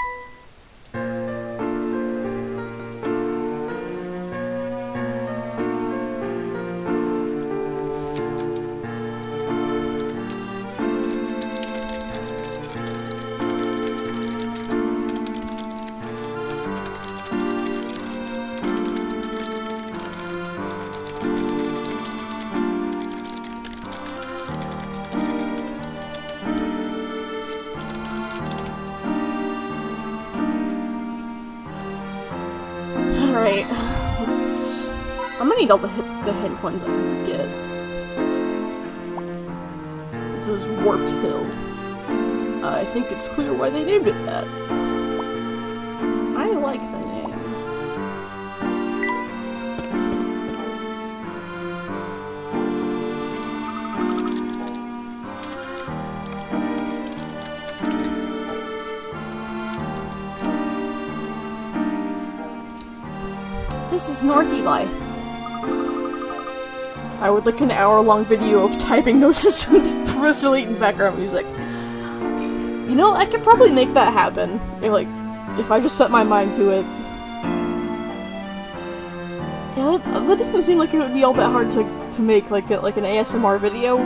let's... I'm gonna need all the hit coins I can get. This is Warped Hill. I think it's clear why they named it that. I like the name. This is North Eli. I would like an hour-long video of typing noises with Professor Layton background music. You know, I could probably make that happen. If I just set my mind to it. Yeah, that doesn't seem like it would be all that hard to make, like an ASMR video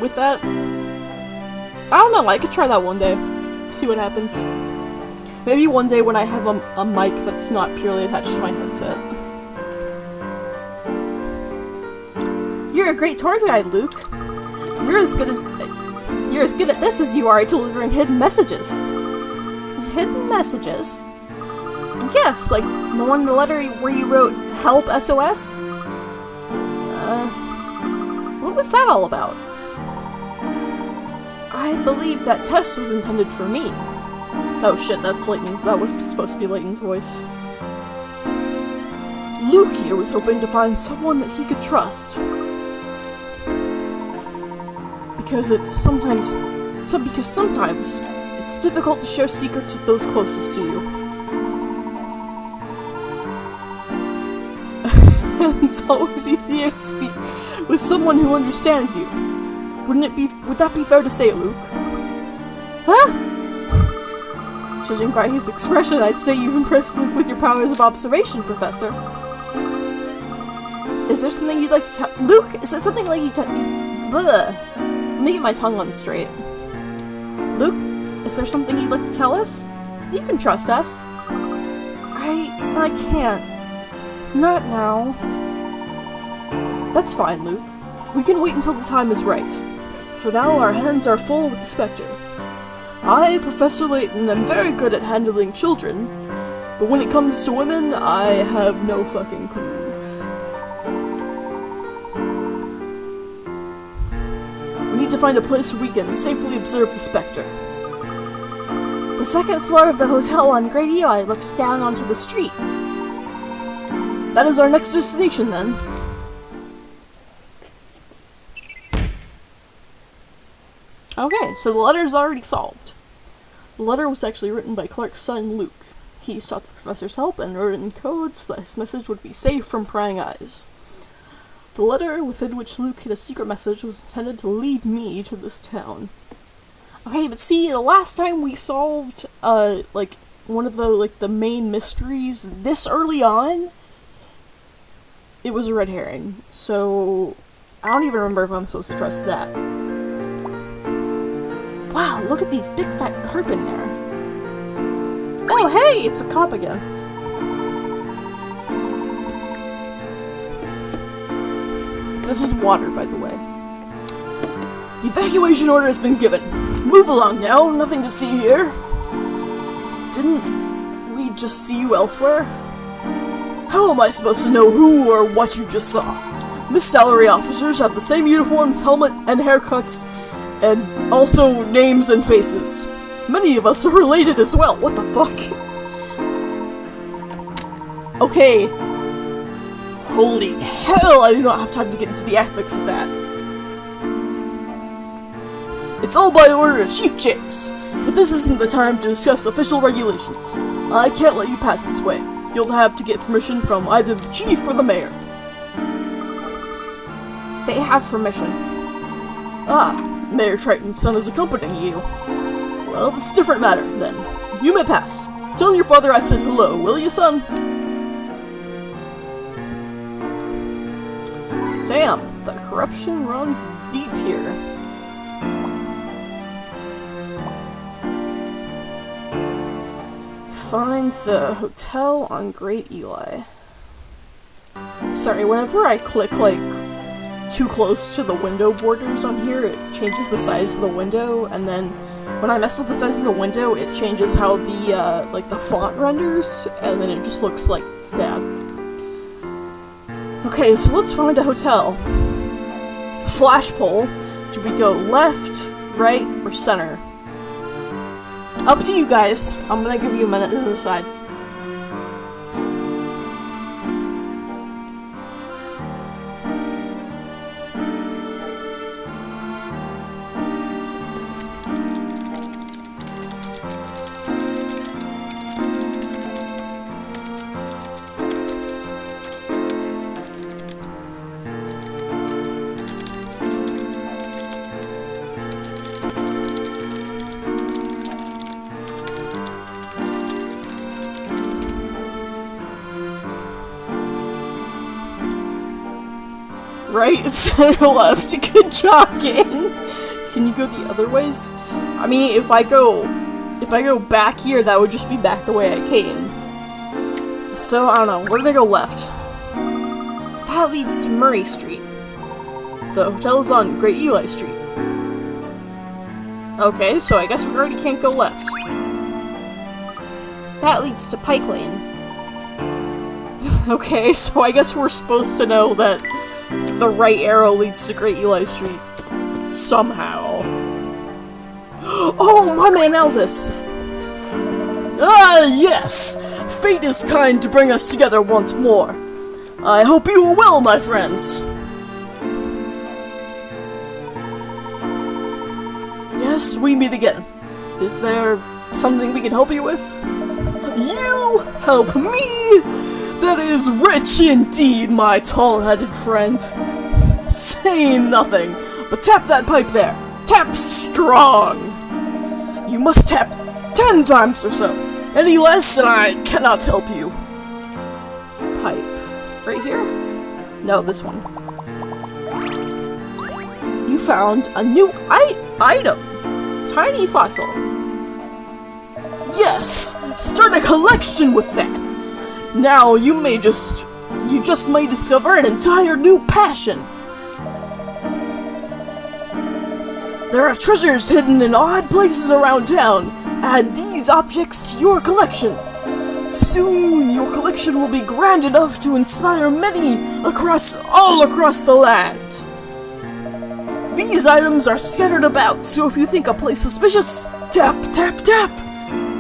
with that. I don't know, I could try that one day. See what happens. Maybe one day when I have a mic that's not purely attached to my headset. You're a great tour guide, Luke. You're as good at this as you are at delivering hidden messages. Hidden messages? Yes, like the one in the letter where you wrote "Help SOS." What was that all about? I believe that test was intended for me. Oh shit, that was supposed to be Layton's voice. Luke here was hoping to find someone that he could trust. Because sometimes it's difficult to share secrets with those closest to you. It's always easier to speak with someone who understands you. Would that be fair to say, Luke? Huh? Judging by his expression, I'd say you've impressed Luke with your powers of observation, Professor. Is there something you'd like to tell Luke? Is there something like you Let me get my tongue on straight. Luke, is there something you'd like to tell us? You can trust us. I can't. Not now. That's fine, Luke. We can wait until the time is right. For now, our hands are full with the Spectre. I, Professor Layton, am very good at handling children, but when it comes to women, I have no fucking clue. We need to find a place where we can safely observe the Spectre. The second floor of the hotel on Great Eli looks down onto the street. That is our next destination, then. Okay, so the letter is already solved. The letter was actually written by Clark's son, Luke. He sought the professor's help and wrote it in code so that his message would be safe from prying eyes. The letter, within which Luke hid a secret message, was intended to lead me to this town. Okay, but see, the last time we solved, one of the main mysteries this early on, it was a red herring. So, I don't even remember if I'm supposed to trust that. Wow, look at these big fat carp in there. Oh, hey, it's a cop again. This is water, by the way. The evacuation order has been given. Move along now, nothing to see here. Didn't we just see you elsewhere? How am I supposed to know who or what you just saw? Miss Salary officers have the same uniforms, helmet, and haircuts, and also names and faces. Many of us are related as well. What the fuck? Okay. Holy hell, I do not have time to get into the ethics of that. It's all by order of Chief Jakes, but this isn't the time to discuss official regulations. I can't let you pass this way. You'll have to get permission from either the chief or the mayor. They have permission. Ah, Mayor Triton's son is accompanying you. Well, it's a different matter, then. You may pass. Tell your father I said hello, will you, son? Damn, the corruption runs deep here. Find the hotel on Great Eli. Sorry, whenever I click, too close to the window borders on here, it changes the size of the window, and then when I mess with the size of the window, it changes how the font renders, and then it just looks, bad. Okay, so let's find a hotel. Flashpole. Do we go left, right, or center? Up to you guys. I'm gonna give you a minute to decide. Right, center, left. Good job, gang. Can you go the other ways? I mean, if I go back here, that would just be back the way I came. So, I don't know. We're gonna go left. That leads to Murray Street. The hotel is on Great Eli Street. Okay, so I guess we already can't go left. That leads to Pike Lane. Okay, so I guess we're supposed to know that the right arrow leads to Great Eli Street. Somehow. Oh, my man Aldous! Ah, yes! Fate is kind to bring us together once more. I hope you are well, my friends. Yes, we meet again. Is there something we can help you with? You help me? That is rich indeed, my tall-headed friend. Say nothing, but tap that pipe there. Tap strong. You must tap 10 times or so. Any less, and I cannot help you. Pipe. Right here? No, this one. You found a new item. Tiny fossil. Yes! Start a collection with that. Now you just may discover an entire new passion. There are treasures hidden in odd places around town. Add these objects to your collection. Soon your collection will be grand enough to inspire many all across the land. These items are scattered about, so if you think a place suspicious, tap, tap, tap,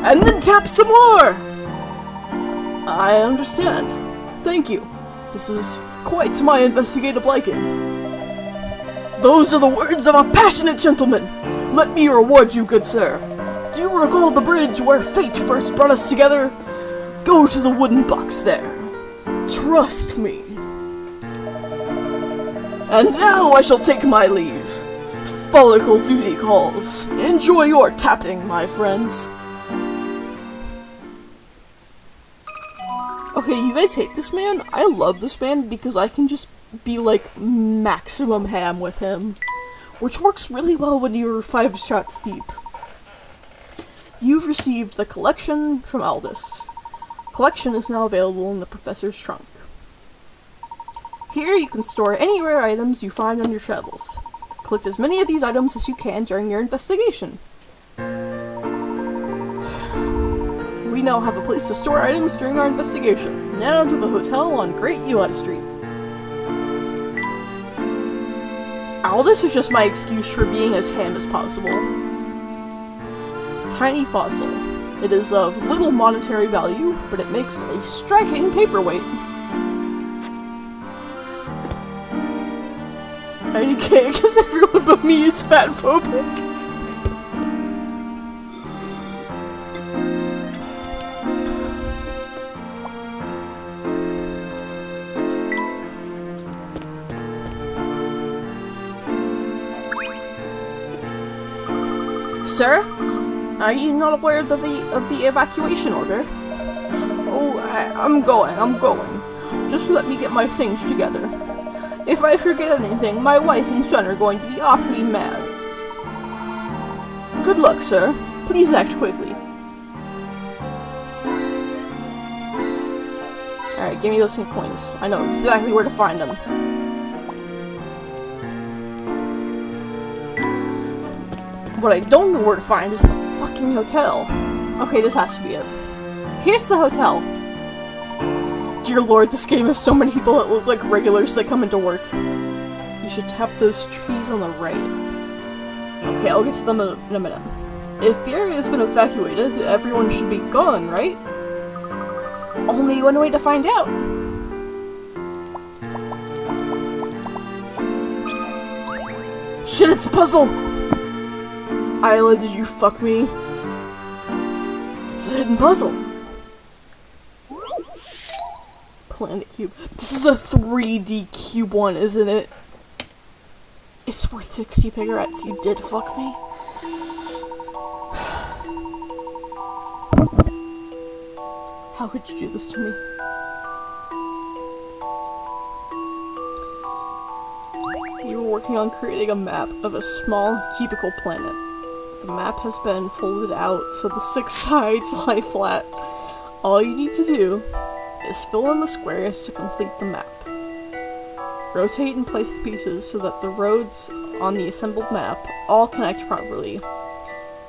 and then tap some more. I understand. Thank you. This is quite to my investigative liking. Those are the words of a passionate gentleman. Let me reward you, good sir. Do you recall the bridge where fate first brought us together? Go to the wooden box there. Trust me. And now I shall take my leave. Follicle duty calls. Enjoy your tapping, my friends. Okay, you guys hate this man? I love this man because I can just be like maximum ham with him. Which works really well when you're 5 shots deep. You've received the collection from Aldous. Collection is now available in the professor's trunk. Here you can store any rare items you find on your travels. Collect as many of these items as you can during your investigation. We now have a place to store items during our investigation. Now to the hotel on Great Eli Street. Aldous is just my excuse for being as ham as possible. Tiny fossil. It is of little monetary value, but it makes a striking paperweight. I can't because everyone but me is fatphobic. Sir, are you not aware of the evacuation order? Oh, I'm going. Just let me get my things together. If I forget anything, my wife and son are going to be awfully mad. Good luck, sir. Please act quickly. Alright, give me those coins. I know exactly where to find them. What I don't know where to find is the fucking hotel. Okay, this has to be it. Here's the hotel. dear lord, this game has so many people that look like regulars that come into work. You should tap those trees on the right. Okay, I'll get to them in a minute. If the area has been evacuated, everyone should be gone, right? Only one way to find out. Shit, it's a puzzle! Isla, did you fuck me? It's a hidden puzzle. Planet cube. This is a 3D cube one, isn't it? It's worth 60 pigarets. You did fuck me. How could you do this to me? You were working on creating a map of a small cubical planet. The map has been folded out so the 6 sides lie flat. All you need to do is fill in the squares to complete the map. Rotate and place the pieces so that the roads on the assembled map all connect properly.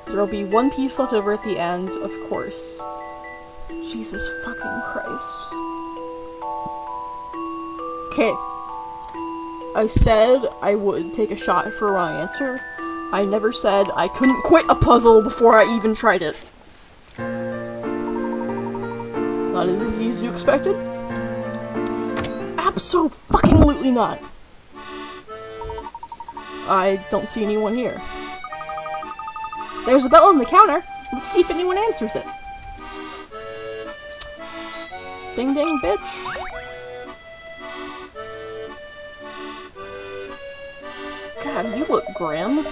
There will be one piece left over at the end, of course. Jesus fucking Christ. Okay. I said I would take a shot for a wrong answer. I never said I couldn't quit a puzzle before I even tried it. Not as easy as you expected? Abso-fucking-lutely not. I don't see anyone here. There's a bell on the counter. Let's see if anyone answers it. Ding ding, bitch. God, you look grim.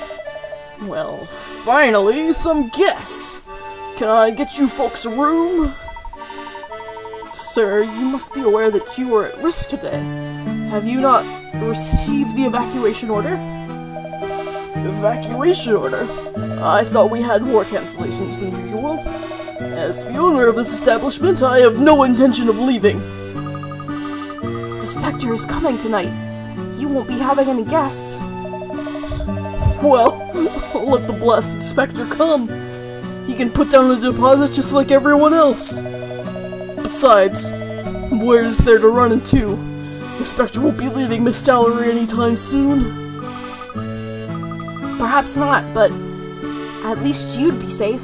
Well, finally, some guests. Can I get you folks a room? Sir, you must be aware that you are at risk today. Have you not received the evacuation order? Evacuation order? I thought we had more cancellations than usual. As the owner of this establishment, I have no intention of leaving. The Spectre is coming tonight. You won't be having any guests. Well, I'll let the blasted Spectre come. He can put down a deposit just like everyone else. Besides, where is there to run into? The Spectre won't be leaving Miss Tallery anytime soon. Perhaps not, but at least you'd be safe.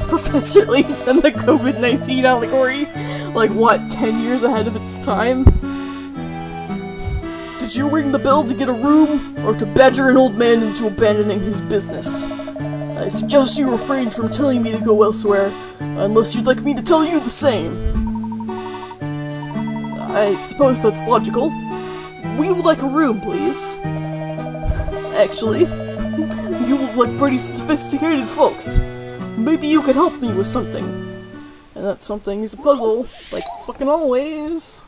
Professor Layton the COVID-19 allegory? Like, what, 10 years ahead of its time? Did you ring the bell to get a room, or to badger an old man into abandoning his business? I suggest you refrain from telling me to go elsewhere, unless you'd like me to tell you the same. I suppose that's logical. We would like a room, please. Actually, you look like pretty sophisticated folks. Maybe you could help me with something. And that something is a puzzle, like fucking always.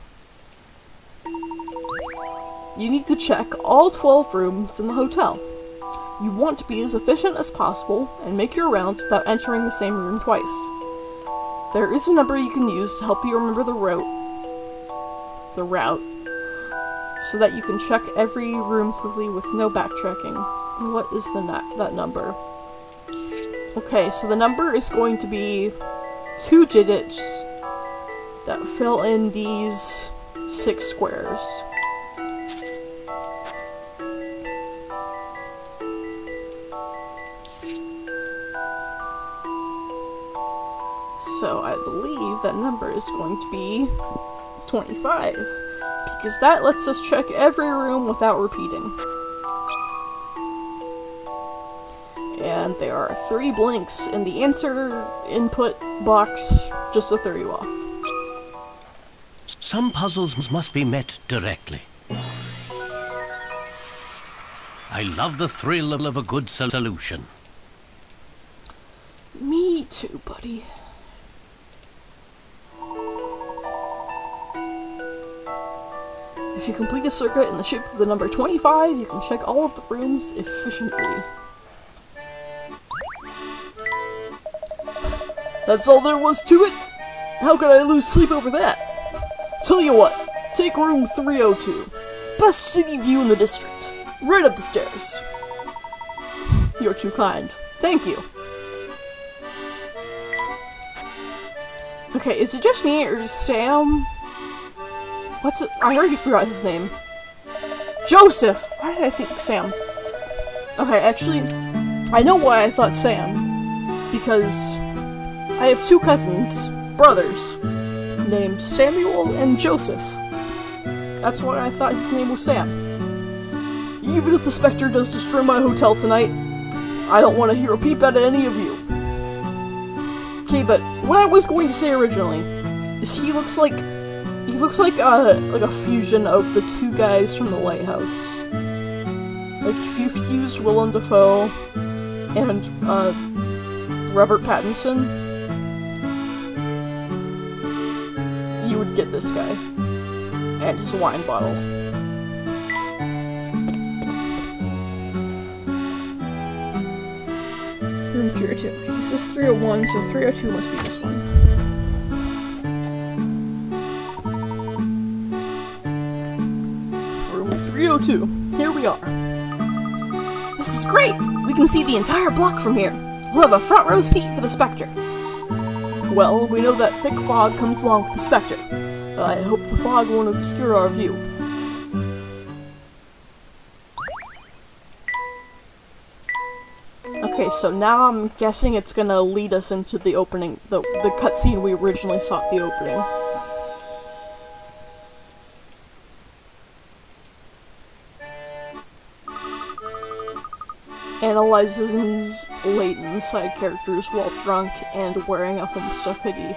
You need to check all 12 rooms in the hotel. You want to be as efficient as possible and make your rounds without entering the same room twice. There is a number you can use to help you remember the route, so that you can check every room quickly with no backtracking. What is that number? Okay, so the number is going to be 2 digits that fill in these 6 squares. So I believe that number is going to be 25, because that lets us check every room without repeating. And there are 3 blinks in the answer input box just to throw you off. Some puzzles must be met directly. I love the thrill of a good solution. Me too, buddy. If you complete a circuit in the shape of the number 25, you can check all of the rooms efficiently. That's all there was to it? How could I lose sleep over that? Tell you what, take room 302. Best city view in the district. Right up the stairs. You're too kind. Thank you. Okay, is it just me, or does Sam What's it? I already forgot his name. Joseph! Why did I think Sam? Okay, actually, I know why I thought Sam. Because I have two cousins, brothers, named Samuel and Joseph. That's why I thought his name was Sam. Even if the Spectre does destroy my hotel tonight, I don't want to hear a peep out of any of you. Okay, but what I was going to say originally is he looks like a fusion of the two guys from The Lighthouse. Like if you fused Willem Dafoe and Robert Pattinson, you would get this guy and his wine bottle. Room 302. This is 301, so 302 must be this one. Room 302. Here we are. This is great! We can see the entire block from here. We'll have a front row seat for the Spectre. Well, we know that thick fog comes along with the Spectre. I hope the fog won't obscure our view. Okay, so now I'm guessing it's gonna lead us into the opening, the cutscene we originally saw at the opening. Analyzes Layton's side characters while drunk and wearing a Homestuck hoodie.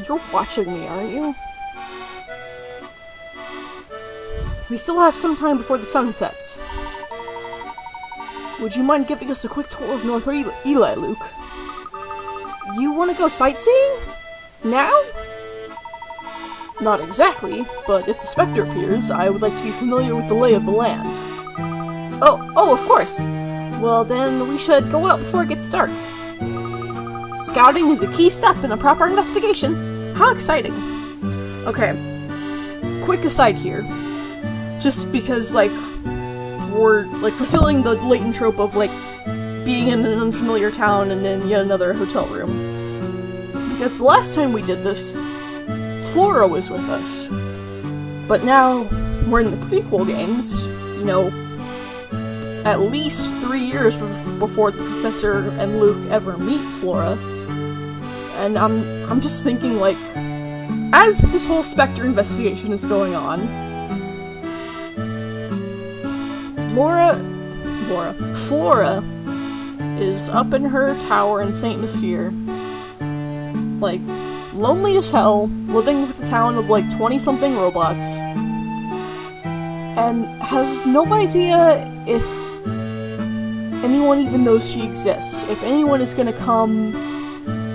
You're watching me, aren't you? We still have some time before the sun sets. Would you mind giving us a quick tour of North Eli, Luke? You want to go sightseeing? Now? Not exactly, but if the Spectre appears, I would like to be familiar with the lay of the land. Oh, of course! Well, then we should go out before it gets dark. Scouting is a key step in a proper investigation. How exciting! Okay, quick aside here. Just because, like, we're, like, fulfilling the Layton trope of, like, being in an unfamiliar town and in yet another hotel room. Because the last time we did this, Flora was with us. But now, we're in the prequel games, you know, at least 3 years before the Professor and Luke ever meet Flora. And I'm just thinking, like, as this whole Spectre investigation is going on, Flora is up in her tower in St. Mystere, like, lonely as hell, living with a town of like 20-something robots, and has no idea if anyone even knows she exists, if anyone is gonna come,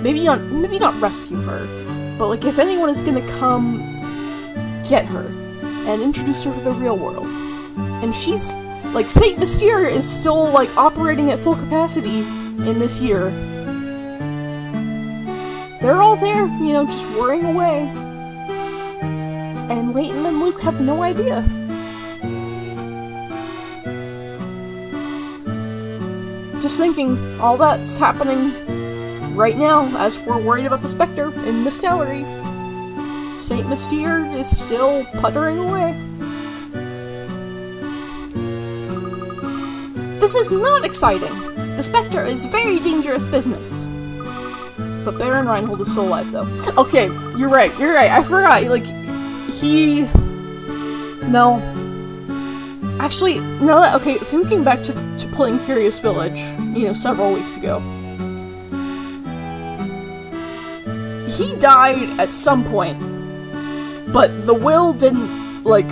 maybe not rescue her, but like if anyone is gonna come get her and introduce her to the real world. And she's, like, St. Mystere is still, like, operating at full capacity in this year. They're all there, you know, just whirring away. And Layton and Luke have no idea. Just thinking, all that's happening right now as we're worried about the Spectre in Miss Gallery. St. Mystere is still puttering away. This is not exciting! The Spectre is very dangerous business. But Baron Reinhold is still alive, though. Okay, you're right, I forgot, like, no. Actually, no, okay, thinking back to playing Curious Village, you know, several weeks ago. He died at some point, but the will didn't, like,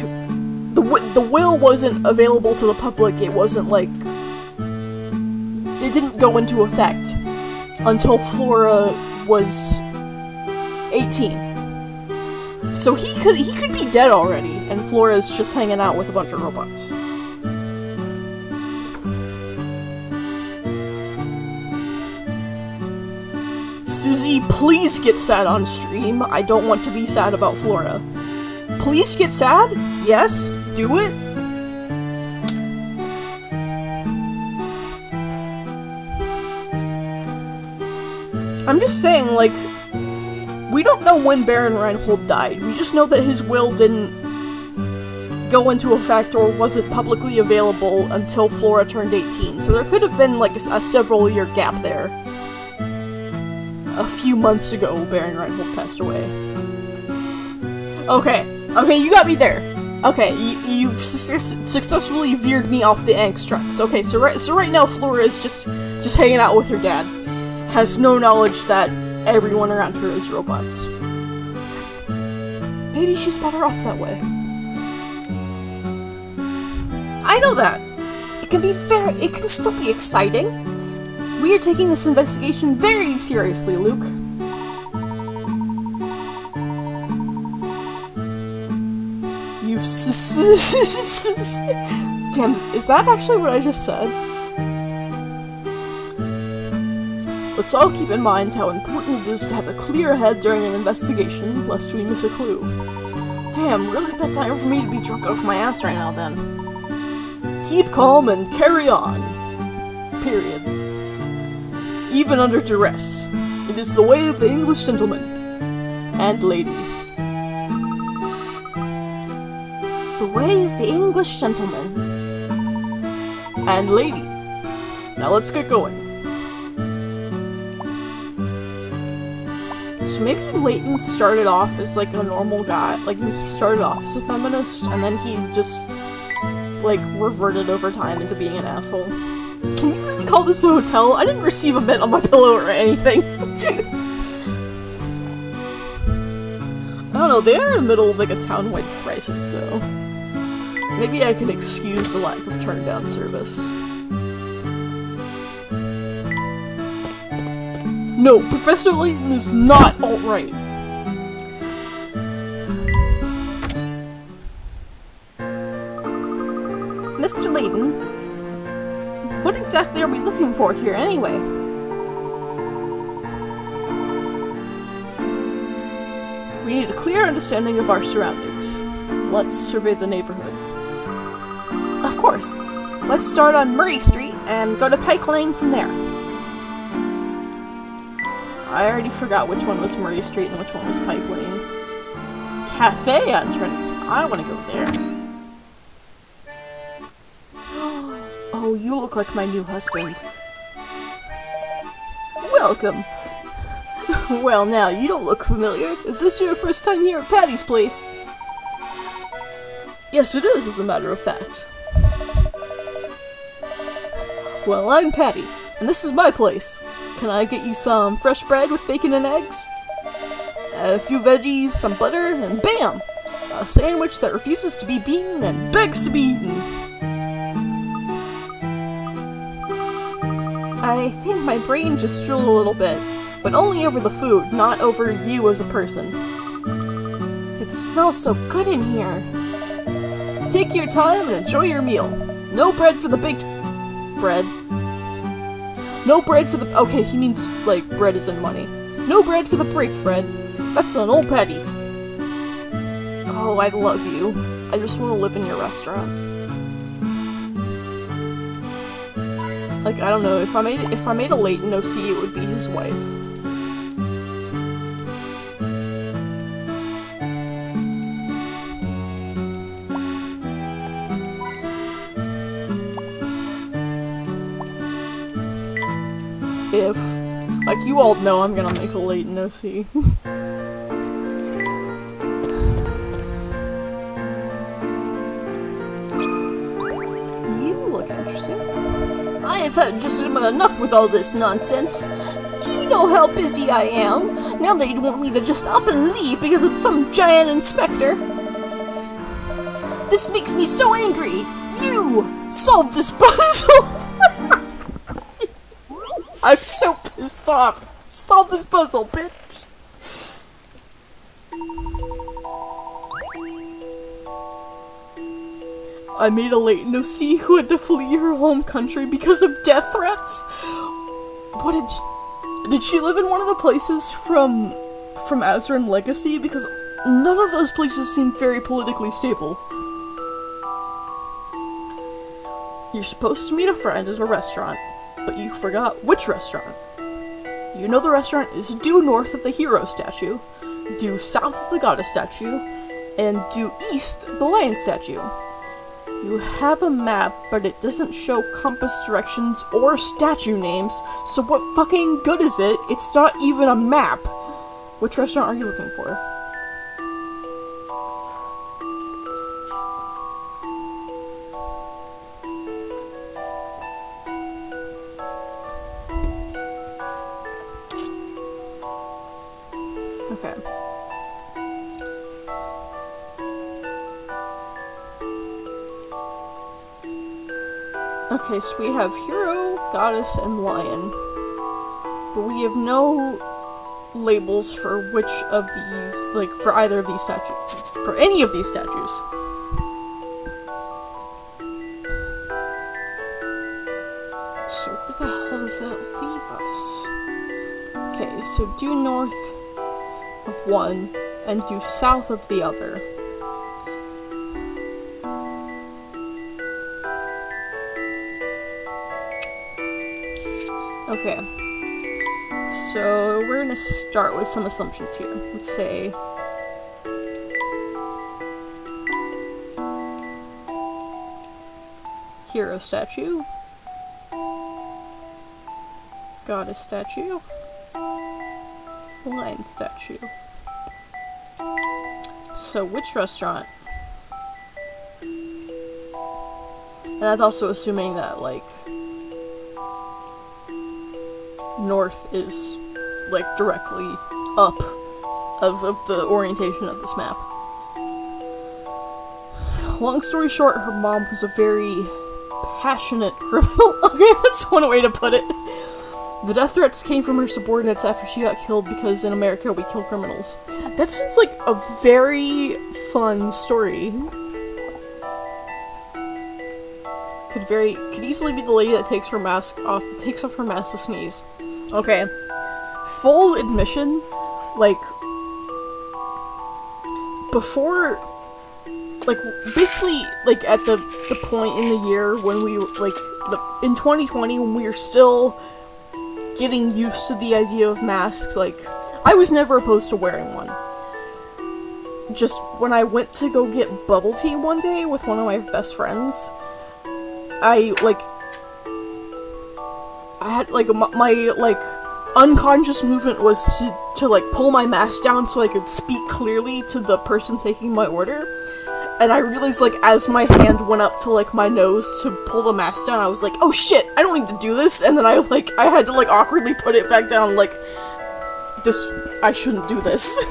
the will wasn't available to the public, it wasn't, like, it didn't go into effect until Flora was 18. So he could be dead already, and Flora's just hanging out with a bunch of robots. Susie, please get sad on stream. I don't want to be sad about Flora. Please get sad? Yes, do it. I'm just saying, like, We don't know when Baron Reinhold died. We just know that his will didn't go into effect or wasn't publicly available until Flora turned 18. So there could have been like a several-year gap there. A few months ago, Baron Reinhold passed away. Okay, you got me there. Okay, you've successfully veered me off the angst tracks. Okay, so right now Flora is just hanging out with her dad. Has no knowledge that everyone around her is robots. Maybe she's better off that way. I know that. It can still be exciting. We are taking this investigation very seriously, Luke. Damn, is that actually what I just said? Let's all keep in mind how important it is to have a clear head during an investigation, lest we miss a clue. Damn, really bad time for me to be drunk off my ass right now, then. Keep calm and carry on. Period. Even under duress. It is the way of the English gentleman. And lady. The way of the English gentleman. And lady. Now let's get going. So maybe Layton started off as like a normal guy, like he started off as a feminist, and then he just like reverted over time into being an asshole. Can you really call this a hotel? I didn't receive a mint on my pillow or anything. I don't know, they are in the middle of like a town-wide crisis though. Maybe I can excuse the lack of turn-down service. No, Professor Layton is not alt-right. Mr. Layton, what exactly are we looking for here anyway? We need a clear understanding of our surroundings. Let's survey the neighborhood. Of course. Let's start on Murray Street and go to Pike Lane from there. I already forgot which one was Murray Street and which one was Pike Lane. Cafe entrance. I want to go there. Oh, you look like my new husband. Welcome. Well, now, you don't look familiar. Is this your first time here at Patty's place? Yes, it is, as a matter of fact. Well, I'm Patty, and this is my place. Can I get you some fresh bread with bacon and eggs? A few veggies, some butter, and bam! A sandwich that refuses to be beaten and begs to be eaten. I think my brain just drilled a little bit, but only over the food, not over you as a person. It smells so good in here. Take your time and enjoy your meal. No bread for the baked bread. No bread for the... Okay, he means, like, bread is in money. No bread for the baked bread. That's an old Patty. Oh, I love you. I just want to live in your restaurant. Like, I don't know, if I made a Layton OC, it would be his wife. If, like you all know, I'm gonna make a Layton OC. You look interesting. I have had just enough with all this nonsense. Do you know how busy I am? Now they'd want me to just up and leave because of some giant inspector. This makes me so angry. You solved this puzzle. I'm so pissed off. Solve this puzzle, bitch. I made a Layton OC who had to flee her home country because of death threats. What did she live in one of the places from Azerin Legacy? Because none of those places seemed very politically stable. You're supposed to meet a friend at a restaurant, but you forgot which restaurant. You know the restaurant is due north of the hero statue, due south of the goddess statue, and due east of the lion statue. You have a map, but it doesn't show compass directions or statue names, so what fucking good is it? It's not even a map. Which restaurant are you looking for? Okay. Okay, so we have hero, goddess, and lion. But we have no labels for which of these, like, for either of these statues. For any of these statues. So where the hell does that leave us? Okay, so due north of one, and due south of the other. Okay, so we're gonna start with some assumptions here. Let's say hero statue, goddess statue, lion statue. So which restaurant? And that's also assuming that, like, north is, like, directly up of the orientation of this map. Long story short, her mom was a very passionate criminal. Okay, that's one way to put it. The death threats came from her subordinates after she got killed because in America we kill criminals. That seems like a very fun story. Could easily be the lady that takes her mask off, takes off her mask to sneeze. Okay. Full admission, like, before, like, basically, like, at the point in the year when we, like, in 2020, when we were still getting used to the idea of masks, like, I was never opposed to wearing one. Just when I went to go get bubble tea one day with one of my best friends, I had, like, my like, unconscious movement was to, like, pull my mask down so I could speak clearly to the person taking my order. And I realized, like, as my hand went up to, like, my nose to pull the mask down, I was like, oh shit, I don't need to do this. And then I had to, like, awkwardly put it back down, like, I shouldn't do this.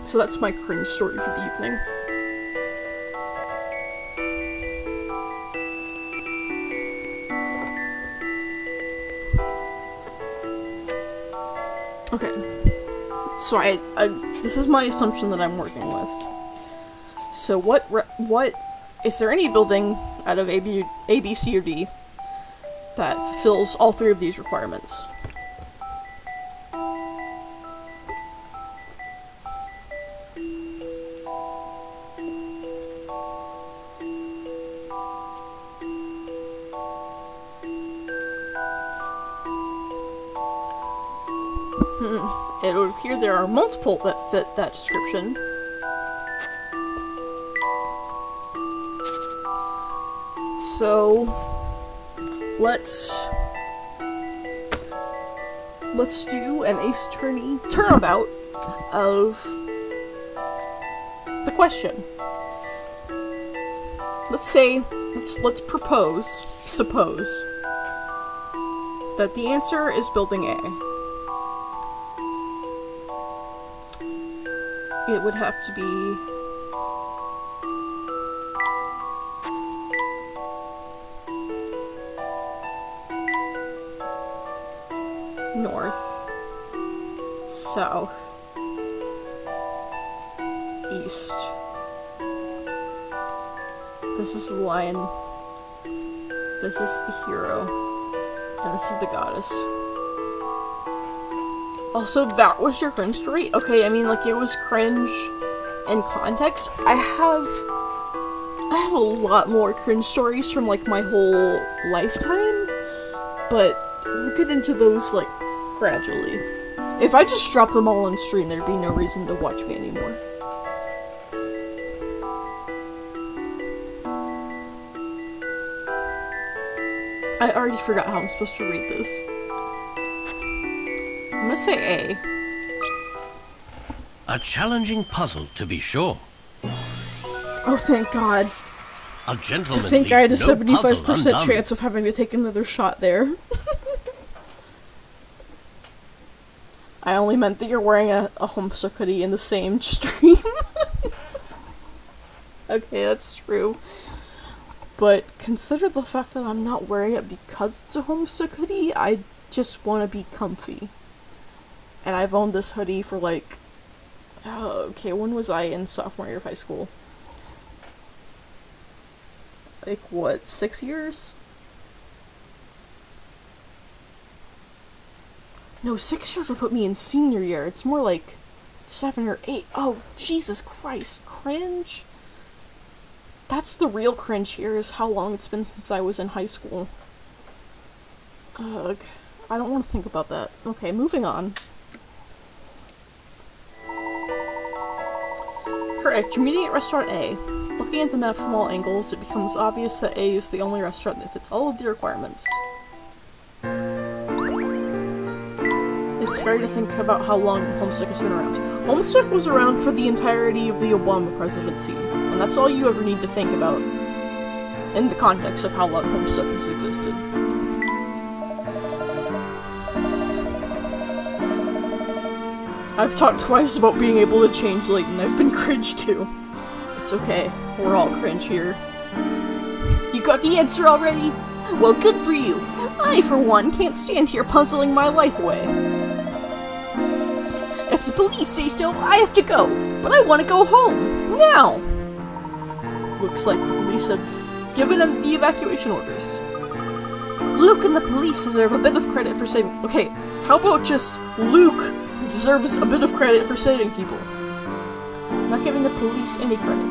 So that's my cringe story for the evening. Okay. So this is my assumption that I'm working with. So what is there any building out of A, B, C, or D that fulfills all three of these requirements? It would appear there are multiple that fit that description. So, let's do an ace attorney turnabout of the question. Let's suppose that the answer is building A. It would have to be north, south, east. This is the lion, this is the hero, and this is the goddess. Also, that was your cringe story? Okay, I mean, like, it was cringe in context. I have have a lot more cringe stories from, like, my whole lifetime, but we'll get into those, like, gradually. If I just drop them all on stream, there'd be no reason to watch me anymore. I already forgot how I'm supposed to read this. I'm gonna say A. A challenging puzzle, to be sure. Oh, thank God. A gentleman To think I had a leaves no 75% puzzle undone. chance of having to take another shot there. I only meant that you're wearing a Homestuck hoodie in the same stream. Okay, that's true. But consider the fact that I'm not wearing it because it's a Homestuck hoodie. I just want to be comfy. And I've owned this hoodie for like... okay, when was I in sophomore year of high school? Like, what, 6 years? No, 6 years would put me in senior year. It's more like 7 or 8. Oh, Jesus Christ. Cringe? That's the real cringe here, is how long it's been since I was in high school. Ugh. I don't want to think about that. Okay, moving on. Correct. You're meeting at restaurant A. Looking at the map from all angles, it becomes obvious that A is the only restaurant that fits all of the requirements. It's scary to think about how long Homestuck has been around. Homestuck was around for the entirety of the Obama presidency, and that's all you ever need to think about in the context of how long Homestuck has existed. I've talked twice about being able to change Layton. I've been cringe too. It's okay. We're all cringe here. You got the answer already? Well, good for you. I, for one, can't stand here puzzling my life away. If the police say so, I have to go. But I want to go home. Now! Looks like the police have given the evacuation orders. Luke and the police deserve a bit of credit for saving... Okay, how about just Luke deserves a bit of credit for saving people? I'm not giving the police any credit.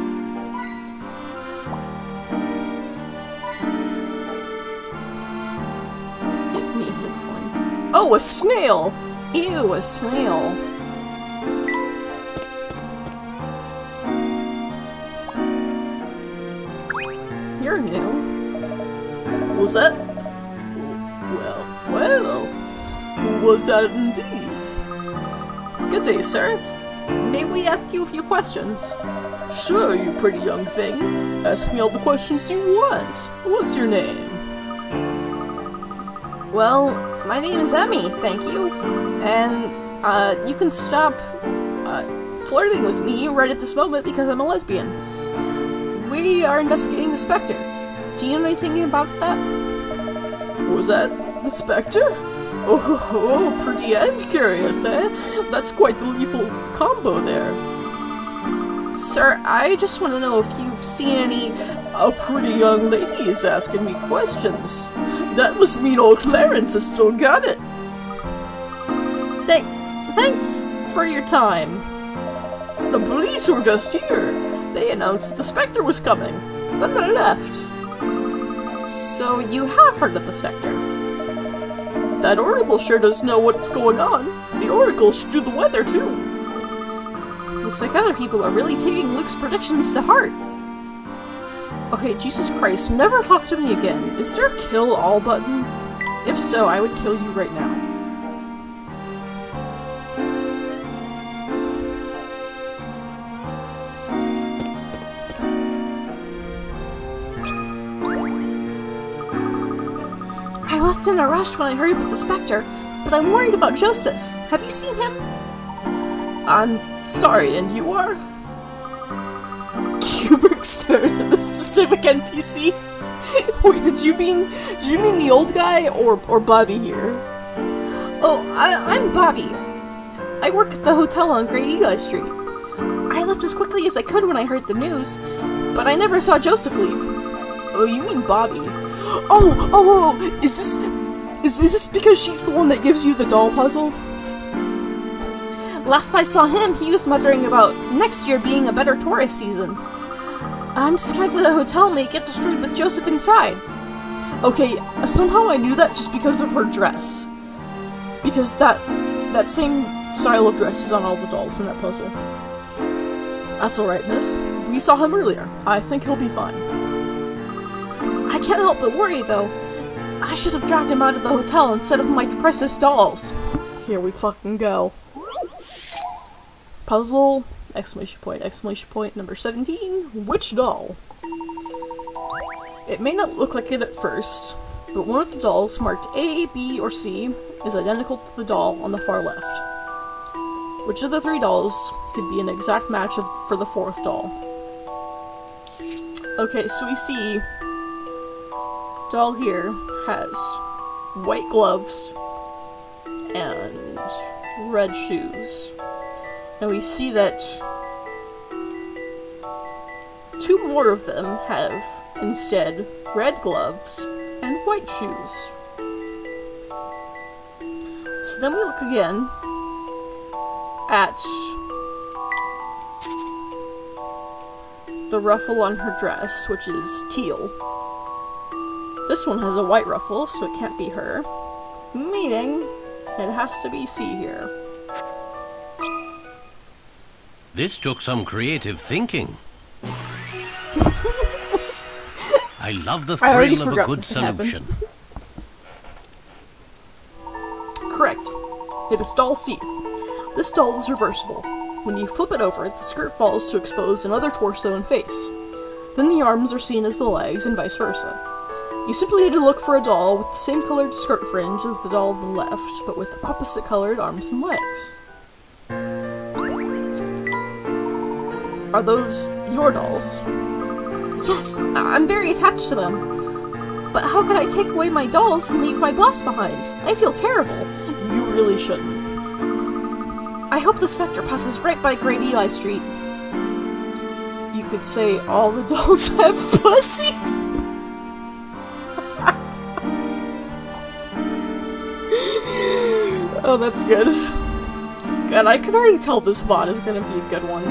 Give me the coin. Oh, a snail! Ew, a snail. You're new. Was that? Well, was that indeed? Good day, sir. May we ask you a few questions? Sure, you pretty young thing. Ask me all the questions you want. What's your name? Well, my name is Emmy, thank you. And, you can stop, flirting with me right at this moment because I'm a lesbian. We are investigating the Spectre. Do you know anything about that? Was that the Spectre? Oh, pretty and curious, eh? That's quite the lethal combo there. Sir, I just want to know if you've seen any pretty young ladies asking me questions. That must mean old Clarence has still got it. Thanks for your time. The police were just here. They announced the Spectre was coming. Then they left. So you have heard of the Spectre? That Oracle sure does know what's going on. The Oracle should do the weather, too. Looks like other people are really taking Luke's predictions to heart. Okay, Jesus Christ, never talk to me again. Is there a kill all button? If so, I would kill you right now. I left in a rush when I heard about the Spectre, but I'm worried about Joseph. Have you seen him? I'm sorry, and you are? Kubrick stares at the specific NPC. Wait, did you mean the old guy or Bobby here? Oh, I'm Bobby. I work at the hotel on Great Eli Street. I left as quickly as I could when I heard the news, but I never saw Joseph leave. Oh, you mean Bobby? Oh, is this because she's the one that gives you the doll puzzle? Last I saw him, he was muttering about next year being a better tourist season. I'm scared that the hotel may get destroyed with Joseph inside. Okay, somehow I knew that just because of her dress. Because that same style of dress is on all the dolls in that puzzle. That's alright, miss. We saw him earlier. I think he'll be fine. I can't help but worry, though. I should have dragged him out of the hotel instead of my precious dolls. Here we fucking go. Puzzle, exclamation point, number 17. Which doll? It may not look like it at first, but one of the dolls marked A, B, or C is identical to the doll on the far left. Which of the 3 dolls could be an exact match for the 4th doll? Okay, so we see doll here has white gloves and red shoes. And we see that 2 more of them have instead red gloves and white shoes. So then we look again at the ruffle on her dress, which is teal. This one has a white ruffle, so it can't be her. Meaning, it has to be C here. This took some creative thinking. I love the thrill of a good solution. Correct. It is doll C. This doll is reversible. When you flip it over, the skirt falls to expose another torso and face. Then the arms are seen as the legs, and vice versa. You simply need to look for a doll with the same colored skirt fringe as the doll on the left, but with opposite colored arms and legs. Are those your dolls? Yes, I'm very attached to them. But how could I take away my dolls and leave my boss behind? I feel terrible. You really shouldn't. I hope the Spectre passes right by Great Eli Street. You could say all the dolls have pussies. Oh, that's good. God, I can already tell this VOD is gonna be a good one.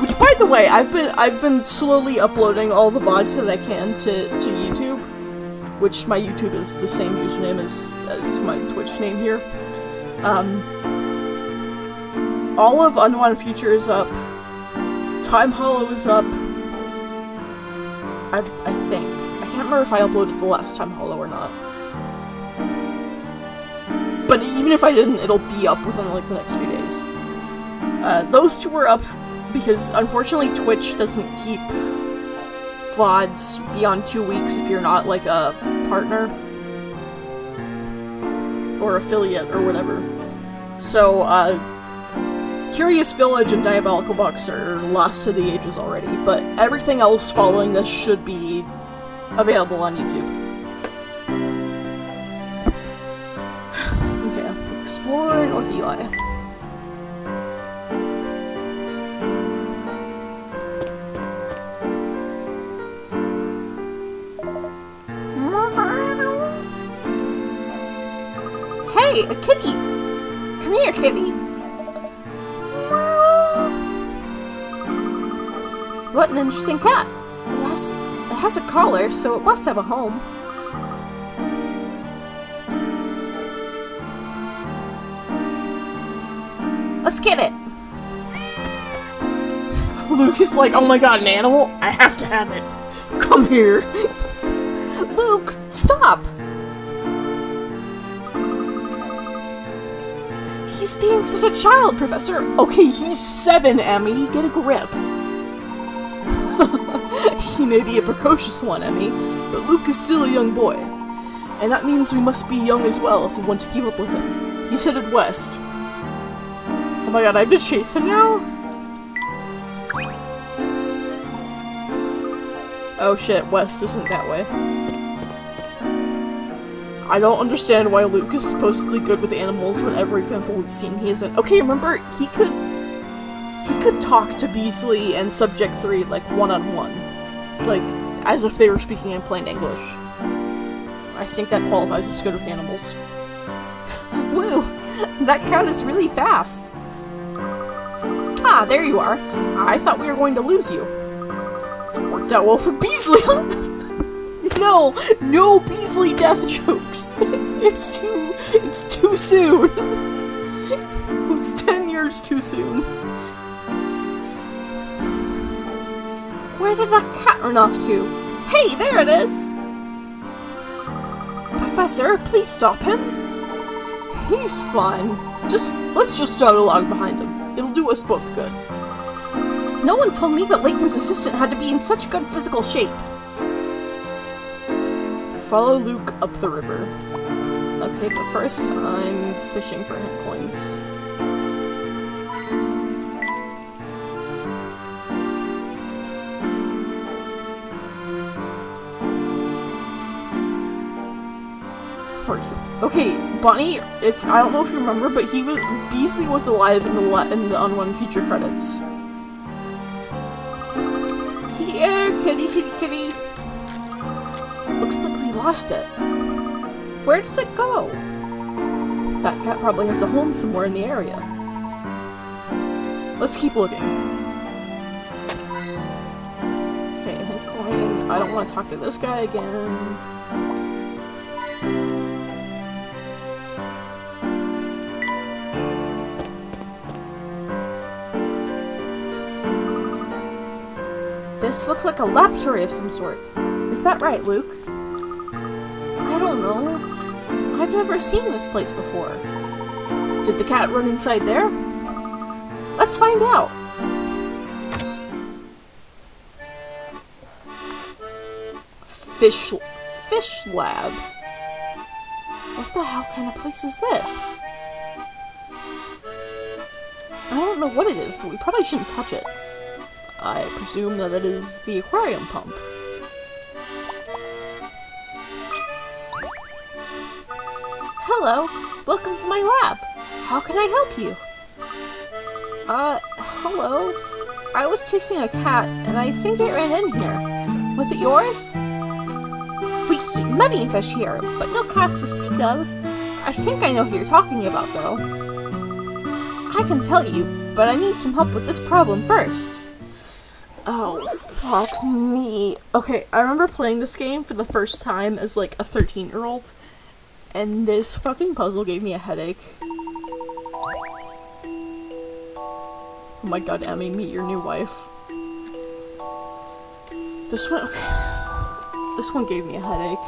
Which, by the way, I've been slowly uploading all the VODs that I can to YouTube. Which my YouTube is the same username as my Twitch name here. All of Unwanted Future is up. Time Hollow is up. I think. I can't remember if I uploaded the last Time Hollow or not. But even if I didn't, it'll be up within like the next few days. Those 2 are up because unfortunately Twitch doesn't keep VODs beyond 2 weeks if you're not like a partner or affiliate or whatever. So, Curious Village and Diabolical Box are lost to the ages already, but everything else following this should be available on YouTube. Okay, explore North Eli. Hey, a kitty! Come here, kitty! What an interesting cat! It has a collar, so it must have a home. Let's get it! Luke is like, oh my god, an animal? I have to have it. Come here! Luke, stop! He's being such a child, Professor. Okay, he's 7, Emmy. Get a grip. He may be a precocious one, Emmy, but Luke is still a young boy. And that means we must be young as well if we want to keep up with him. He's headed west. Oh my god, I have to chase him now? Oh shit, west isn't that way. I don't understand why Luke is supposedly good with animals when every example we've seen he isn't. Okay, remember, he could talk to Beasley and Subject 3, like, one-on-one. Like, as if they were speaking in plain English. I think that qualifies as good with animals. Woo! That cat is really fast! Ah, there you are. I thought we were going to lose you. worked out well for Beasley. No Beasley death jokes. It's too soon. It's 10 years too soon. Where did that cat run off to? Hey, there it is! Professor, please stop him. He's fine. Let's just jog along behind him. It'll do us both good. No one told me that Layton's assistant had to be in such good physical shape. Follow Luke up the river. Okay, but first I'm fishing for hit coins. Okay, Bonnie, I don't know if you remember, but Beasley was alive in the on-one feature credits. Here, kitty. Looks like we lost it. Where did it go? That cat probably has a home somewhere in the area. Let's keep looking. Okay, hit coin. I don't want to talk to this guy again. This looks like a laboratory of some sort. Is that right, Luke? I don't know. I've never seen this place before. Did the cat run inside there? Let's find out. Fish lab. What the hell kind of place is this? I don't know what it is, but we probably shouldn't touch it. I presume that it is the aquarium pump. Hello, welcome to my lab. How can I help you? Hello. I was chasing a cat, and I think it ran in here. Was it yours? We keep many fish here, but no cats to speak of. I think I know who you're talking about, though. I can tell you, but I need some help with this problem first. Oh, fuck me. Okay, I remember playing this game for the first time as, like, a 13-year-old, and this fucking puzzle gave me a headache. Oh my god, Emmy, meet your new wife. This one gave me a headache.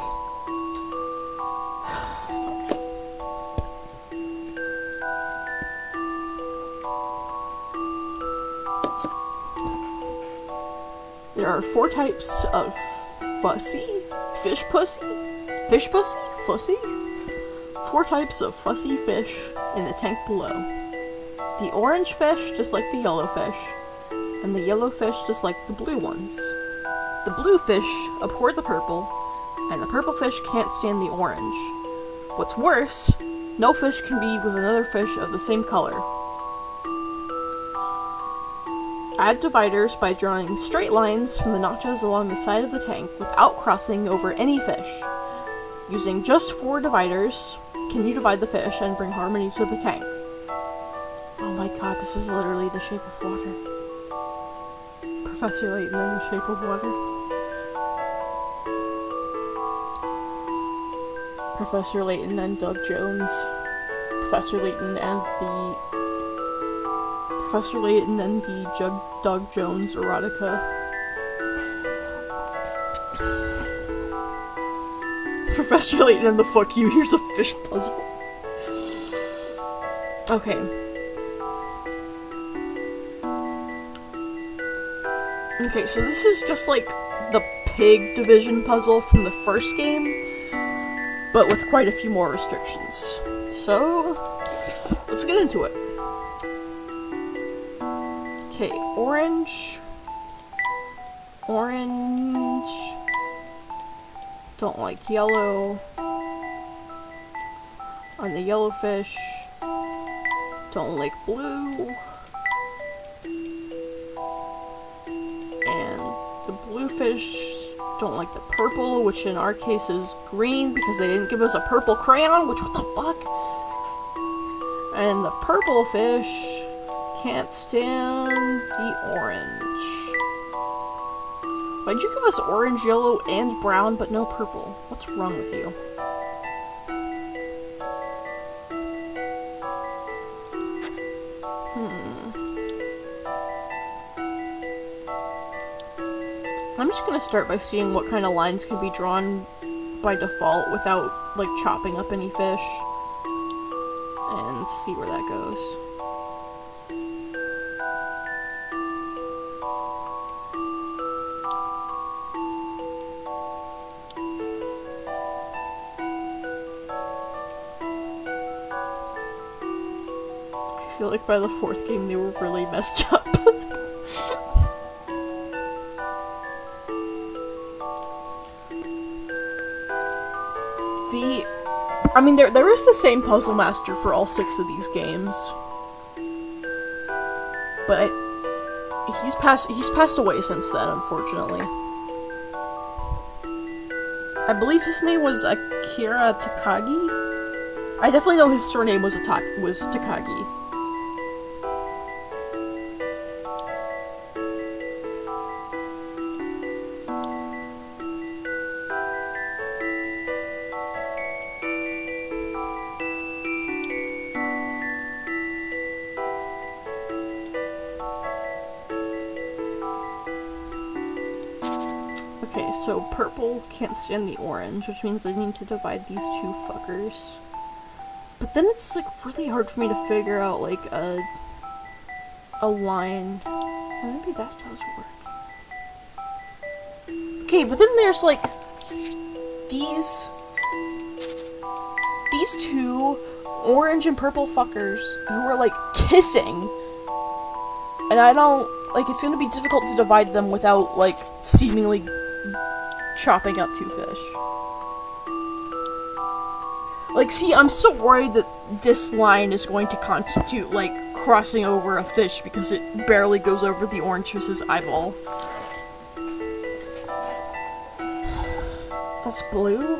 There are 4 types of fish pussy? 4 types of fussy fish in the tank below. The orange fish, just like the yellow fish, and the yellow fish, just like the blue ones. The blue fish abhor the purple, and the purple fish can't stand the orange. What's worse, no fish can be with another fish of the same color. Add dividers by drawing straight lines from the notches along the side of the tank without crossing over any fish. Using just 4 dividers, can you divide the fish and bring harmony to the tank? Oh my god, this is literally the shape of water. Professor Layton in the shape of water. Professor Layton and Doug Jones. Professor Layton and the Doug Jones erotica. Professor Layton and the fuck you, here's a fish puzzle. Okay. Okay, so this is just like the pig division puzzle from the first game, but with quite a few more restrictions. So, let's get into it. Okay, orange. Don't like yellow. On the yellow fish. Don't like blue. And the blue fish don't like the purple, which in our case is green because they didn't give us a purple crayon, which what the fuck? And the purple fish can't stand the orange. Why'd you give us orange, yellow, and brown, but no purple? What's wrong with you? I'm just gonna start by seeing what kind of lines can be drawn by default without, like, chopping up any fish. And see where that goes. I feel like by the fourth game they were really messed up. I mean, there is the same puzzle master for all 6 of these games, but he's passed away since then, unfortunately. I believe his name was Akira Takagi. I definitely know his surname was Takagi. Okay, so purple can't stand the orange, which means I need to divide these two fuckers. But then it's, like, really hard for me to figure out, like, a line. Maybe that does work. Okay, but then there's, like, these two orange and purple fuckers who are, like, kissing. And I don't, like, it's gonna be difficult to divide them without, like, seemingly chopping up 2 fish. Like, see, I'm so worried that this line is going to constitute, like, crossing over a fish because it barely goes over the orange fish's eyeball. That's blue?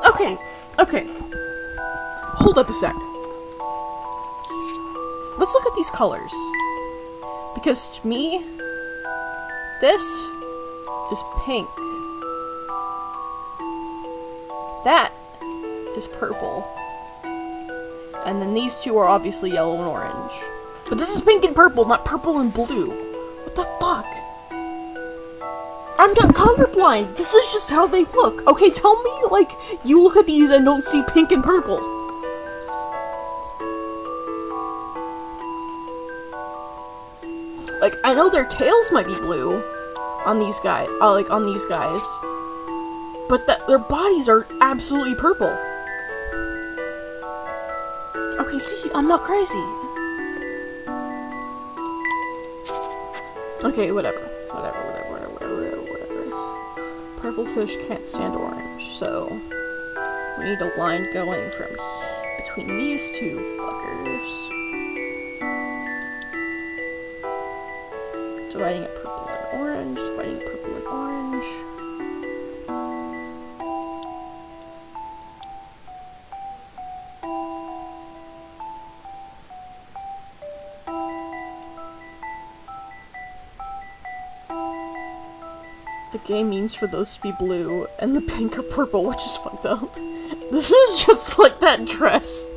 Okay. Hold up a sec. Let's look at these colors. Because to me, this is pink. That is purple. And then these two are obviously yellow and orange. But this is pink and purple, not purple and blue. What the fuck? I'm not colorblind. This is just how they look. Okay, tell me, like, you look at these and don't see pink and purple. Like, I know their tails might be blue on these guys, but that their bodies are absolutely purple. Okay, see, I'm not crazy. Okay, whatever. Purple fish can't stand orange, so we need a line going from between these two fuckers. Dividing it purple and orange, dividing it purple and orange. The game means for those to be blue, and the pink or purple, which is fucked up. This is just like that dress.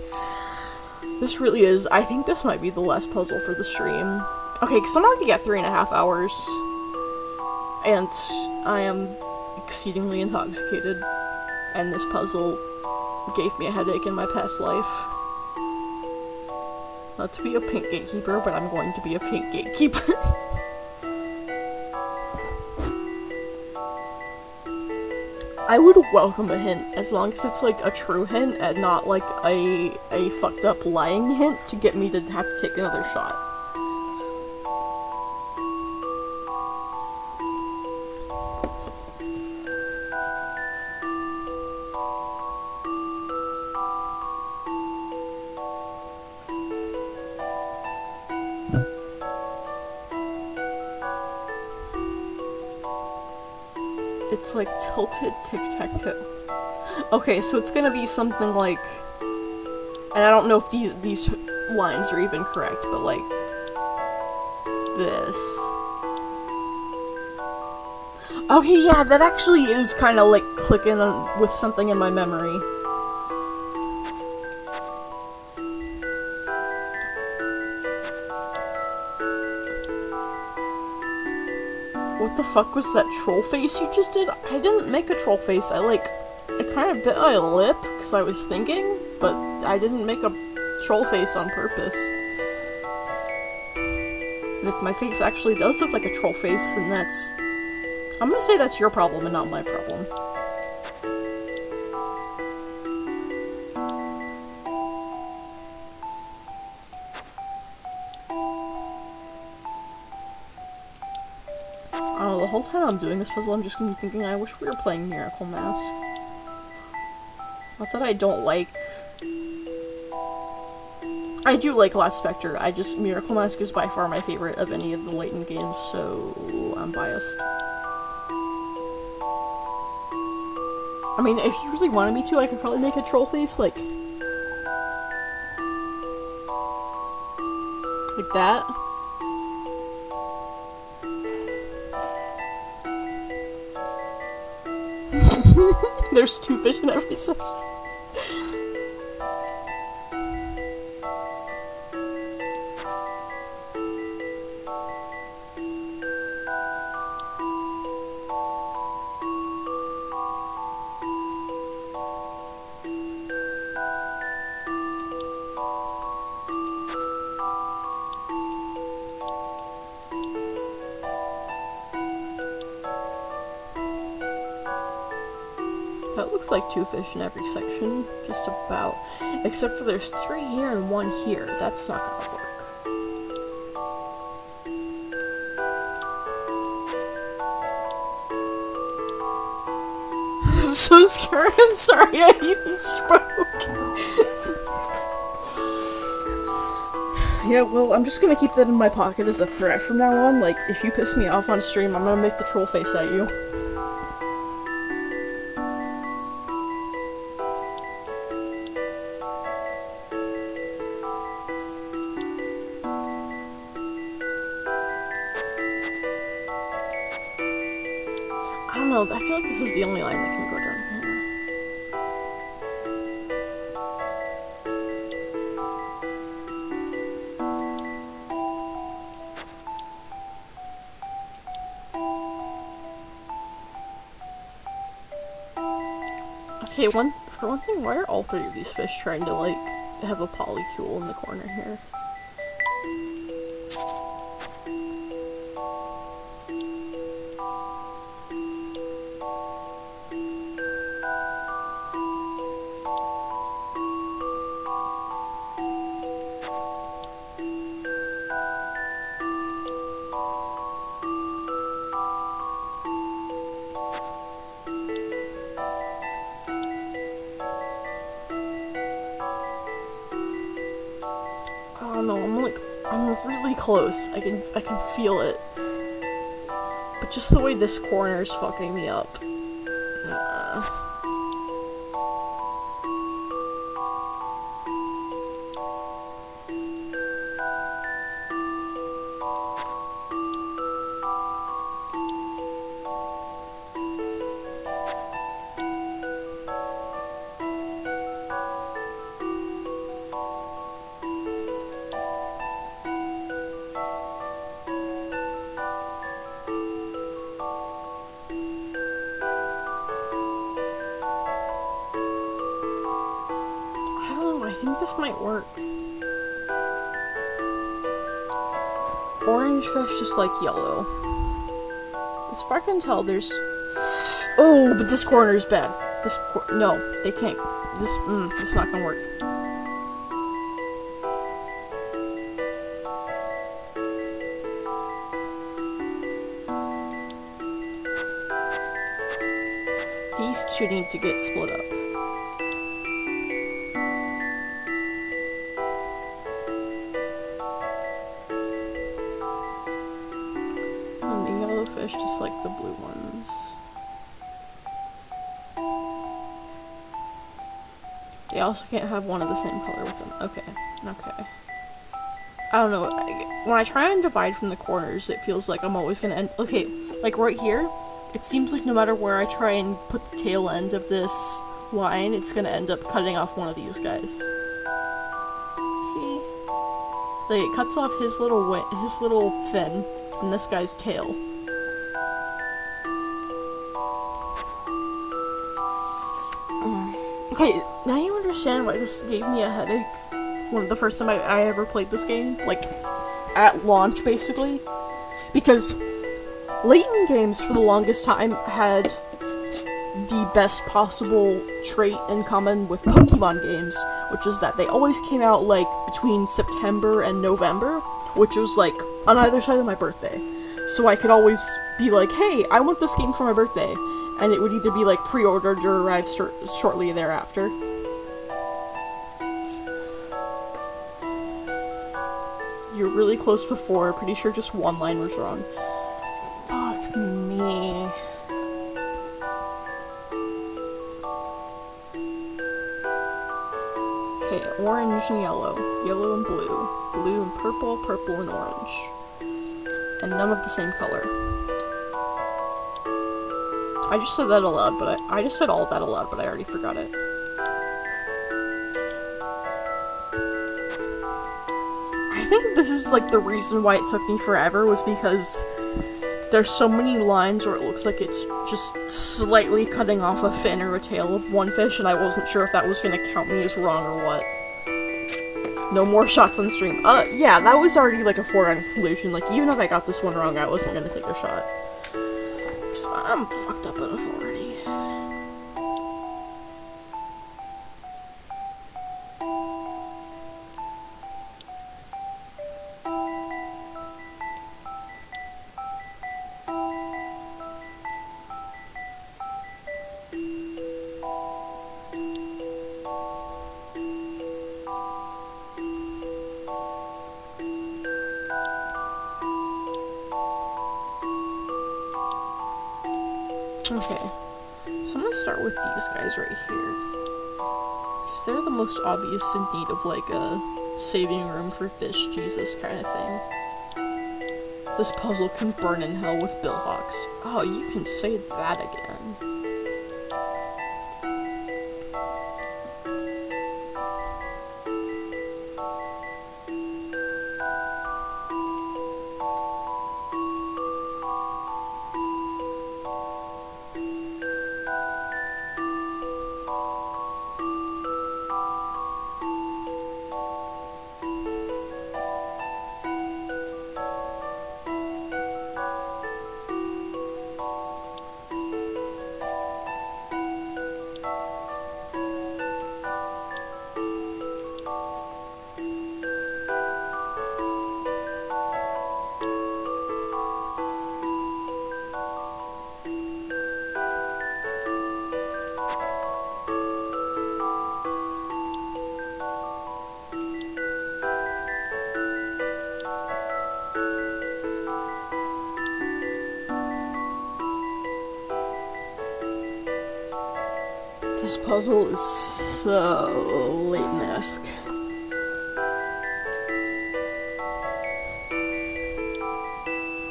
This really is. I think this might be the last puzzle for the stream. Okay, because I'm already at 3.5 hours, and I am exceedingly intoxicated, and this puzzle gave me a headache in my past life. Not to be a pink gatekeeper, but I'm going to be a pink gatekeeper. I would welcome a hint, as long as it's like a true hint and not like a fucked up lying hint to get me to have to take another shot. It's like tilted tic-tac-toe. Okay, so it's gonna be something like, and I don't know if these lines are even correct, but like this, Okay, yeah, that actually is kind of like clicking with something in my memory. What the fuck was that troll face you just did? I didn't make a troll face. I kind of bit my lip because I was thinking, but I didn't make a troll face on purpose. And if my face actually does look like a troll face, then I'm gonna say that's your problem and not my problem. Oh, the whole time I'm doing this puzzle, I'm just gonna be thinking, I wish we were playing Miracle Mask. Not that I don't like... I do like Last Spectre, Miracle Mask is by far my favorite of any of the Layton games, so I'm biased. I mean, if you really wanted me to, I could probably make a troll face, like that. There's 2 fish in every section. That looks like 2 fish in every section, just about. Except for there's 3 here and 1 here. That's not gonna work. So scared, I'm sorry I even spoke. Yeah, well, I'm just gonna keep that in my pocket as a threat from now on. Like, if you piss me off on stream, I'm gonna make the troll face at you. I don't know, I feel like this is the only line that can go down here. Okay, for one thing, why are all 3 of these fish trying to, like, have a polycule in the corner here? I don't know, I'm really close. I can feel it. But just the way this corner is fucking me up. I think this might work. Orange fish just like yellow. As far as I can tell, there's... Oh, but this corner is bad. No, they can't. This is not gonna work. These 2 need to get split up. Fish just like the blue ones. They also can't have one of the same color with them. Okay. I don't know. When I try and divide from the corners, it feels like I'm always gonna end. Okay, like right here, it seems like no matter where I try and put the tail end of this line, it's gonna end up cutting off one of these guys. See? Like, it cuts off his little fin, and this guy's tail. Okay, now you understand why this gave me a headache. The first time I ever played this game, like, at launch, basically. Because Layton games, for the longest time, had the best possible trait in common with Pokemon games, which is that they always came out, like, between September and November, which was, like, on either side of my birthday. So I could always be like, hey, I want this game for my birthday, and it would either be, like, pre-ordered or arrive shortly thereafter. You're really close before, pretty sure just one line was wrong. Fuck me. Okay, orange and yellow. Yellow and blue. Blue and purple, purple and orange. And none of the same color. I just said that aloud, but I just said all that aloud, but I already forgot it. I think this is, like, the reason why it took me forever was because there's so many lines where it looks like it's just slightly cutting off a fin or a tail of one fish, and I wasn't sure if that was gonna count me as wrong or what. No more shots on stream. Yeah, that was already, like, a foregone conclusion. Like, even if I got this one wrong, I wasn't gonna take a shot. 'Cause I'm fucked up enough already. Okay, so I'm gonna start with these guys right here. Because they're the most obvious in need of, like, a saving room for fish Jesus kind of thing. This puzzle can burn in hell with billhawks. Oh, you can say that again. This puzzle is so Layton-esque.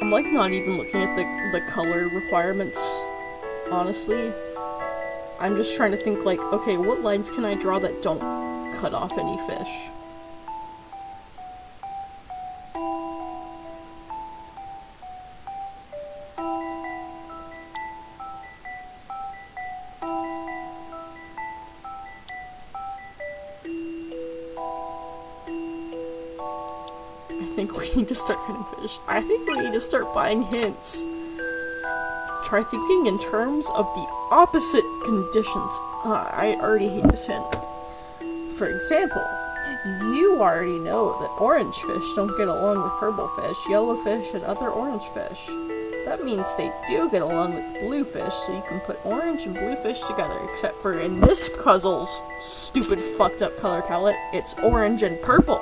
I'm, like, not even looking at the color requirements, honestly. I'm just trying to think, like, okay, what lines can I draw that don't cut off any fish? I think we need to start cutting fish. I think we need to start buying hints. Try thinking in terms of the opposite conditions. I already hate this hint. For example, you already know that orange fish don't get along with purple fish, yellow fish, and other orange fish. That means they do get along with blue fish, so you can put orange and blue fish together, except for in this puzzle's stupid fucked up color palette, it's orange and purple.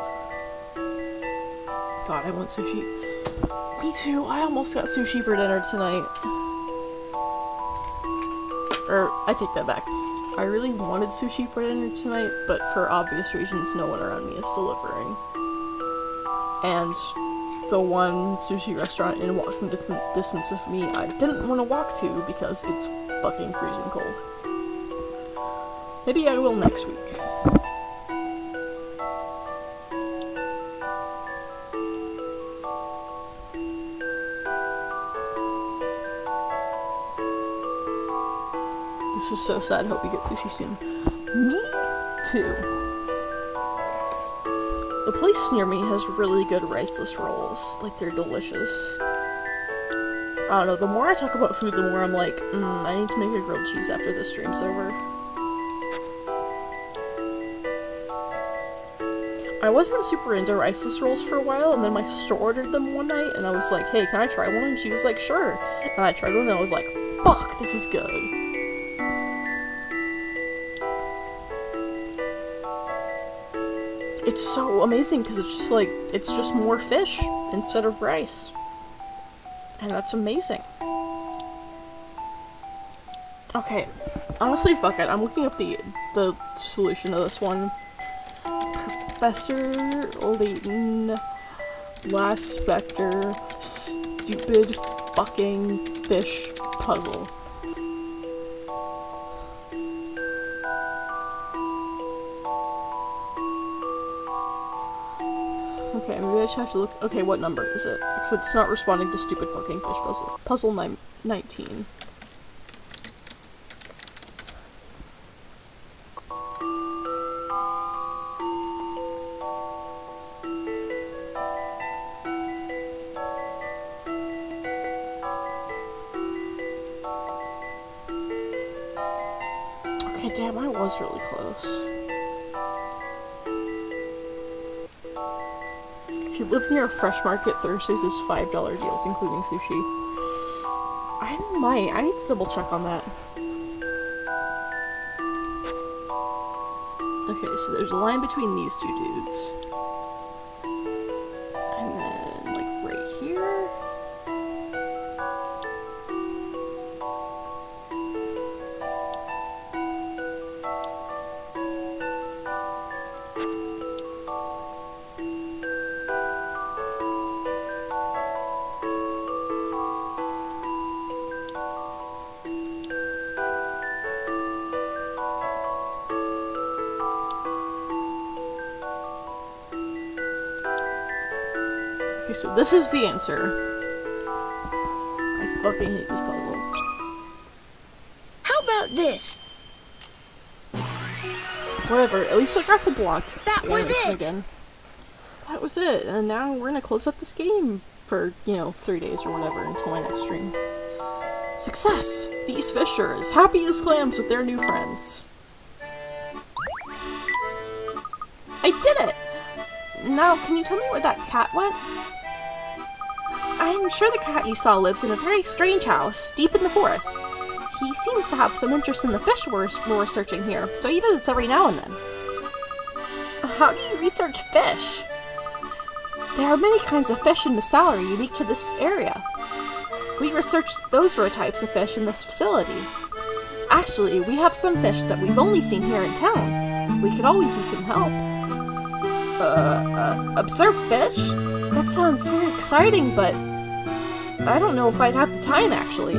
God, I want sushi. Me too, I almost got sushi for dinner tonight. I take that back. I really wanted sushi for dinner tonight, but for obvious reasons, no one around me is delivering. And the one sushi restaurant in walking distance of me I didn't want to walk to because it's fucking freezing cold. Maybe I will next week. This is so sad. Hope you get sushi soon. Me too. The place near me has really good riceless rolls. Like, they're delicious. I don't know, the more I talk about food, the more I'm like, I need to make a grilled cheese after this stream's over. I wasn't super into riceless rolls for a while, and then my sister ordered them one night, and I was like, hey, can I try one? And she was like, sure. And I tried one, and I was like, fuck, this is good. It's so amazing because it's just like, it's just more fish instead of rice. And that's amazing. Okay, honestly, fuck it. I'm looking up the solution to this one. Professor Layton, Last Specter, stupid fucking fish puzzle. Okay, maybe I just have to look. Okay, what number is it? Because it's not responding to stupid fucking fish puzzle. Puzzle 19. Okay, damn, I was really close. If you live near a fresh market, Thursdays is $5 deals, including sushi. I need to double check on that. Okay, so there's a line between these two dudes. And then, like, right here. Okay, so this is the answer. I fucking hate this puzzle. How about this? Whatever, at least I got the block. That was animation it! Again. That was it, and now we're gonna close out this game for, 3 days or whatever until my next stream. Success! These fish are as happy as clams with their new friends. I did it! Now, can you tell me where that cat went? I'm sure the cat you saw lives in a very strange house, deep in the forest. He seems to have some interest in the fish we're researching here, so he visits every now and then. How do you research fish? There are many kinds of fish in Misthallery unique to this area. We researched those rare types of fish in this facility. Actually, we have some fish that we've only seen here in town. We could always use some help. Observe fish? That sounds very exciting, but I don't know if I'd have the time, actually.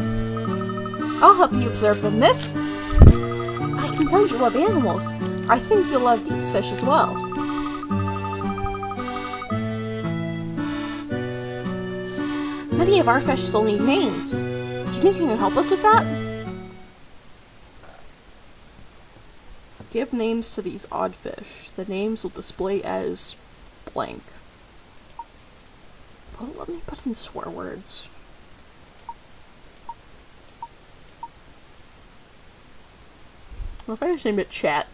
I'll help you observe them, miss. I can tell you love animals. I think you'll love these fish as well. Many of our fish still need names. Do you think you can help us with that? Give names to these odd fish. The names will display as blank. Well, let me put in swear words. What if I just named it Chat?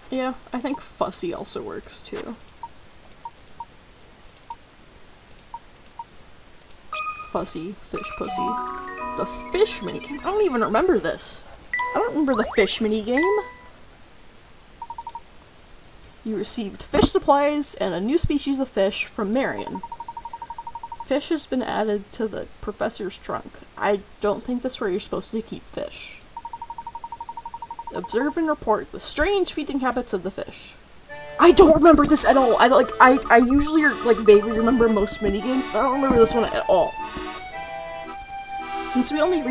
Yeah, I think Fussy also works too. Fuzzy, fish pussy. The fish minigame? I don't even remember this. I don't remember the fish minigame. You received fish supplies and a new species of fish from Marion. Fish has been added to the professor's trunk. I don't think that's where you're supposed to keep fish. Observe and report the strange feeding habits of the fish. I don't remember this at all. I usually like vaguely remember most minigames, but I don't remember this one at all. Since we only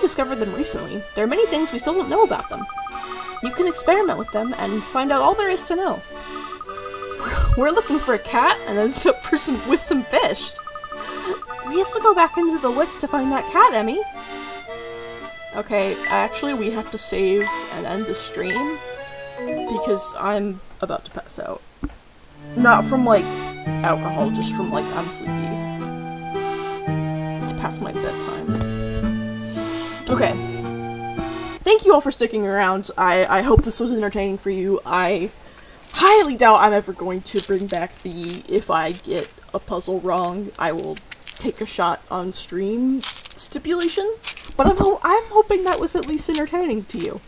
discovered them recently, there are many things we still don't know about them. You can experiment with them and find out all there is to know. We're looking for a cat and ends up with some fish. We have to go back into the woods to find that cat, Emmy. Okay, actually we have to save and end the stream because I'm about to pass out. Not from like alcohol, just from like I'm sleepy. It's past my bedtime. Okay. Thank you all for sticking around. I hope this was entertaining for you. I highly doubt I'm ever going to bring back the if I get a puzzle wrong, I will take a shot on stream stipulation. But I'm hoping that was at least entertaining to you.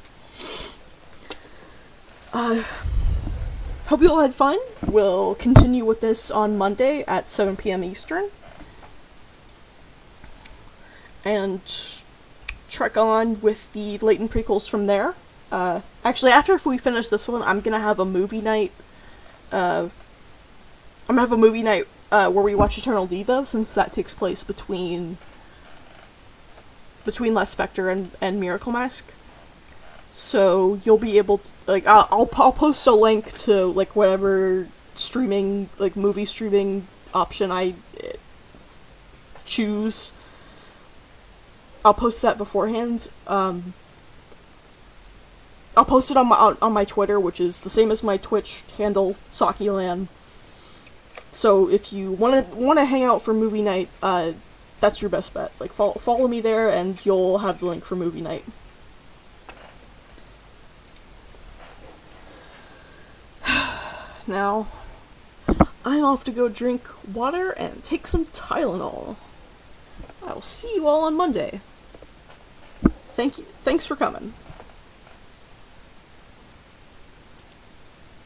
Hope you all had fun. We'll continue with this on Monday at 7 p.m. Eastern. And trek on with the Layton prequels from there. Actually, after we finish this one, I'm gonna have a movie night. Where we watch Eternal Devo, since that takes place between Last Spectre and Miracle Mask. So you'll be able to, like, I'll post a link to, like, whatever streaming, like, movie streaming option I choose. I'll post that beforehand. I'll post it on my Twitter, which is the same as my Twitch handle, Sakilan. So if you wanna hang out for movie night, that's your best bet. Like, follow me there, and you'll have the link for movie night. Now, I'm off to go drink water and take some Tylenol. I'll see you all on Monday. Thanks for coming.